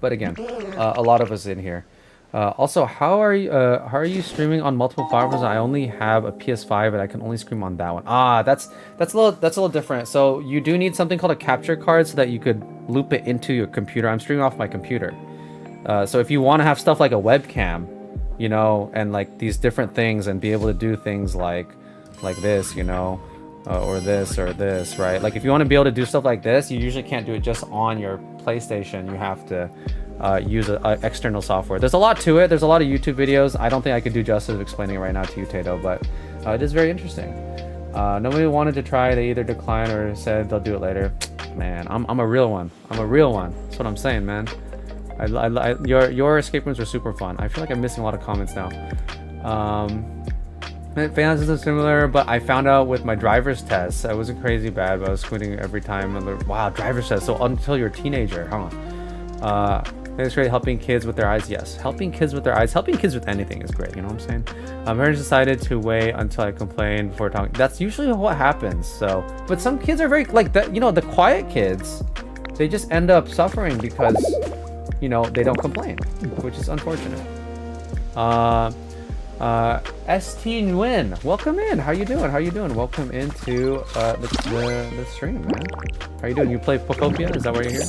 A: but again, a lot of us in here. Also, how are you streaming on multiple platforms? I only have a PS5 and I can only stream on that one. Ah, that's a little different. So you do need something called a capture card so that you could loop it into your computer. I'm streaming off my computer. So if you want to have stuff like a webcam, you know, and like these different things and be able to do things like this, you know, or this, right? Like if you want to be able to do stuff like this, you usually can't do it just on your PlayStation. You have to use external software. There's a lot to it. There's a lot of YouTube videos. I don't think I could do justice explaining it right now to you, Tato, but it is very interesting. Nobody wanted to try. They either declined or said they'll do it later. Man, I'm a real one. I'm a real one. That's what I'm saying, man. Your escape rooms are super fun. I feel like I'm missing a lot of comments now. Fans is similar, but I found out with my driver's test. I wasn't crazy bad, but I was squinting every time. Wow, driver's test. So until you're a teenager, huh? It's great helping kids with their eyes. Yes, helping kids with their eyes, helping kids with anything is great. You know what I'm saying? Parents decided to wait until I complain before talking. That's usually what happens. So, but some kids are very like that. You know, the quiet kids, they just end up suffering because, you know, they don't complain, which is unfortunate. ST Nguyen, welcome in. How you doing? How you doing? Welcome into the stream, man. How you doing? You play Pokopia? Is that why you're here?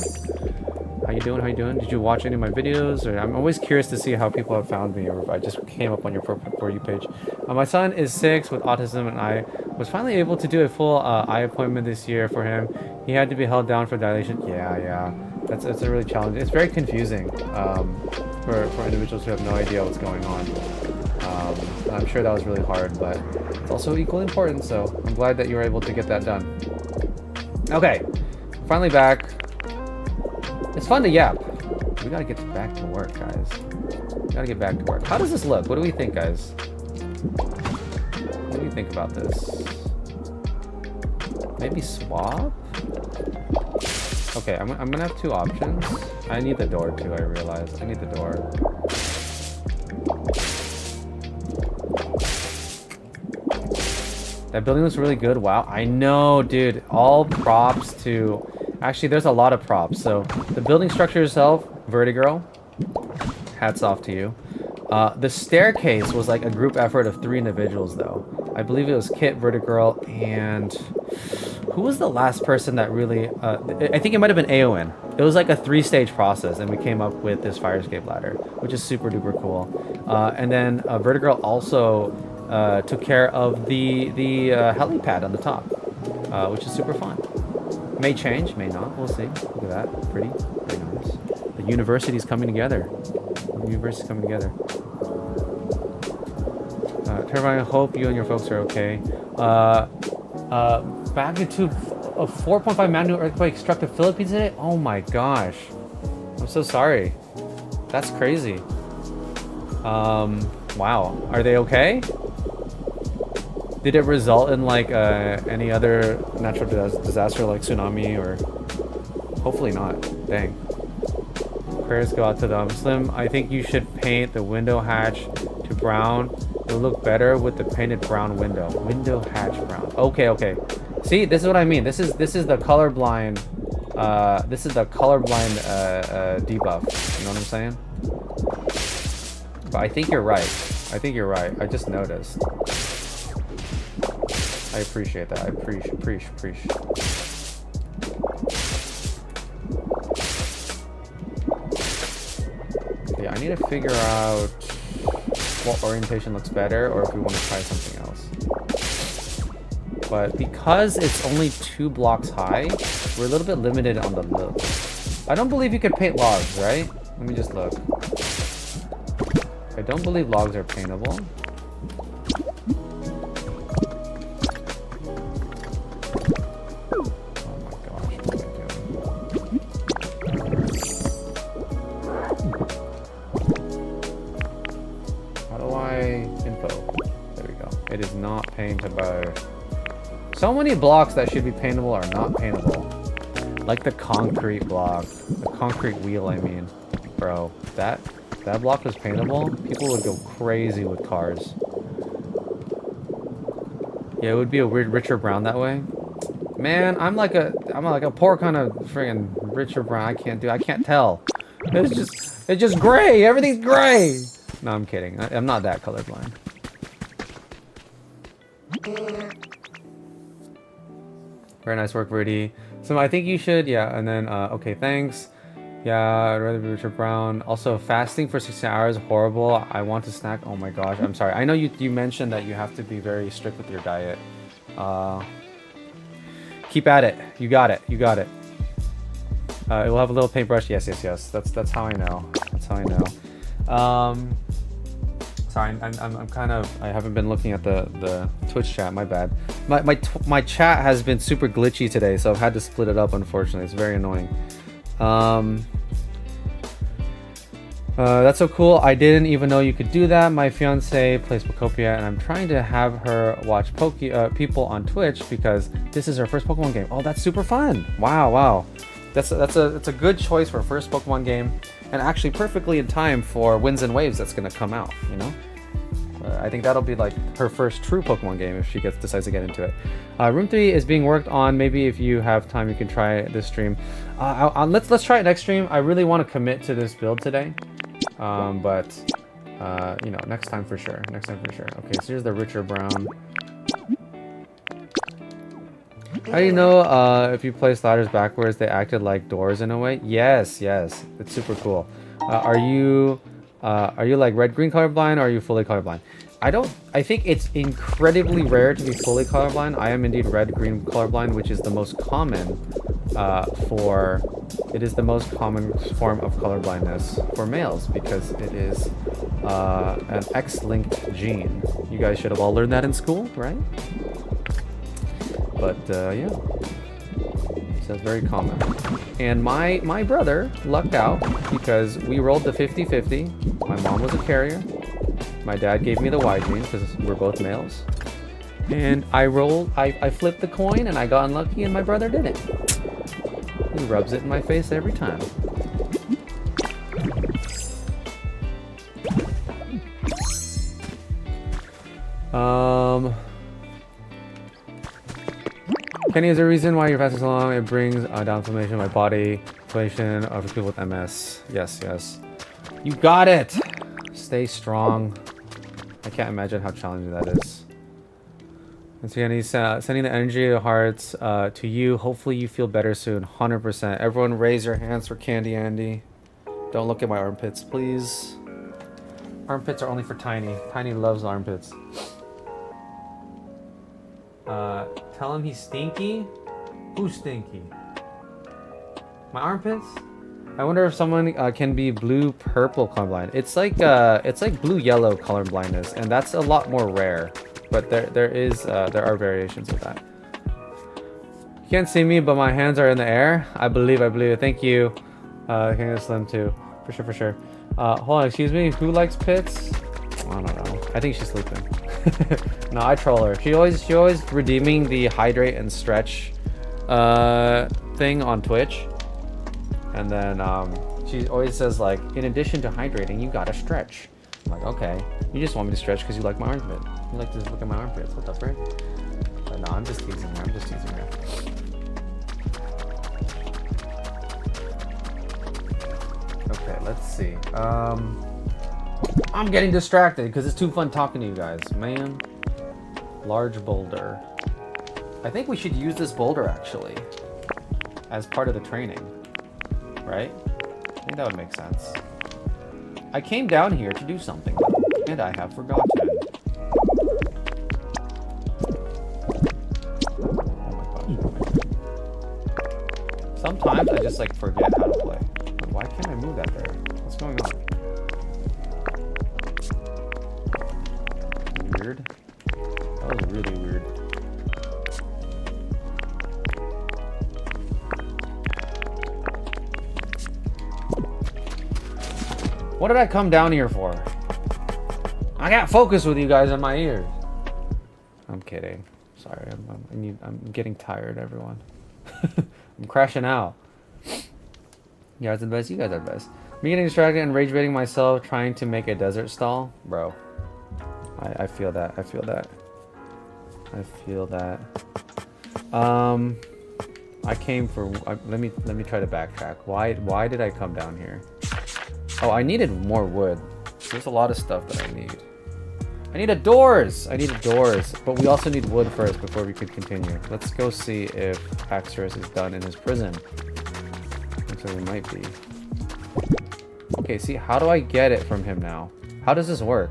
A: How you doing? How you doing? Did you watch any of my videos? Or I'm always curious to see how people have found me, or if I just came up on your For You page. My son is 6 with autism, and I was finally able to do a full eye appointment this year for him. He had to be held down for dilation. Yeah. That's a really challenging. It's very confusing for individuals who have no idea what's going on. I'm sure that was really hard, but it's also equally important. So I'm glad that you were able to get that done. Okay, finally back. It's fun to yap. We gotta get back to work, guys. We gotta get back to work. How does this look? What do we think, guys? What do you think about this? Maybe swap? Okay, I'm gonna have 2 options. I need the door too, I realize. I need the door. That building looks really good. Wow, I know, dude. All props to... Actually, there's a lot of props. So, the building structure itself, Vertigirl, hats off to you. The staircase was like a group effort of 3 individuals, though. I believe it was Kit, Vertigirl, and... Who was the last person that really... I think it might have been Aowen. It was like a 3-stage process, and we came up with this fire escape ladder, which is super duper cool. And then Vertigirl also took care of the helipad on the top, which is super fun. May change, may not. We'll see. Look at that. Pretty. Very nice. The university's coming together. The university's coming together. Turbine, I hope you and your folks are okay. Magnitude of 4.5 magnitude earthquake struck the Philippines today? Oh my gosh. I'm so sorry. That's crazy. Wow. Are they okay? Did it result in like any other natural disaster like tsunami or... Hopefully not. Dang. Prayers go out to them. Slim, I think you should paint the window hatch to brown. It'll look better with the painted brown window. Window hatch brown. Okay. See, this is what I mean. This is the colorblind. This is the colorblind debuff. You know what I'm saying? But I think you're right. I just noticed. I appreciate that. I appreciate. to figure out what orientation looks better or if we want to try something else. But because it's only 2 blocks high, we're a little bit limited on the look. I don't believe you can paint logs, right? Let me just look. I don't believe logs are paintable. Oh my gosh, what am I doing? How do I info? There we go. It is not paintable. So many blocks that should be paintable are not paintable. Like the concrete block. The concrete wheel, I mean. Bro, that block was paintable, people would go crazy with cars. Yeah, it would be a weird richer brown that way. Man, I'm like a poor kind of friggin' richer brown. I can't tell. It's just gray. Everything's gray. No, I'm kidding. I'm not that colorblind. Very nice work, Rudy. So I think you should, yeah, and then, okay, thanks. Yeah, I'd rather be Richard Brown. Also, fasting for 16 hours, horrible. I want to snack. Oh my gosh, I'm sorry. I know you mentioned that you have to be very strict with your diet. Keep at it. You got it. You got it. It will have a little paintbrush. Yes, yes, yes. That's how I know. That's how I know. Sorry, I'm kind of. I haven't been looking at the Twitch chat. My bad. My chat has been super glitchy today, so I've had to split it up. Unfortunately, it's very annoying. That's so cool. I didn't even know you could do that. My fiance plays Pokopia, and I'm trying to have her watch people on Twitch because this is her first Pokemon game. Oh, that's super fun! Wow, wow. That's a good choice for a first Pokemon game, and actually perfectly in time for Winds and Waves that's gonna come out. You know, I think that'll be like her first true Pokemon game if she decides to get into it. Room 3 is being worked on. Maybe if you have time, you can try this stream. Let's try it next stream. I really want to commit to this build today, but you know, next time for sure. Next time for sure. Okay, so here's the richer brown. How do you know if you place ladders backwards, they acted like doors in a way? Yes, yes, it's super cool. Are you like red-green colorblind, or are you fully colorblind? I think it's incredibly rare to be fully colorblind. I am indeed red-green colorblind, which is the most common it is the most common form of colorblindness for males because it is an X-linked gene. You guys should have all learned that in school, right? But yeah, so it's very common. And my brother lucked out because we rolled the 50-50. My mom was a carrier. My dad gave me the Y gene because we're both males. And I flipped the coin and I got unlucky and my brother didn't. He rubs it in my face every time. Kenny, is there a reason why you're fasting so long? It brings down inflammation in my body. Inflammation for people with MS. Yes, yes. You got it! Stay strong. I can't imagine how challenging that is. And so Kenny, sending the energy of hearts to you. Hopefully you feel better soon. 100%. Everyone raise your hands for Candy Andy. Don't look at my armpits, please. Armpits are only for Tiny. Tiny loves armpits. Tell him he's stinky? Who's stinky? My armpits? I wonder if someone can be blue-purple colorblind. It's like blue-yellow colorblindness, and that's a lot more rare. But there are variations of that. You can't see me, but my hands are in the air. I believe it. Thank you. King of Slim too, for sure, for sure. Hold on, excuse me. Who likes pits? I don't know. I think she's sleeping. No, I troll her. She always redeeming the hydrate and stretch thing on Twitch, and then she always says like, in addition to hydrating, you gotta stretch. I'm like, okay, you just want me to stretch because you like my armpit. You like to look at my armpits. What's up, right? But no, I'm just teasing her. Okay, let's see. I'm getting distracted because it's too fun talking to you guys, man. Large boulder. I think we should use this boulder actually as part of the training, right? I think that would make sense. I came down here to do something, and I have forgotten. Sometimes I just like forget how to play. But why can't I move that there? What's going on? Weird. That was really weird. What did I come down here for? I got focus with you guys in my ears. I'm kidding. Sorry, I'm getting tired, everyone. I'm crashing out. You guys are the best. You guys are the best. Me getting distracted and rage baiting myself, trying to make a desert stall, bro. I feel that. I feel that. I feel that. I came for. Let me try to backtrack. Why did I come down here? Oh, I needed more wood. There's a lot of stuff that I need. I needed doors! I needed doors. But we also need wood first before we could continue. Let's go see if Axorus is done in his prison. Looks like he might be. Okay, see, how do I get it from him now? How does this work?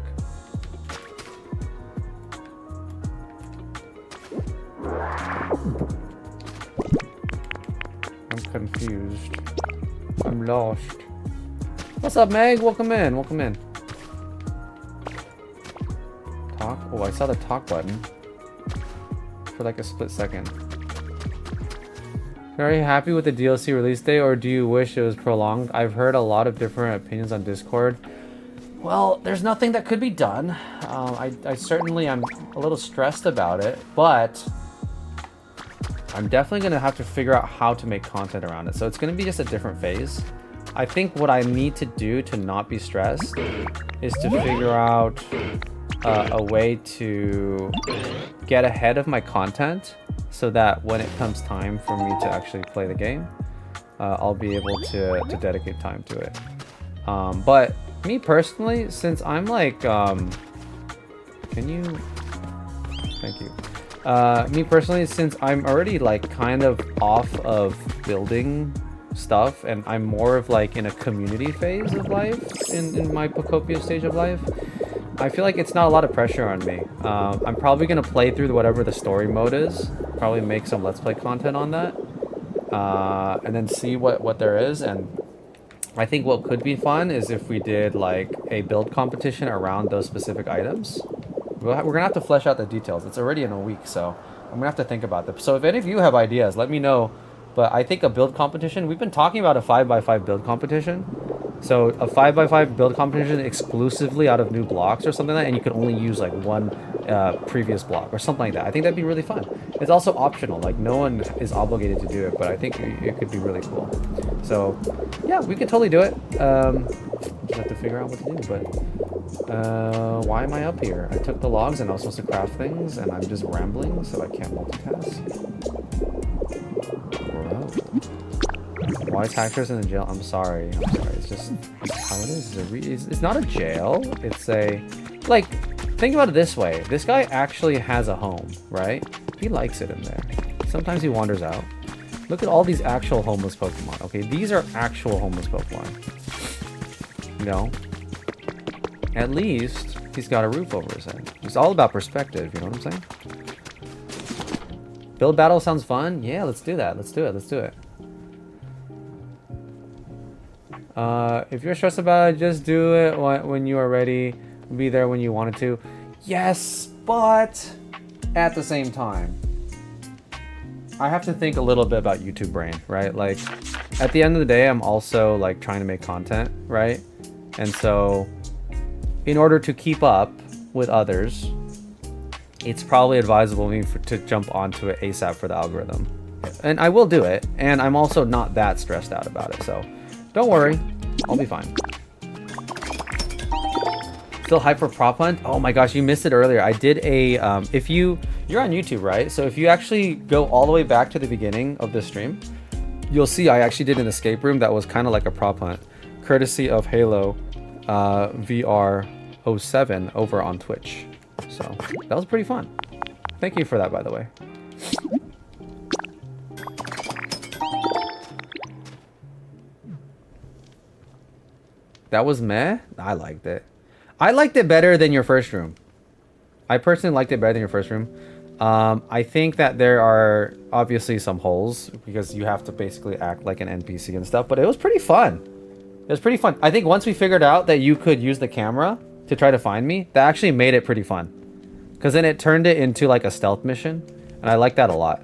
A: I'm confused. I'm lost. What's up, Meg? Welcome in. Welcome in. Talk? Oh, I saw the talk button for like a split second. Are you happy with the DLC release date, or do you wish it was prolonged? I've heard a lot of different opinions on Discord. Well, there's nothing that could be done. I certainly am a little stressed about it, but I'm definitely going to have to figure out how to make content around it. So it's going to be just a different phase. I think what I need to do to not be stressed is to figure out a way to get ahead of my content so that when it comes time for me to actually play the game, I'll be able to dedicate time to it. But me personally, since I'm like, can you, thank you. Me personally, since I'm already like kind of off of building stuff and I'm more of like in a community phase of life in my Pocopia stage of life, I feel like it's not a lot of pressure on me. I'm probably gonna play through whatever the story mode is, probably make some let's play content on that, and then see what there is. And I think what could be fun is if we did like a build competition around those specific items. We're gonna have to flesh out the details. It's already in a week, so I'm gonna have to think about them. So if any of you have ideas, let me know. But I think a build competition, we've been talking about a 5x5 build competition. So a 5x5 build competition exclusively out of new blocks or something like that, and you could only use like one previous block or something like that. I think that'd be really fun. It's also optional, like no one is obligated to do it, but I think it could be really cool. So yeah, we could totally do it. Just have to figure out what to do, but why am I up here? I took the logs and I was supposed to craft things and I'm just rambling, so I can't multitask. Why is Hackers in the jail? I'm sorry. It's just how it is. It's not a jail. It's a, like, think about it this way. This guy actually has a home, right? He likes it in there. Sometimes he wanders out. Look at all these actual homeless Pokemon. Okay, these are actual homeless Pokemon. You know? At least he's got a roof over his head. It's all about perspective, you know what I'm saying? Build battle sounds fun? Yeah, let's do that. Let's do it. Let's do it. If you're stressed about it, just do it when you are ready. Be there when you wanted to. Yes, but at the same time, I have to think a little bit about YouTube brain, right? Like, at the end of the day, I'm also like trying to make content, right? And so, in order to keep up with others, it's probably advisable to jump onto it ASAP for the algorithm. And I will do it, and I'm also not that stressed out about it, so don't worry, I'll be fine. Still hype for prop hunt? Oh my gosh, you missed it earlier. I did a, if you're on YouTube, right? So if you actually go all the way back to the beginning of this stream, you'll see I actually did an escape room that was kind of like a prop hunt, courtesy of Halo VR 07 over on Twitch. So that was pretty fun. Thank you for that, by the way. That was meh? I liked it. I liked it better than your first room. I personally liked it better than your first room. I think that there are obviously some holes because you have to basically act like an NPC and stuff, but it was pretty fun. It was pretty fun. I think once we figured out that you could use the camera to try to find me, that actually made it pretty fun. Because then it turned it into like a stealth mission, and I like that a lot.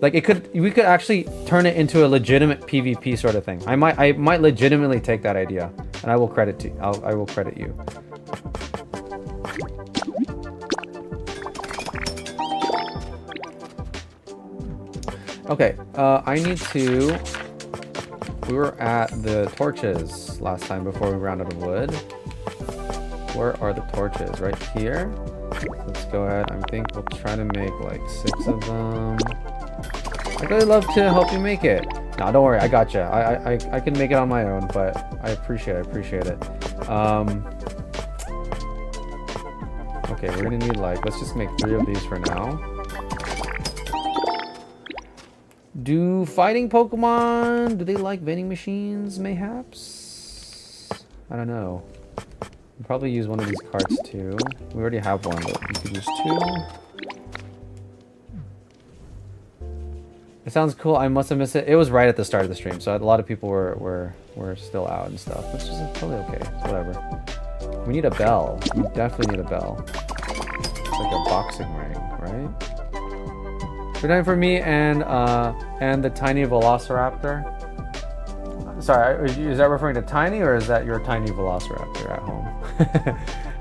A: Like we could actually turn it into a legitimate PvP sort of thing. I might legitimately take that idea, and I will credit I will credit you. Okay, I need to... We were at the torches last time before we ran out of wood. Where are the torches? Right here? Let's go ahead. I think we'll try to make like 6 of them. I'd really love to help you make it. No, don't worry, I gotcha. I can make it on my own, but I appreciate it. Okay, we're gonna need like, let's just make 3 of these for now. Do fighting Pokemon, do they like vending machines, mayhaps? I don't know. We'll probably use one of these carts too. We already have one, but we could use 2. It sounds cool. I must have missed it. It was right at the start of the stream, so a lot of people were still out and stuff, which is totally okay. It's whatever. We need a bell. We definitely need a bell. It's like a boxing ring, right? Good night for me and the tiny velociraptor. Sorry, is that referring to Tiny, or is that your tiny velociraptor at home?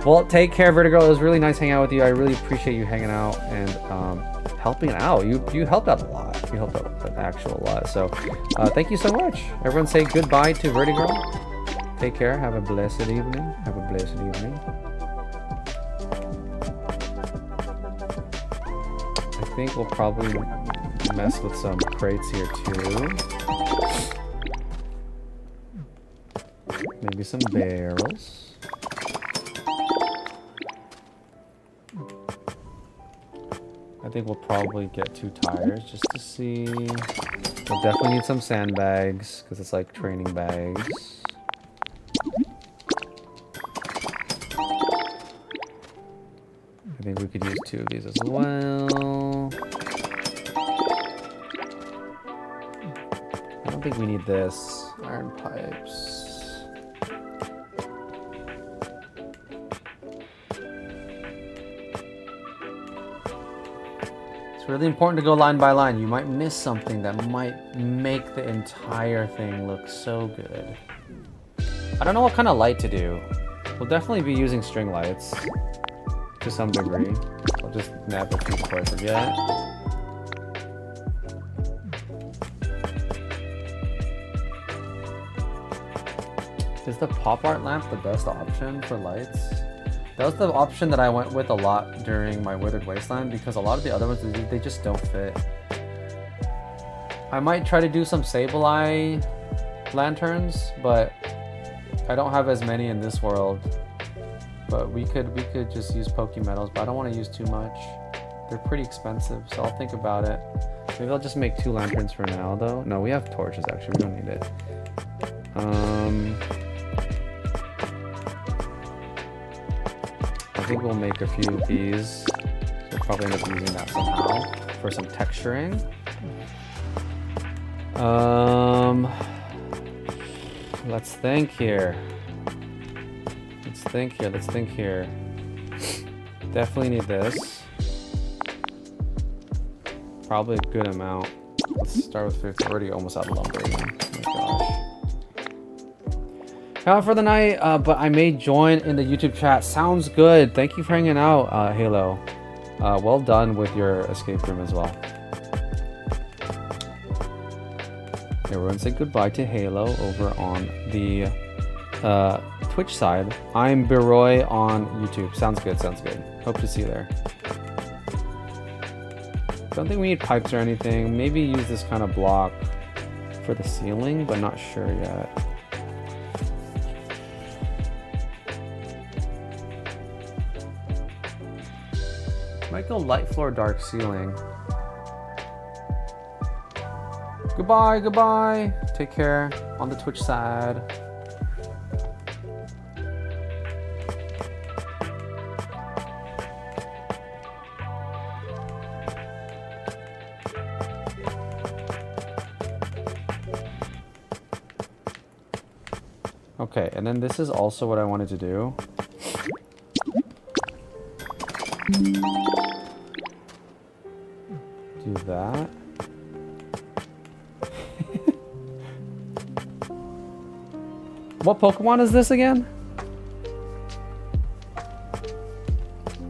A: Well, take care, Vertigo. It was really nice hanging out with you. I really appreciate you hanging out and helping out. You helped out a lot. You helped out an actual lot. So thank you so much. Everyone say goodbye to Vertigo. Take care. Have a blessed evening. Have a blessed evening. I think we'll probably mess with some crates here too. Maybe some barrels. I think we'll probably get 2 tires just to see. We'll definitely need some sandbags because it's like training bags. I think we could use 2 of these as well. I don't think we need this. Iron pipes. It's really important to go line by line. You might miss something that might make the entire thing look so good. I don't know what kind of light to do. We'll definitely be using string lights to some degree. I'll just nab a few before I forget. Is the pop art lamp the best option for lights? That was the option that I went with a lot during my Withered Wasteland because a lot of the other ones, they just don't fit. I might try to do some Sableye lanterns, but I don't have as many in this world. But we could just use Pokemetals, but I don't want to use too much. They're pretty expensive, so I'll think about it. Maybe I'll just make 2 lanterns for now, though. No, we have torches, actually. We don't need it. I think we'll make a few of these. So we'll probably end up using that somehow for some texturing. Let's think here. Let's think here. Definitely need this. Probably a good amount. Let's start with 50. We're already almost out of lumber. Oh my gosh. Out for the night, but I may join in the YouTube chat. Sounds good. Thank you for hanging out, Halo. Well done with your escape room as well. Everyone say goodbye to Halo over on the Twitch side. I'm Beroy on YouTube. Sounds good, sounds good. Hope to see you there. Don't think we need pipes or anything. Maybe use this kind of block for the ceiling, but not sure yet. Might go light floor, dark ceiling. Goodbye, goodbye. Take care on the Twitch side. Okay, and then this is also what I wanted to do. Do that. What Pokemon is this again?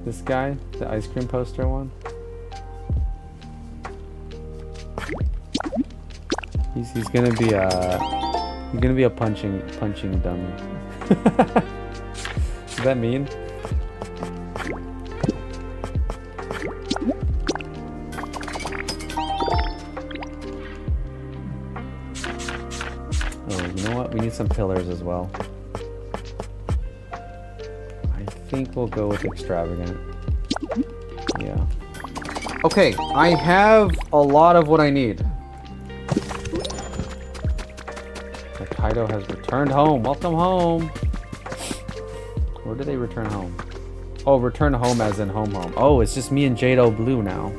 A: This guy? The ice cream poster one? He's gonna be a punching dummy. Does that mean? Oh, you know what? We need some pillars as well. I think we'll go with extravagant. Yeah. Okay, I have a lot of what I need. Kaido has returned home. Welcome home. Where did they return home? Oh, return home as in home. Oh, it's just me and Jado Blue now.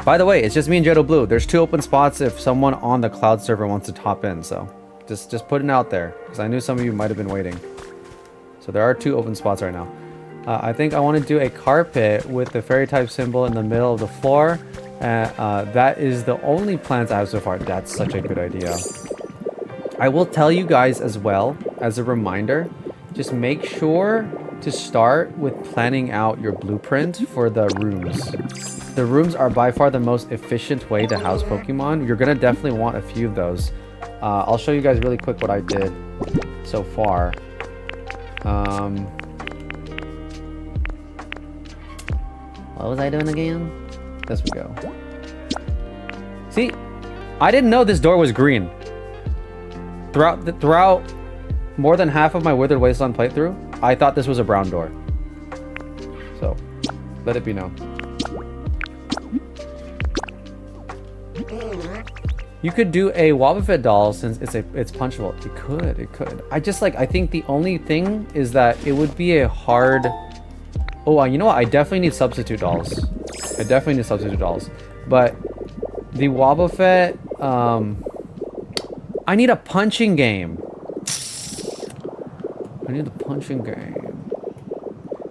A: By the way, it's just me and Jado Blue. There's 2 open spots if someone on the cloud server wants to top in. So just put it out there because I knew some of you might have been waiting. So there are 2 open spots right now. I think I want to do a carpet with the fairy type symbol in the middle of the floor. That is the only plans I have so far. That's such a good idea. I will tell you guys as well, as a reminder, just make sure to start with planning out your blueprint for the rooms. The rooms are by far the most efficient way to house Pokemon. You're going to definitely want a few of those. I'll show you guys really quick what I did so far. What was I doing again? This we go. See, I didn't know this door was green. Throughout more than half of my Withered Wasteland playthrough, I thought this was a brown door. So, let it be known. You could do a Wobbuffet doll since it's punchable. It could. I think the only thing is that it would be a hard. Oh, you know what? I definitely need substitute dolls. But the Wobbuffet, I need a punching game.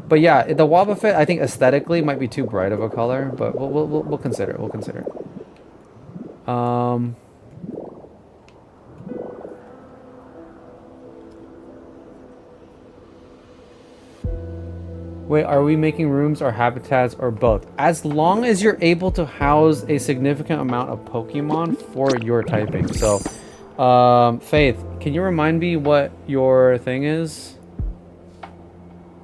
A: But yeah, the Wobbuffet, I think aesthetically might be too bright of a color, but we'll consider it. Wait, are we making rooms or habitats or both? As long as you're able to house a significant amount of Pokemon for your typing. So, Faith, can you remind me what your thing is?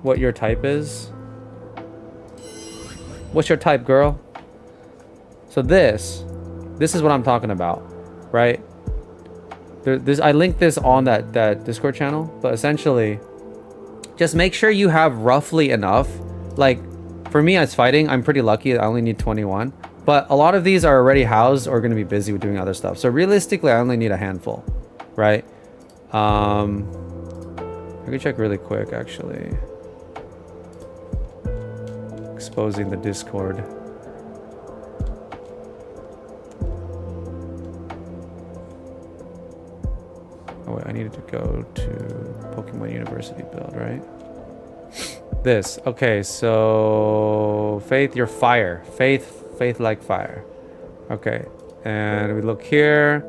A: What your type is? What's your type, girl? So this is what I'm talking about, right? I linked this on that Discord channel, but essentially, just make sure you have roughly enough. Like, for me, as fighting, I'm pretty lucky. I only need 21. But a lot of these are already housed or going to be busy with doing other stuff. So realistically, I only need a handful, right? I can check really quick, actually. Exposing the Discord. Oh wait, I needed to go to Pokemon University build, right? This. Okay, so Faith, you're fire. Faith like fire. Okay, and we look here.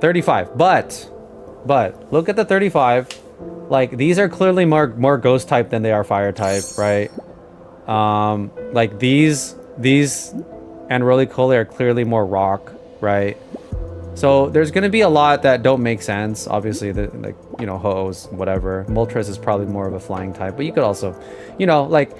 A: 35. But look at the 35. Like, these are clearly more ghost type than they are fire type, right? Like these and Roly-Poly are clearly more rock, right? So there's gonna be a lot that don't make sense. Obviously, like, you know, Ho-Ohs, whatever. Moltres is probably more of a flying type, but you could also, you know, like,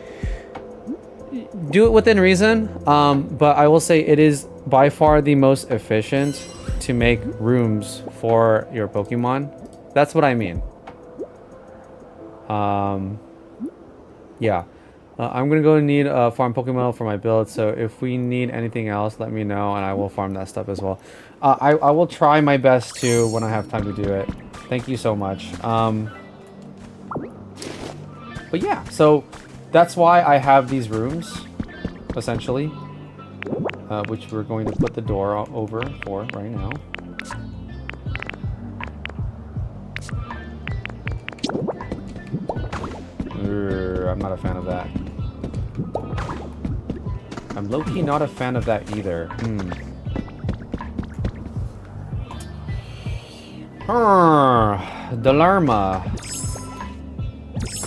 A: do it within reason. But I will say it is by far the most efficient to make rooms for your Pokemon. That's what I mean. Yeah. I'm gonna go need a farm Pokemon for my build, so if we need anything else, let me know and I will farm that stuff as well. I will try my best to when I have time to do it. Thank you so much. But yeah, so that's why I have these rooms, essentially, which we're going to put the door over for right now. I'm not a fan of that. I'm low-key not a fan of that either. Dilemma.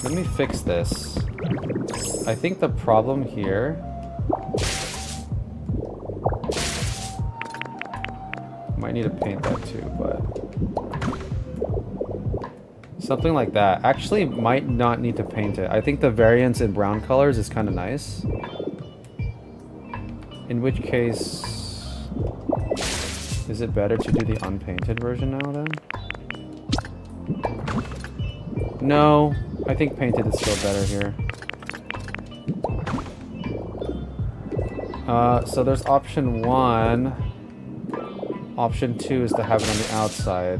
A: Let me fix this. I think the problem here... Might need to paint that too, but... Something like that. Actually, might not need to paint it. I think the variance in brown colors is kind of nice. In which case... Is it better to do the unpainted version now then? No, I think painted is still better here. So there's option 1. Option 2 is to have it on the outside.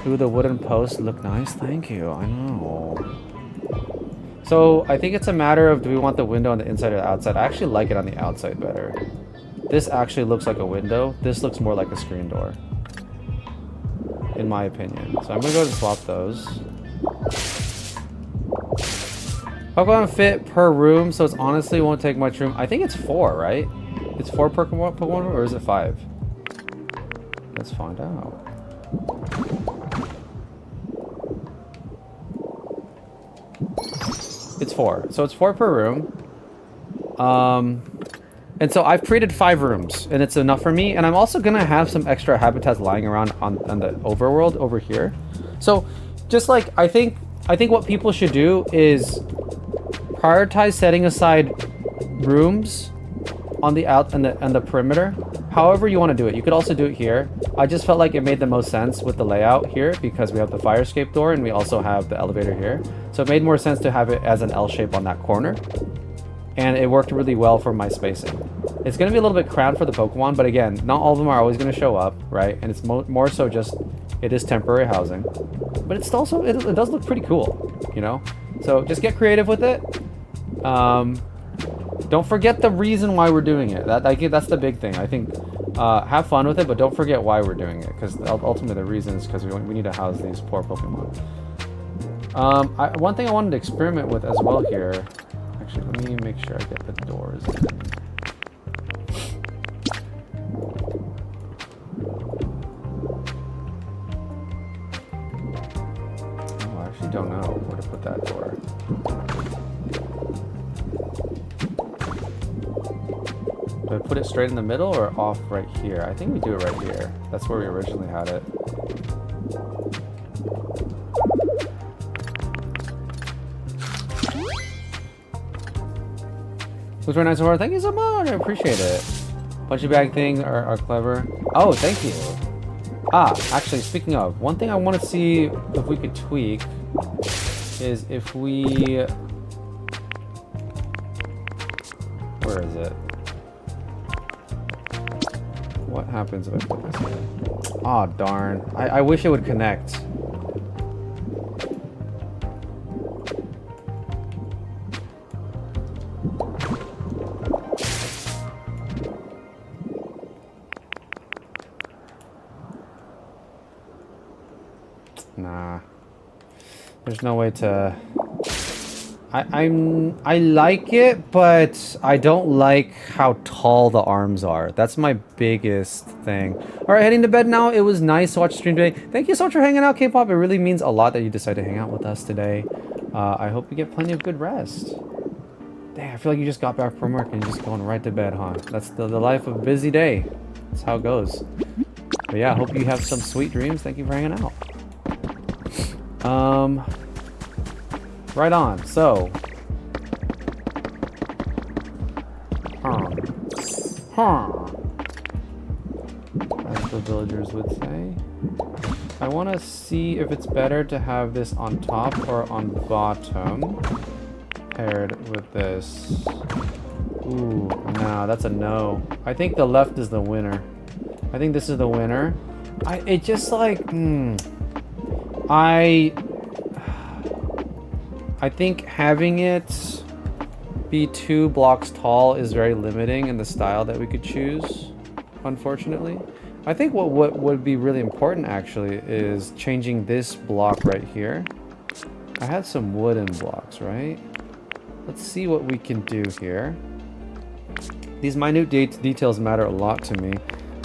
A: Ooh, the wooden posts look nice. Thank you. I know. So I think it's a matter of, do we want the window on the inside or the outside? I actually like it on the outside better. This actually looks like a window. This looks more like a screen door, in my opinion. So I'm gonna go ahead and swap those. Pokemon fit per room, so it honestly won't take much room. I think it's 4, right? It's 4 per Pokemon, or is it 5? Let's find out. It's 4. So it's 4 per room. And so I've created 5 rooms, and it's enough for me. And I'm also gonna have some extra habitats lying around on the overworld over here. So just like, I think what people should do is prioritize setting aside rooms on the out and the perimeter. However you want to do it. You could also do it here. I just felt like it made the most sense with the layout here because we have the fire escape door and we also have the elevator here. So it made more sense to have it as an L shape on that corner. And it worked really well for my spacing. It's going to be a little bit cramped for the Pokemon, but again, not all of them are always going to show up, right? And it's more so just, it is temporary housing. But it's also, it does look pretty cool, you know? So just get creative with it. Don't forget the reason why we're doing it. That's the big thing. I think have fun with it, but don't forget why we're doing it. Because ultimately the reason is because we need to house these poor Pokemon. One thing I wanted to experiment with as well here. Actually, let me make sure I get the doors in. Oh, I actually don't know where to put that door. Do I put it straight in the middle or off right here? I think we do it right here. That's where we originally had it. Looks very nice so far. Thank you so much. I appreciate it. Punchy bag things are clever. Oh, thank you. Actually, speaking of, one thing I want to see if we could tweak is if we... Where is it? What happens if I put this in? Oh, darn. I wish it would connect. Nah. There's no way to... I like it, but I don't like how tall the arms are. That's my biggest thing. Alright, heading to bed now. It was nice to watch the stream today. Thank you so much for hanging out, K-pop. It really means a lot that you decided to hang out with us today. I hope you get plenty of good rest. Dang, I feel like you just got back from work and you're just going right to bed, huh? That's the life of a busy day. That's how it goes. But yeah, I hope you have some sweet dreams. Thank you for hanging out. Right on. So, as the villagers would say. I want to see if it's better to have this on top or on bottom, paired with this. Ooh, no, that's a no. I think the left is the winner. I think this is the winner. It just like, I think having it be 2 blocks tall is very limiting in the style that we could choose, unfortunately. I think what would be really important actually is changing this block right here. I had some wooden blocks, right? Let's see what we can do here. These minute details matter a lot to me.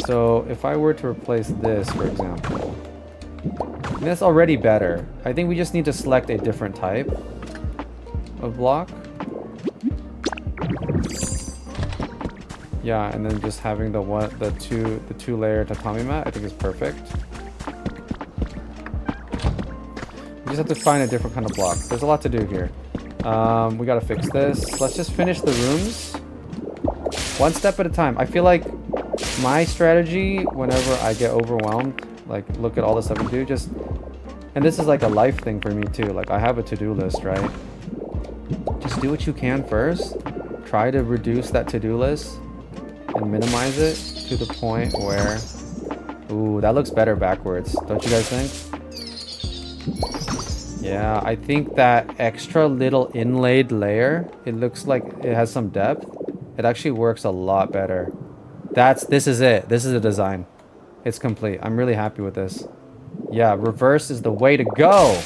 A: So if I were to replace this, for example, that's already better. I think we just need to select a different type of block. Yeah, and then just having the two layer tatami mat, I think is perfect. We just have to find a different kind of block. There's a lot to do here. We gotta fix this. Let's just finish the rooms one step at a time. I feel like my strategy whenever I get overwhelmed, like look at all the stuff we do, just, and this is like a life thing for me too. Like I have a to-do list, right? Just do what you can first. Try to reduce that to-do list and minimize it to the point where, ooh, that looks better backwards. Don't you guys think? Yeah, I think that extra little inlaid layer, it looks like it has some depth. It actually works a lot better. This is it. This is the design. It's complete. I'm really happy with this. Yeah, reverse is the way to go.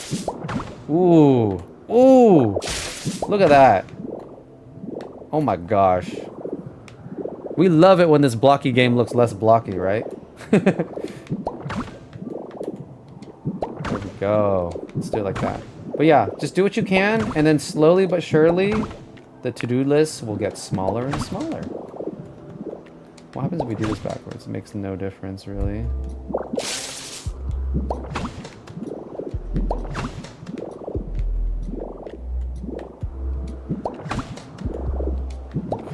A: Ooh. Ooh. Look at that. Oh my gosh. We love it when this blocky game looks less blocky, right? There we go. Let's do it like that. But yeah, just do what you can, and then slowly but surely, the to-do list will get smaller and smaller. What happens if we do this backwards? It makes no difference, really.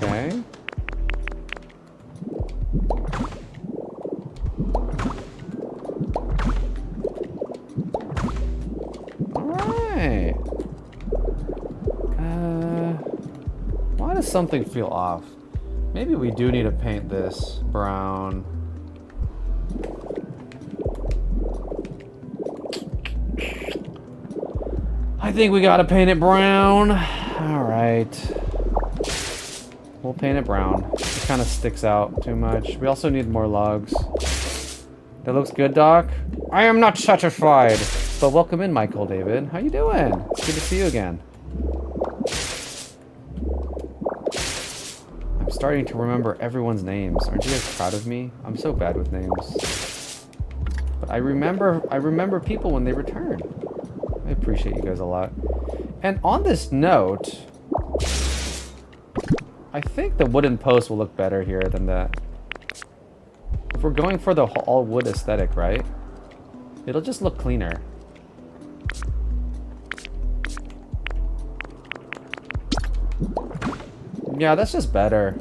A: Okay. Alright. Why does something feel off? Maybe we do need to paint this brown. I think we gotta paint it brown. Alright. We'll paint it brown. It kind of sticks out too much. We also need more logs. That looks good, Doc. I am not satisfied. But welcome in, Michael David. How you doing? It's good to see you again. I'm starting to remember everyone's names. Aren't you guys proud of me? I'm so bad with names. But I remember people when they return. I appreciate you guys a lot. And on this note, I think the wooden post will look better here than that. If we're going for the all wood aesthetic, right? It'll just look cleaner. Yeah, that's just better.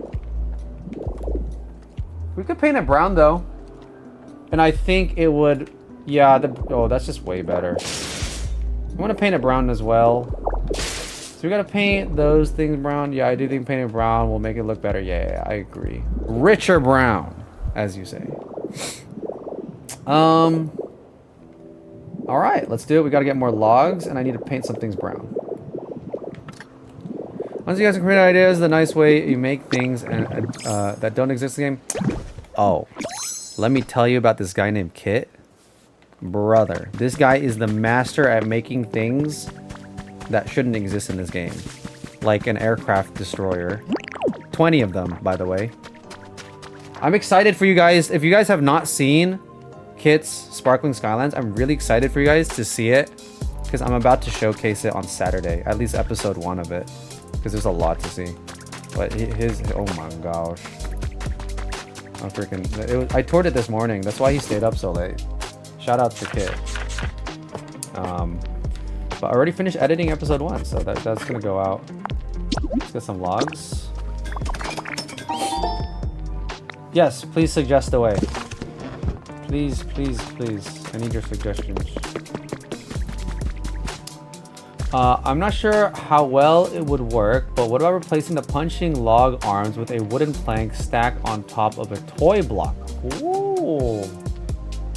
A: We could paint it brown though. And I think it would, yeah, oh, that's just way better. I want to paint it brown as well. So we gotta paint those things brown. Yeah, I do think painting brown will make it look better. Yeah, I agree. Richer brown, as you say. All right, let's do it. We gotta get more logs, and I need to paint some things brown. Once you guys can create ideas, the nice way you make things and that don't exist in the game. Oh, let me tell you about this guy named Kit. Brother, this guy is the master at making things that shouldn't exist in this game. Like an aircraft destroyer. 20 of them, by the way. I'm excited for you guys. If you guys have not seen Kit's Sparkling Skylines, I'm really excited for you guys to see it. Because I'm about to showcase it on Saturday. At least episode 1 of it. Because there's a lot to see. But oh my gosh. I toured it this morning. That's why he stayed up so late. Shout out to Kit. But I already finished editing episode 1, so that's gonna go out. Let's get some logs. Yes, please suggest a way. Please, please, please. I need your suggestions. I'm not sure how well it would work, but what about replacing the punching log arms with a wooden plank stacked on top of a toy block? Ooh.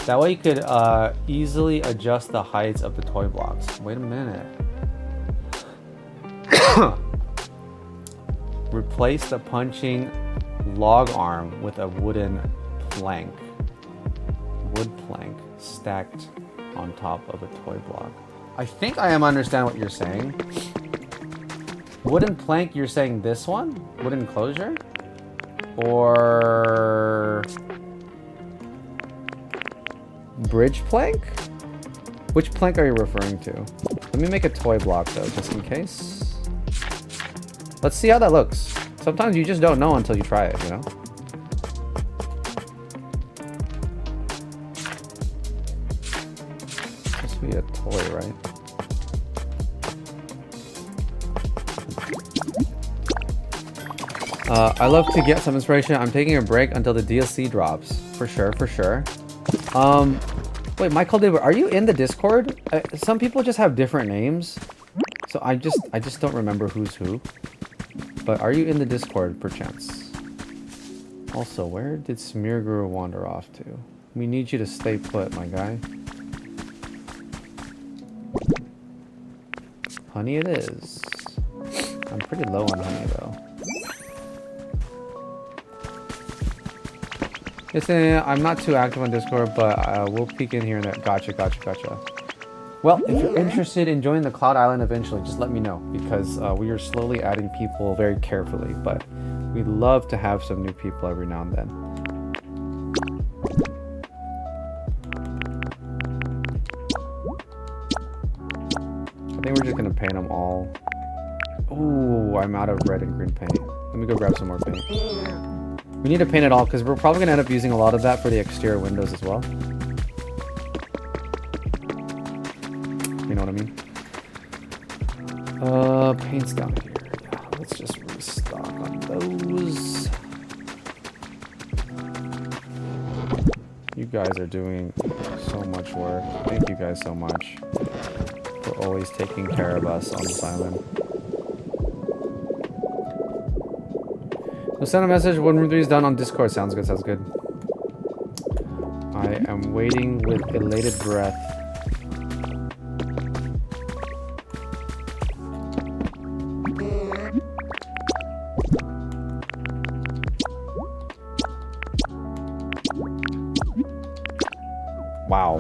A: That way you could easily adjust the heights of the toy blocks. Wait a minute. Replace the punching log arm with a wooden plank. wood plank stacked on top of a toy block. I think I am understand what you're saying. Wooden plank, you're saying this one? Wooden enclosure? Or bridge plank? Which plank are you referring to? Let me make a toy block though, just in case. Let's see how that looks. Sometimes you just don't know until you try it, you know? This would be a toy, right? I love to get some inspiration. I'm taking a break until the DLC drops. For sure, for sure. Wait, Michael David, are you in the Discord? Some people just have different names. So I just don't remember who's who. But are you in the Discord, perchance? Also, where did Smearguru wander off to? We need you to stay put, my guy. Honey it is. I'm pretty low on honey, though. Listen, I'm not too active on Discord, but we'll peek in here and there. Gotcha, gotcha, gotcha. Well, if you're interested in joining the Cloud Island eventually, just let me know, because we are slowly adding people very carefully, but we'd love to have some new people every now and then. I think we're just gonna paint them all. Ooh, I'm out of red and green paint. Let me go grab some more paint. We need to paint it all because we're probably going to end up using a lot of that for the exterior windows as well. You know what I mean? Paint's down here. Yeah, let's just restock on those. You guys are doing so much work. Thank you guys so much for always taking care of us on this island. We'll send a message when room 3 is done on Discord. Sounds good, sounds good. I am waiting with elated breath. Wow.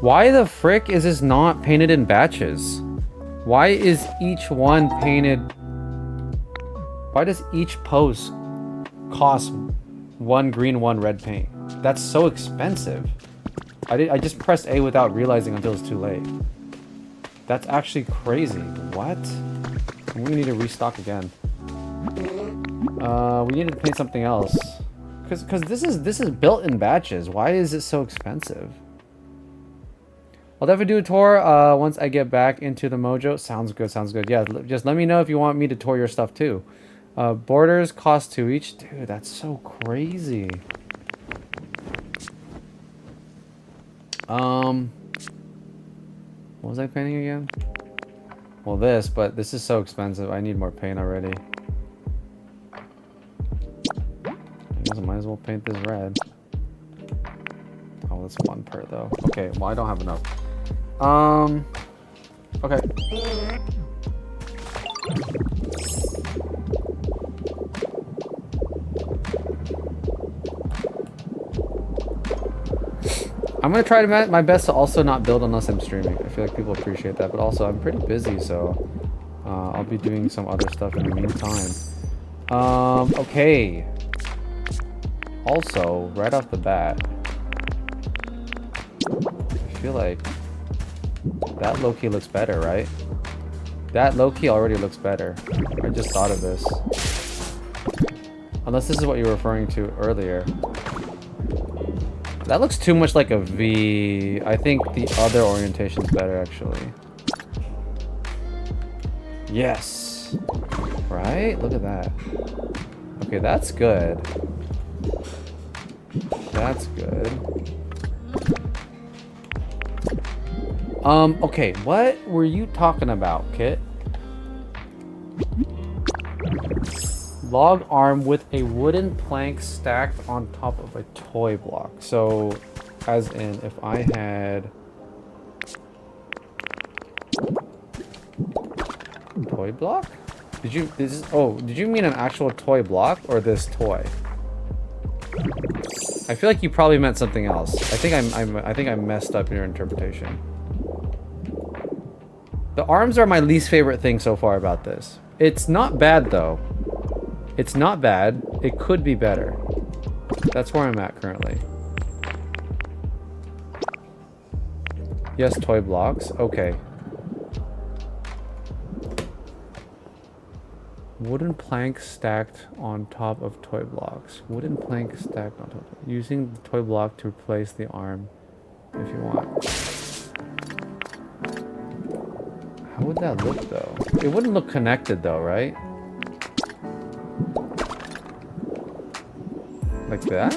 A: Why the frick is this not painted in batches? Why is each one painted... Why does each post cost 1 green, 1 red paint? That's so expensive. I just pressed A without realizing until it's too late. That's actually crazy. What? I'm gonna need to restock again. We need to paint something else. Cause this is built in batches. Why is it so expensive? I'll definitely do a tour once I get back into the mojo. Sounds good, sounds good. Yeah, just let me know if you want me to tour your stuff too. Borders cost 2 each. Dude, that's so crazy. What was I painting again? Well, this, but this is so expensive. I need more paint already. I guess I might as well paint this red. Oh, that's 1 per though. Okay, well, I don't have enough. Okay. I'm gonna try to my best to also not build unless I'm streaming. I feel like people appreciate that, but also I'm pretty busy, so I'll be doing some other stuff in the meantime. Okay. Also, right off the bat, I feel like that low-key looks better, right? That low-key already looks better. I just thought of this. Unless this is what you were referring to earlier. That looks too much like a V. I think the other orientation's better, actually. Yes. Right? Look at that. Okay, that's good. That's good. Okay, what were you talking about, Kit? Log arm with a wooden plank stacked on top of a toy block. So, as in, if I had... Toy block? Did you... Did you mean an actual toy block or this toy? I feel like you probably meant something else. I think I messed up your interpretation. The arms are my least favorite thing so far about this. It's not bad though. It's not bad. It could be better. That's where I'm at currently. Yes, toy blocks. Okay. Wooden plank stacked on top of toy blocks. Wooden plank stacked on top. Using the toy block to replace the arm if you want. How would that look though? It wouldn't look connected though, right? Like that?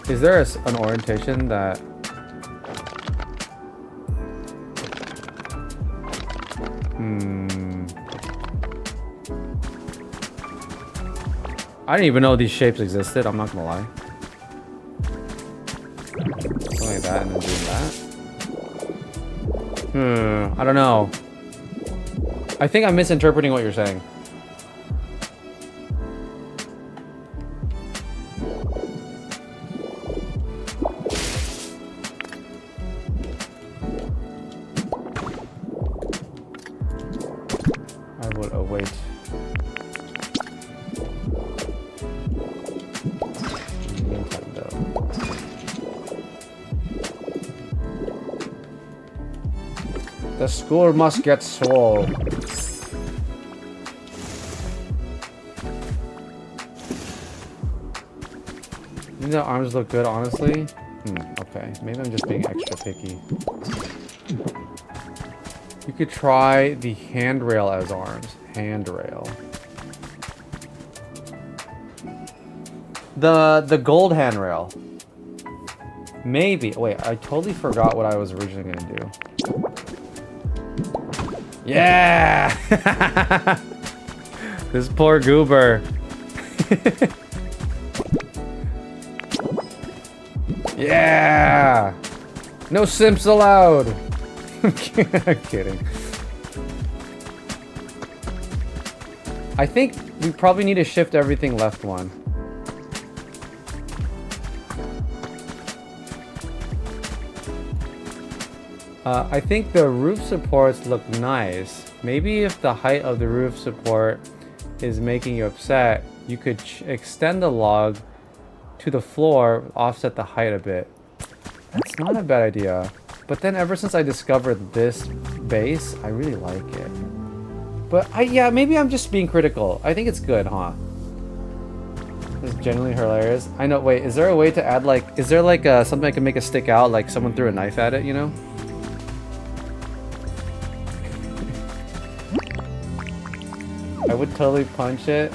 A: Is there an orientation that... I didn't even know these shapes existed, I'm not gonna lie. Something like that and then doing that. I don't know. I think I'm misinterpreting what you're saying. I would await. The school must get swole. Think the arms look good, honestly? Okay. Maybe I'm just being extra picky. You could try the handrail as arms. Handrail. The gold handrail. Maybe. Wait, I totally forgot what I was originally gonna do. Yeah! This poor goober. Yeah! No simps allowed! I'm kidding. I think we probably need to shift everything left one. I think the roof supports look nice. Maybe if the height of the roof support is making you upset, you could extend the log to the floor, offset the height a bit. That's not a bad idea. But then ever since I discovered this base, I really like it. But yeah, maybe I'm just being critical. I think it's good, huh? It's genuinely hilarious. I know, wait, is there a way to add like, is there like something I can make it stick out, like someone threw a knife at it, you know? I would totally punch it.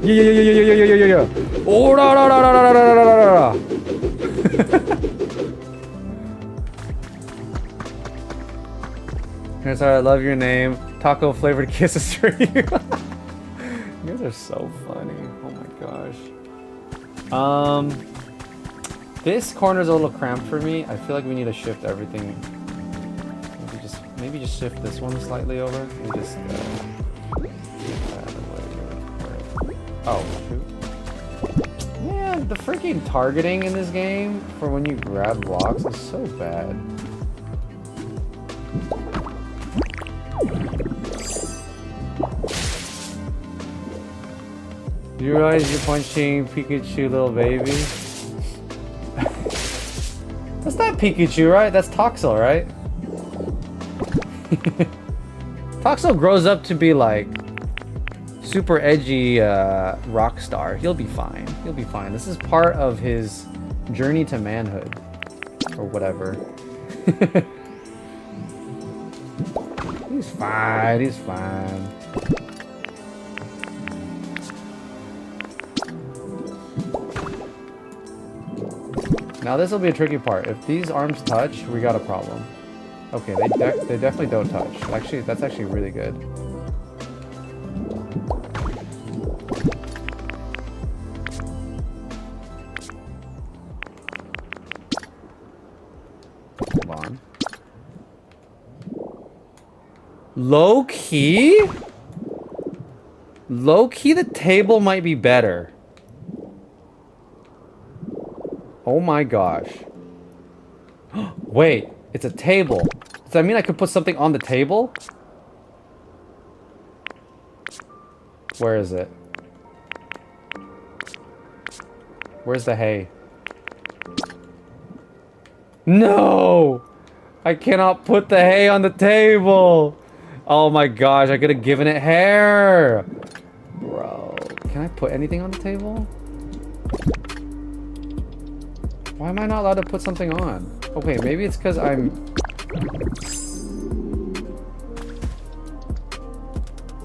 A: Yeah. Oh, no. Here's how I love your name. Taco flavored kisses for you. You guys are so funny. Oh my gosh. This corner's a little cramped for me. I feel like we need to shift everything. Maybe just shift this one slightly over. And just oh shoot. Man, the freaking targeting in this game for when you grab blocks is so bad. You realize you're punching Pikachu, little baby? That's not Pikachu, right? That's Toxel, right? Toxel grows up to be like super edgy rock star. He'll be fine. He'll be fine. This is part of his journey to manhood. Or whatever. He's fine. He's fine. Now this will be a tricky part. If these arms touch, we got a problem. Okay, they definitely don't touch. Actually, that's actually really good. Hold on. Low key? Low key, the table might be better. Oh my gosh. Wait, it's a table. Does that mean I could put something on the table? Where is it? Where's the hay? No! I cannot put the hay on the table! Oh my gosh, I could have given it hair! Bro, can I put anything on the table? Why am I not allowed to put something on? Okay, maybe it's because I'm...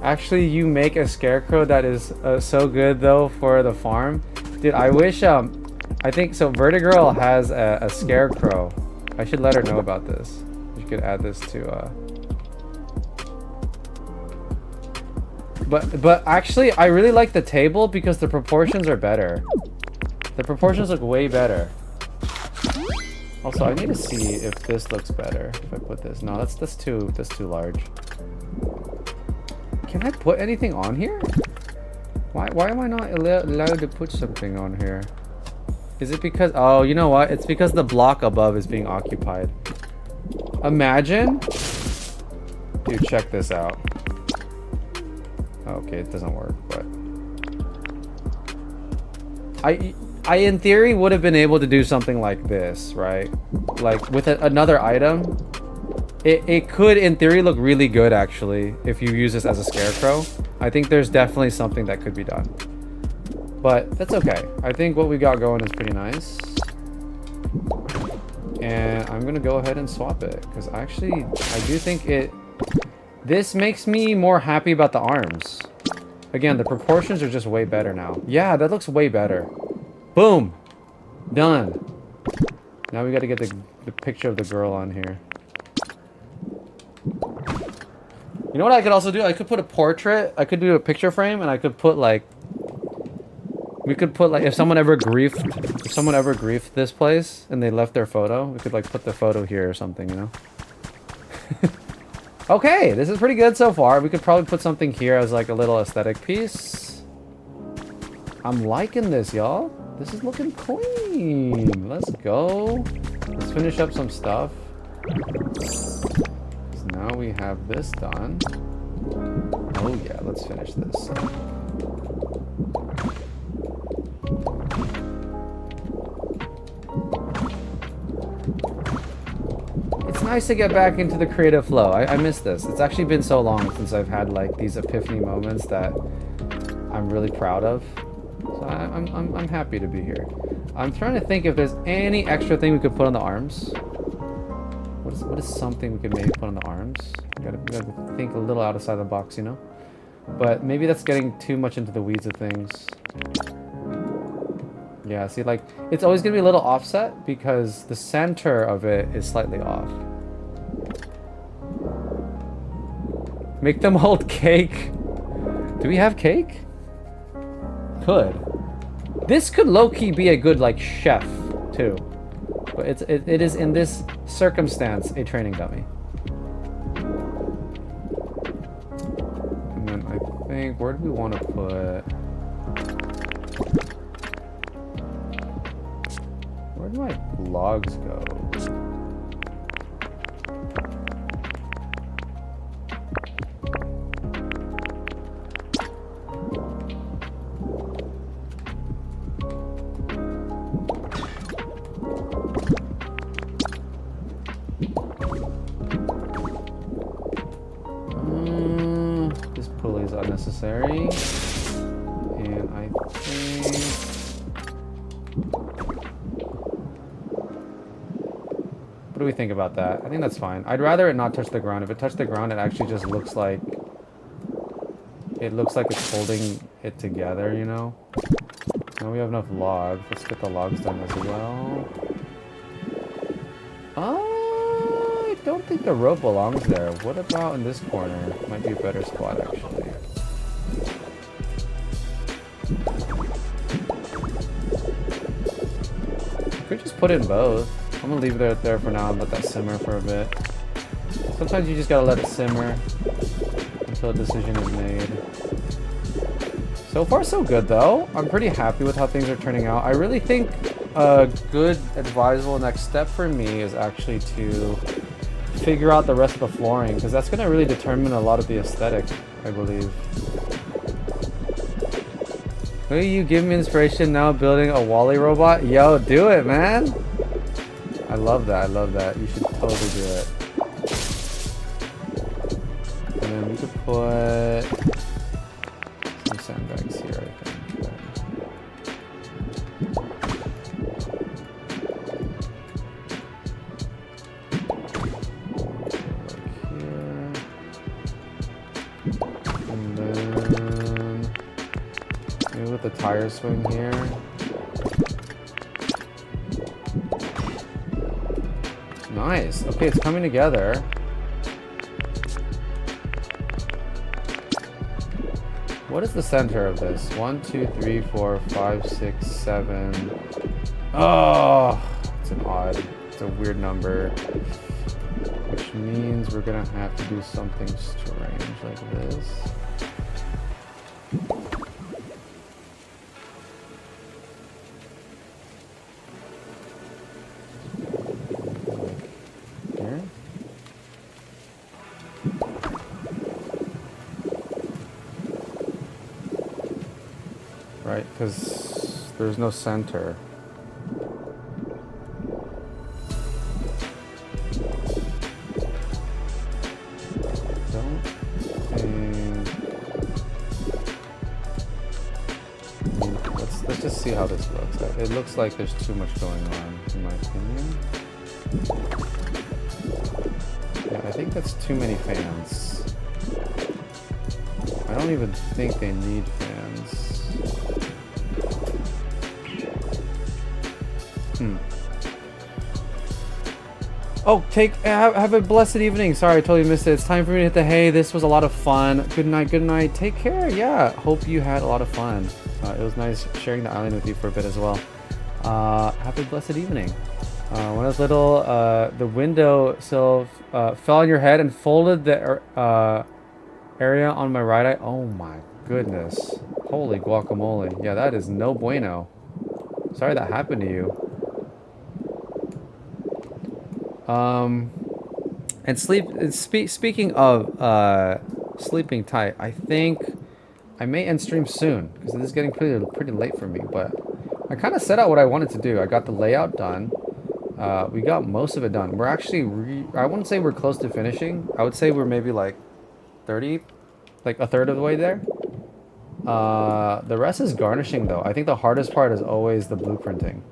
A: Actually, you make a scarecrow that is so good though for the farm. Dude, I wish, I think, so Vertigirl has a scarecrow. I should let her know about this. You could add this to, But actually, I really like the table because the proportions are better. The proportions look way better. Also, I need to see if this looks better. If I put this, no, that's too large. Can I put anything on here? Why am I not allowed to put something on here? Is it because, oh, you know what? It's because the block above is being occupied. Imagine. Dude, check this out. Okay, it doesn't work, but I in theory would have been able to do something like this, right? Like with another item, it could in theory look really good actually if you use this as a scarecrow. I think there's definitely something that could be done, but that's okay. I think what we got going is pretty nice, and I'm gonna go ahead and swap it because actually I do think this makes me more happy about the arms. Again, the proportions are just way better now. Yeah, that looks way better. Boom! Done. Now we gotta get the picture of the girl on here. You know what I could also do? I could put a portrait. I could do a picture frame, and I could put like... We could put like, if someone ever griefed this place, and they left their photo, we could like put the photo here or something, you know? Okay, this is pretty good so far. We could probably put something here as like a little aesthetic piece. I'm liking this, y'all. This is looking clean. Let's go. Let's finish up some stuff. So now we have this done. Oh yeah, let's finish this. It's nice to get back into the creative flow. I miss this. It's actually been so long since I've had like these epiphany moments that I'm really proud of. So I'm happy to be here. I'm trying to think if there's any extra thing we could put on the arms. What is something we could maybe put on the arms? We gotta think a little outside the box, you know? But maybe that's getting too much into the weeds of things. Yeah, see, like, it's always gonna be a little offset because the center of it is slightly off. Make them hold cake. Do we have cake? Could. This could low-key be a good, like, chef, too. But it is, in this circumstance, a training dummy. And then I think, where do we want to put... Where do my logs go? This pulley is unnecessary. And I think... What do we think about that? I think that's fine. I'd rather it not touch the ground. If it touched the ground, it actually just looks like... It looks like it's holding it together, you know? Now we have enough logs. Let's get the logs done as well. I don't think the rope belongs there. What about in this corner? Might be a better spot, actually. Could just put in both. I'm gonna leave it there for now and let that simmer for a bit. Sometimes you just gotta let it simmer until a decision is made. So far so good though. I'm pretty happy with how things are turning out. I really think a good advisable next step for me is actually to figure out the rest of the flooring, because that's going to really determine a lot of the aesthetic, I believe. Will you give me inspiration now building a Wally robot? Yo, do it, man! I love that, I love that. You should totally do it. And then we could put some sandbags here, I think. The tire swing here. Nice. Okay, it's coming together. What is the center of this? 1, 2, 3, 4, 5, 6, 7. Oh, it's an odd. It's a weird number. Which means we're gonna have to do something strange like this. Right, because there's no center. Don't think... let's just see how this looks. It looks like there's too much going on, in my opinion. Yeah, I think that's too many fans. I don't even think they need fans. Oh, have a blessed evening. Sorry, I totally missed it. It's time for me to hit the hay. This was a lot of fun. Good night, good night. Take care. Yeah, hope you had a lot of fun. It was nice sharing the island with you for a bit as well. Have a blessed evening. When I was little, the window sill fell on your head and folded the area on my right eye. Oh my goodness. Holy guacamole. Yeah, that is no bueno. Sorry that happened to you. And speaking of sleeping tight, I think I may end stream soon because this is getting pretty late for me. But I kind of set out what I wanted to do. I got the layout done. We got most of it done. We're actually I wouldn't say we're close to finishing. I would say we're maybe like 30, like a third of the way there. The rest is garnishing though. I think the hardest part is always the blueprinting.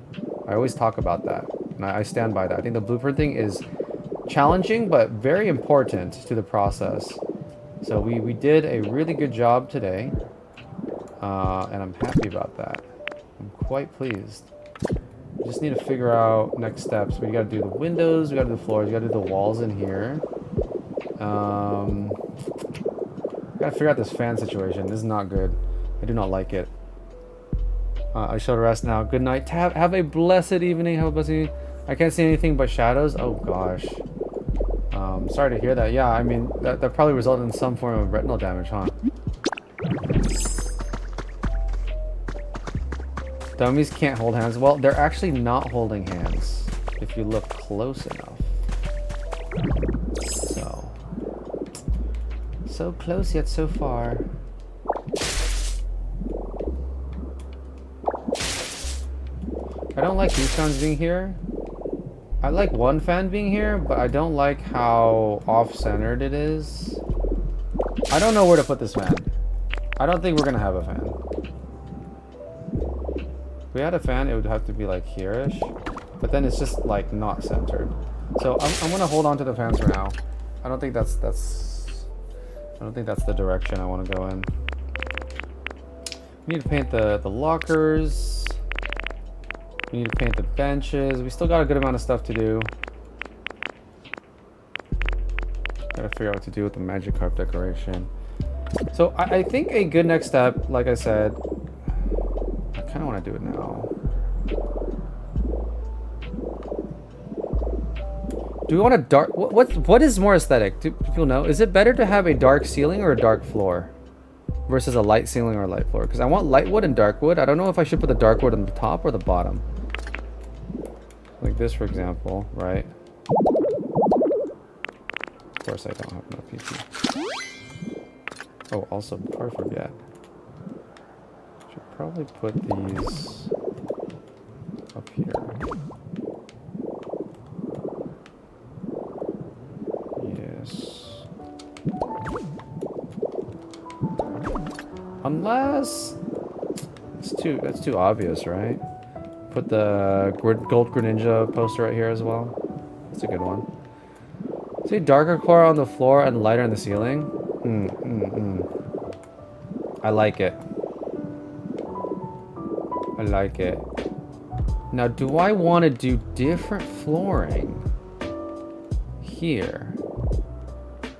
A: I always talk about that. And I stand by that. I think the blueprinting is challenging, but very important to the process. So we did a really good job today. And I'm happy about that. I'm quite pleased. We just need to figure out next steps. We gotta do the windows, we gotta do the floors, we gotta do the walls in here. Gotta figure out this fan situation. This is not good. I do not like it. I shall rest now. Good night. Have a blessed evening. Have a blessed evening. I can't see anything but shadows. Oh gosh. Sorry to hear that. Yeah, I mean that probably resulted in some form of retinal damage, huh? Dummies can't hold hands. Well, they're actually not holding hands if you look close enough. So close yet so far. I don't like these fans being here. I like one fan being here, but I don't like how off-centered it is. I don't know where to put this fan. I don't think we're gonna have a fan. If we had a fan, it would have to be like here-ish, but then it's just like not centered. So I'm gonna hold on to the fans for now. I don't think that's the direction I want to go in. We need to paint the lockers. We need to paint the benches. We still got a good amount of stuff to do. Gotta figure out what to do with the magic carp decoration. So I think a good next step, like I said, I kind of want to do it now. Do we want a dark... What is more aesthetic? Do people know? Is it better to have a dark ceiling or a dark floor? Versus a light ceiling or a light floor? Because I want light wood and dark wood. I don't know if I should put the dark wood on the top or the bottom. Like this, for example, right? Of course I don't have enough PC. Oh, also, before I forget. Should probably put these up here. Yes. Unless that's too obvious, right? Put the gold Greninja poster right here as well. That's a good one. See, darker color on the floor and lighter on the ceiling. I like it. I like it. Now, do I want to do different flooring here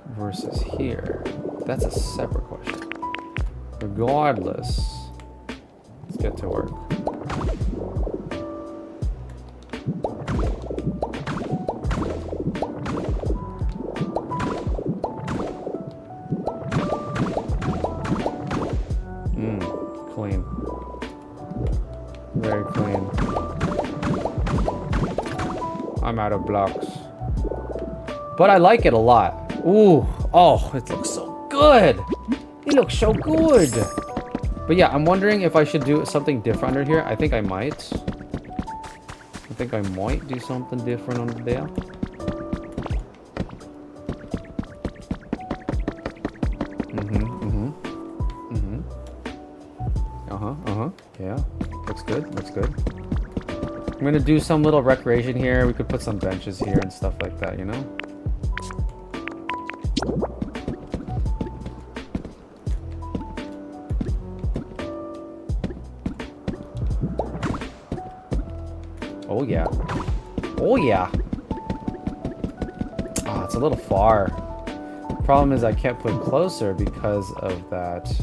A: versus here? That's a separate question. Regardless, let's get to work. Clean. Very clean. I'm out of blocks. But I like it a lot. Ooh. Oh, it looks so good. It looks so good. But yeah, I'm wondering if I should do something different under here. I think I might. I think I might do something different under there. Yeah, looks good, looks good. I'm gonna do some little recreation here. We could put some benches here and stuff like that, you know? Oh yeah. Oh yeah. Ah, it's a little far. Problem is I can't put closer because of that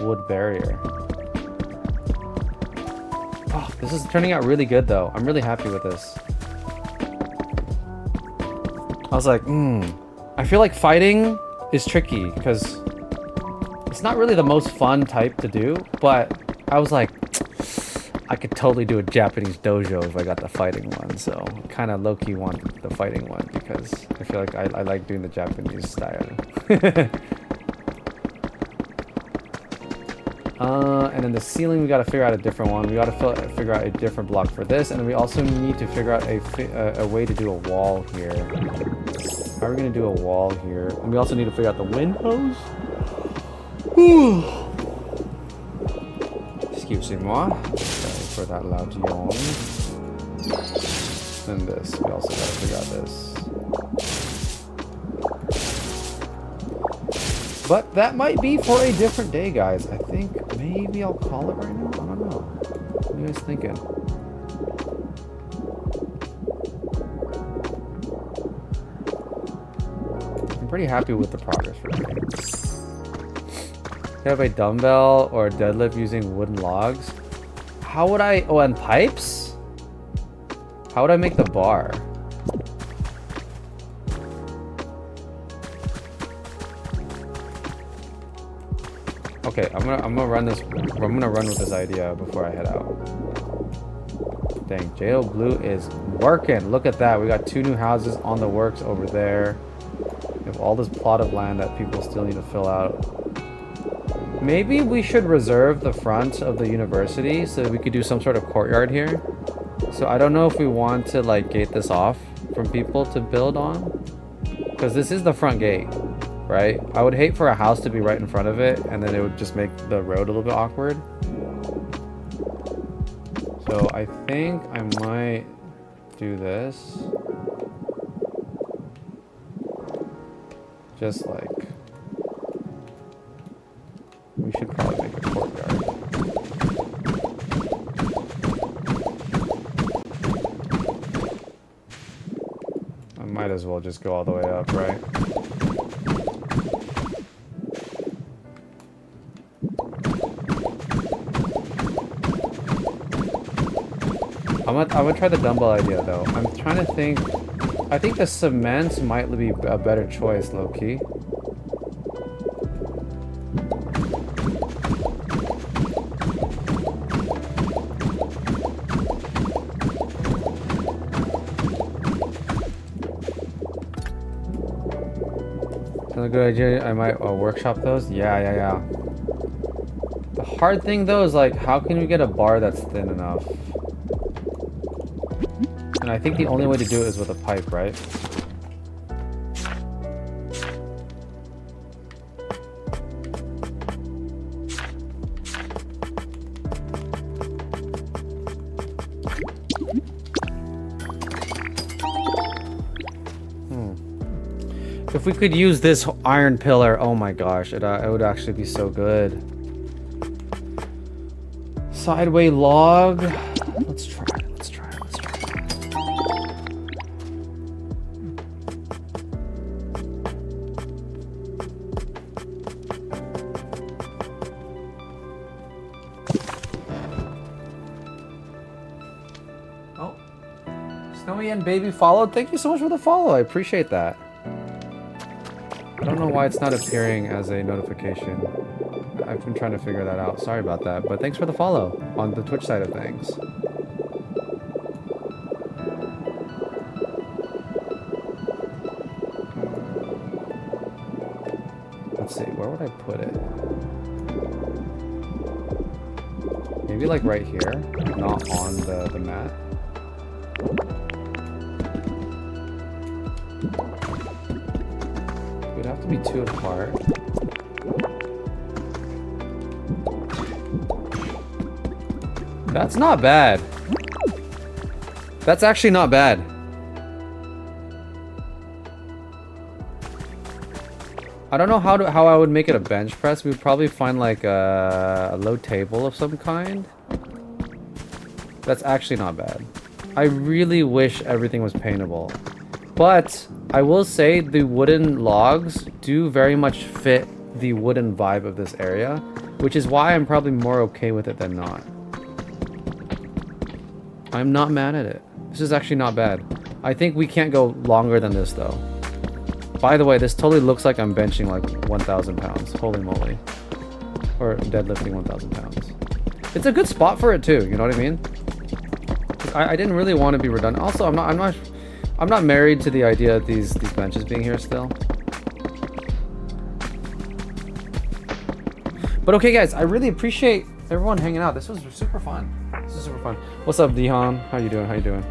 A: wood barrier. Oh, this is turning out really good though. I'm really happy with this. I was like, I feel like fighting is tricky because it's not really the most fun type to do, but I was like, I could totally do a Japanese dojo if I got the fighting one, so I kind of low-key want the fighting one because I feel like I like doing the Japanese style. And then the ceiling, we got to figure out a different one. We got to figure out a different block for this, and then we also need to figure out a way to do a wall here. How are we going to do a wall here? And we also need to figure out the windows. Excusez-moi. For that loud yawn. And this. We also gotta figure out this. But that might be for a different day, guys. I think maybe I'll call it right now. I don't know. What are you guys thinking? I'm pretty happy with the progress for today. You have a dumbbell or a deadlift using wooden logs. How would I... Oh, and pipes? How would I make the bar? Okay, I'm gonna run this. I'm gonna run with this idea before I head out. Dang, JO Blue is working. Look at that. We got 2 new houses on the works over there. We have all this plot of land that people still need to fill out. Maybe we should reserve the front of the university so that we could do some sort of courtyard here. So I don't know if we want to like gate this off from people to build on, because this is the front gate, right? I would hate for a house to be right in front of it and then it would just make the road a little bit awkward. So I think I might do this. Just like, we should probably make a courtyard. I might as well just go all the way up, right? I'm gonna try the dumbbell idea though. I'm trying to think I think the cement might be a better choice, low-key. That's a good idea. I might workshop those. Yeah. The hard thing though is like, how can you get a bar that's thin enough? And I think the only way to do it is with a pipe, right? If we could use this iron pillar, oh my gosh, it would actually be so good. Sideway log. Let's try it. Oh, Snowy and Baby followed. Thank you so much for the follow. I appreciate that. I don't know why it's not appearing as a notification. I've been trying to figure that out. Sorry about that, but thanks for the follow on the Twitch side of things. Let's see, where would I put it? Maybe like right here, not on the mat. It would have to be 2 apart. That's not bad. That's actually not bad. I don't know how I would make it a bench press. We would probably find like a low table of some kind. That's actually not bad. I really wish everything was paintable. But I will say the wooden logs do very much fit the wooden vibe of this area, which is why I'm probably more okay with it than not. I'm not mad at it. This is actually not bad. I think we can't go longer than this though. By the way, this totally looks like I'm benching like 1,000 pounds. Holy moly. Or deadlifting 1,000 pounds. It's a good spot for it too, you know what I mean? I didn't really want to be redundant. Also, I'm not married to the idea of these benches being here still. But okay guys, I really appreciate everyone hanging out. This was super fun. What's up, Dihan? How you doing?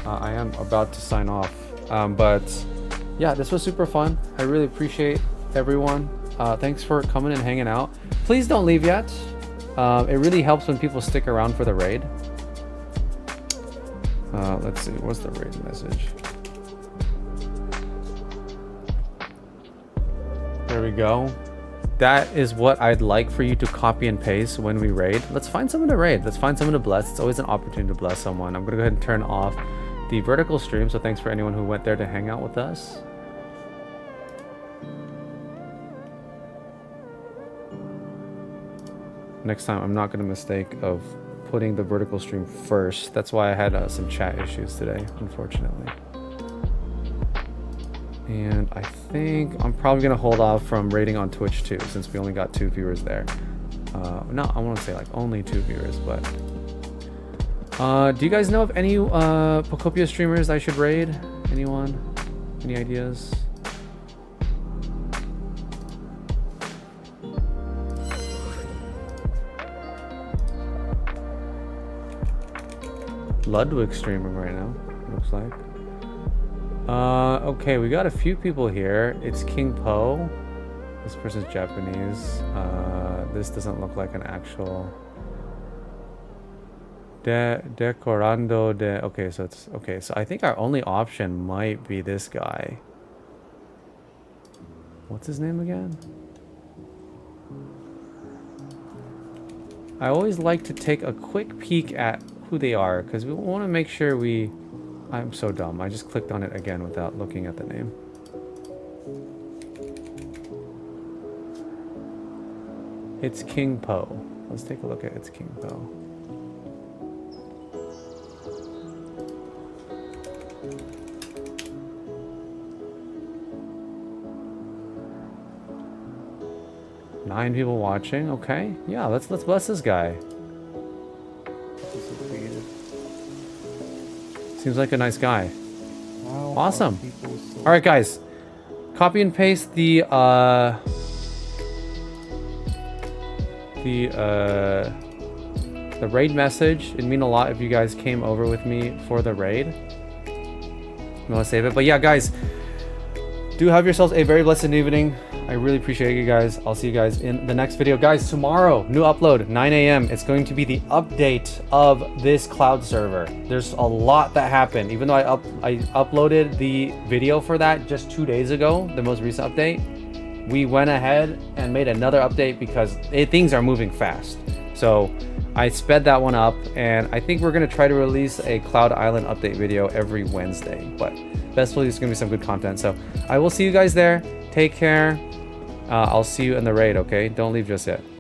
A: I am about to sign off. But yeah, this was super fun. I really appreciate everyone. Thanks for coming and hanging out. Please don't leave yet. It really helps when people stick around for the raid. Let's see, what's the raid message? There we go. That is what I'd like for you to copy and paste when we raid. Let's find someone to raid. Let's find someone to bless. It's always an opportunity to bless someone. I'm gonna go ahead and turn off the vertical stream, so thanks for anyone who went there to hang out with us. Next time, I'm not gonna mistake of putting the vertical stream first. That's why I had some chat issues today, unfortunately. And I think I'm probably gonna hold off from raiding on Twitch too, since we only got 2 viewers there. No, I want to say like only 2 viewers, but do you guys know of any Pokopia streamers I should raid? Anyone? Any ideas? Ludwig streaming right now, looks like. Okay, we got a few people here. It's King Po. This person's Japanese. This doesn't look like an actual decorando de. Okay, so it's okay. So I think our only option might be this guy. What's his name again? I always like to take a quick peek at who they are because we want to make sure we. I'm so dumb. I just clicked on it again without looking at the name. It's King Po. Let's take a look at It's King Po. 9 people watching. Okay. Yeah, let's bless this guy. Seems like a nice guy.
B: Wow,
A: Awesome.
B: so
A: All right, guys. Copy and paste the raid message. It'd mean a lot if you guys came over with me for the raid. I'm gonna save it. But yeah, guys, do have yourselves a very blessed evening. I really appreciate you guys. I'll see you guys in the next video. Guys, tomorrow, new upload, 9 a.m. It's going to be the update of this cloud server. There's a lot that happened. Even though I uploaded the video for that just 2 days ago, the most recent update, we went ahead and made another update because things are moving fast. So I sped that one up, and I think we're going to try to release a Cloud Island update video every Wednesday. But best believe it's going to be some good content. So I will see you guys there. Take care. I'll see you in the raid, okay? Don't leave just yet.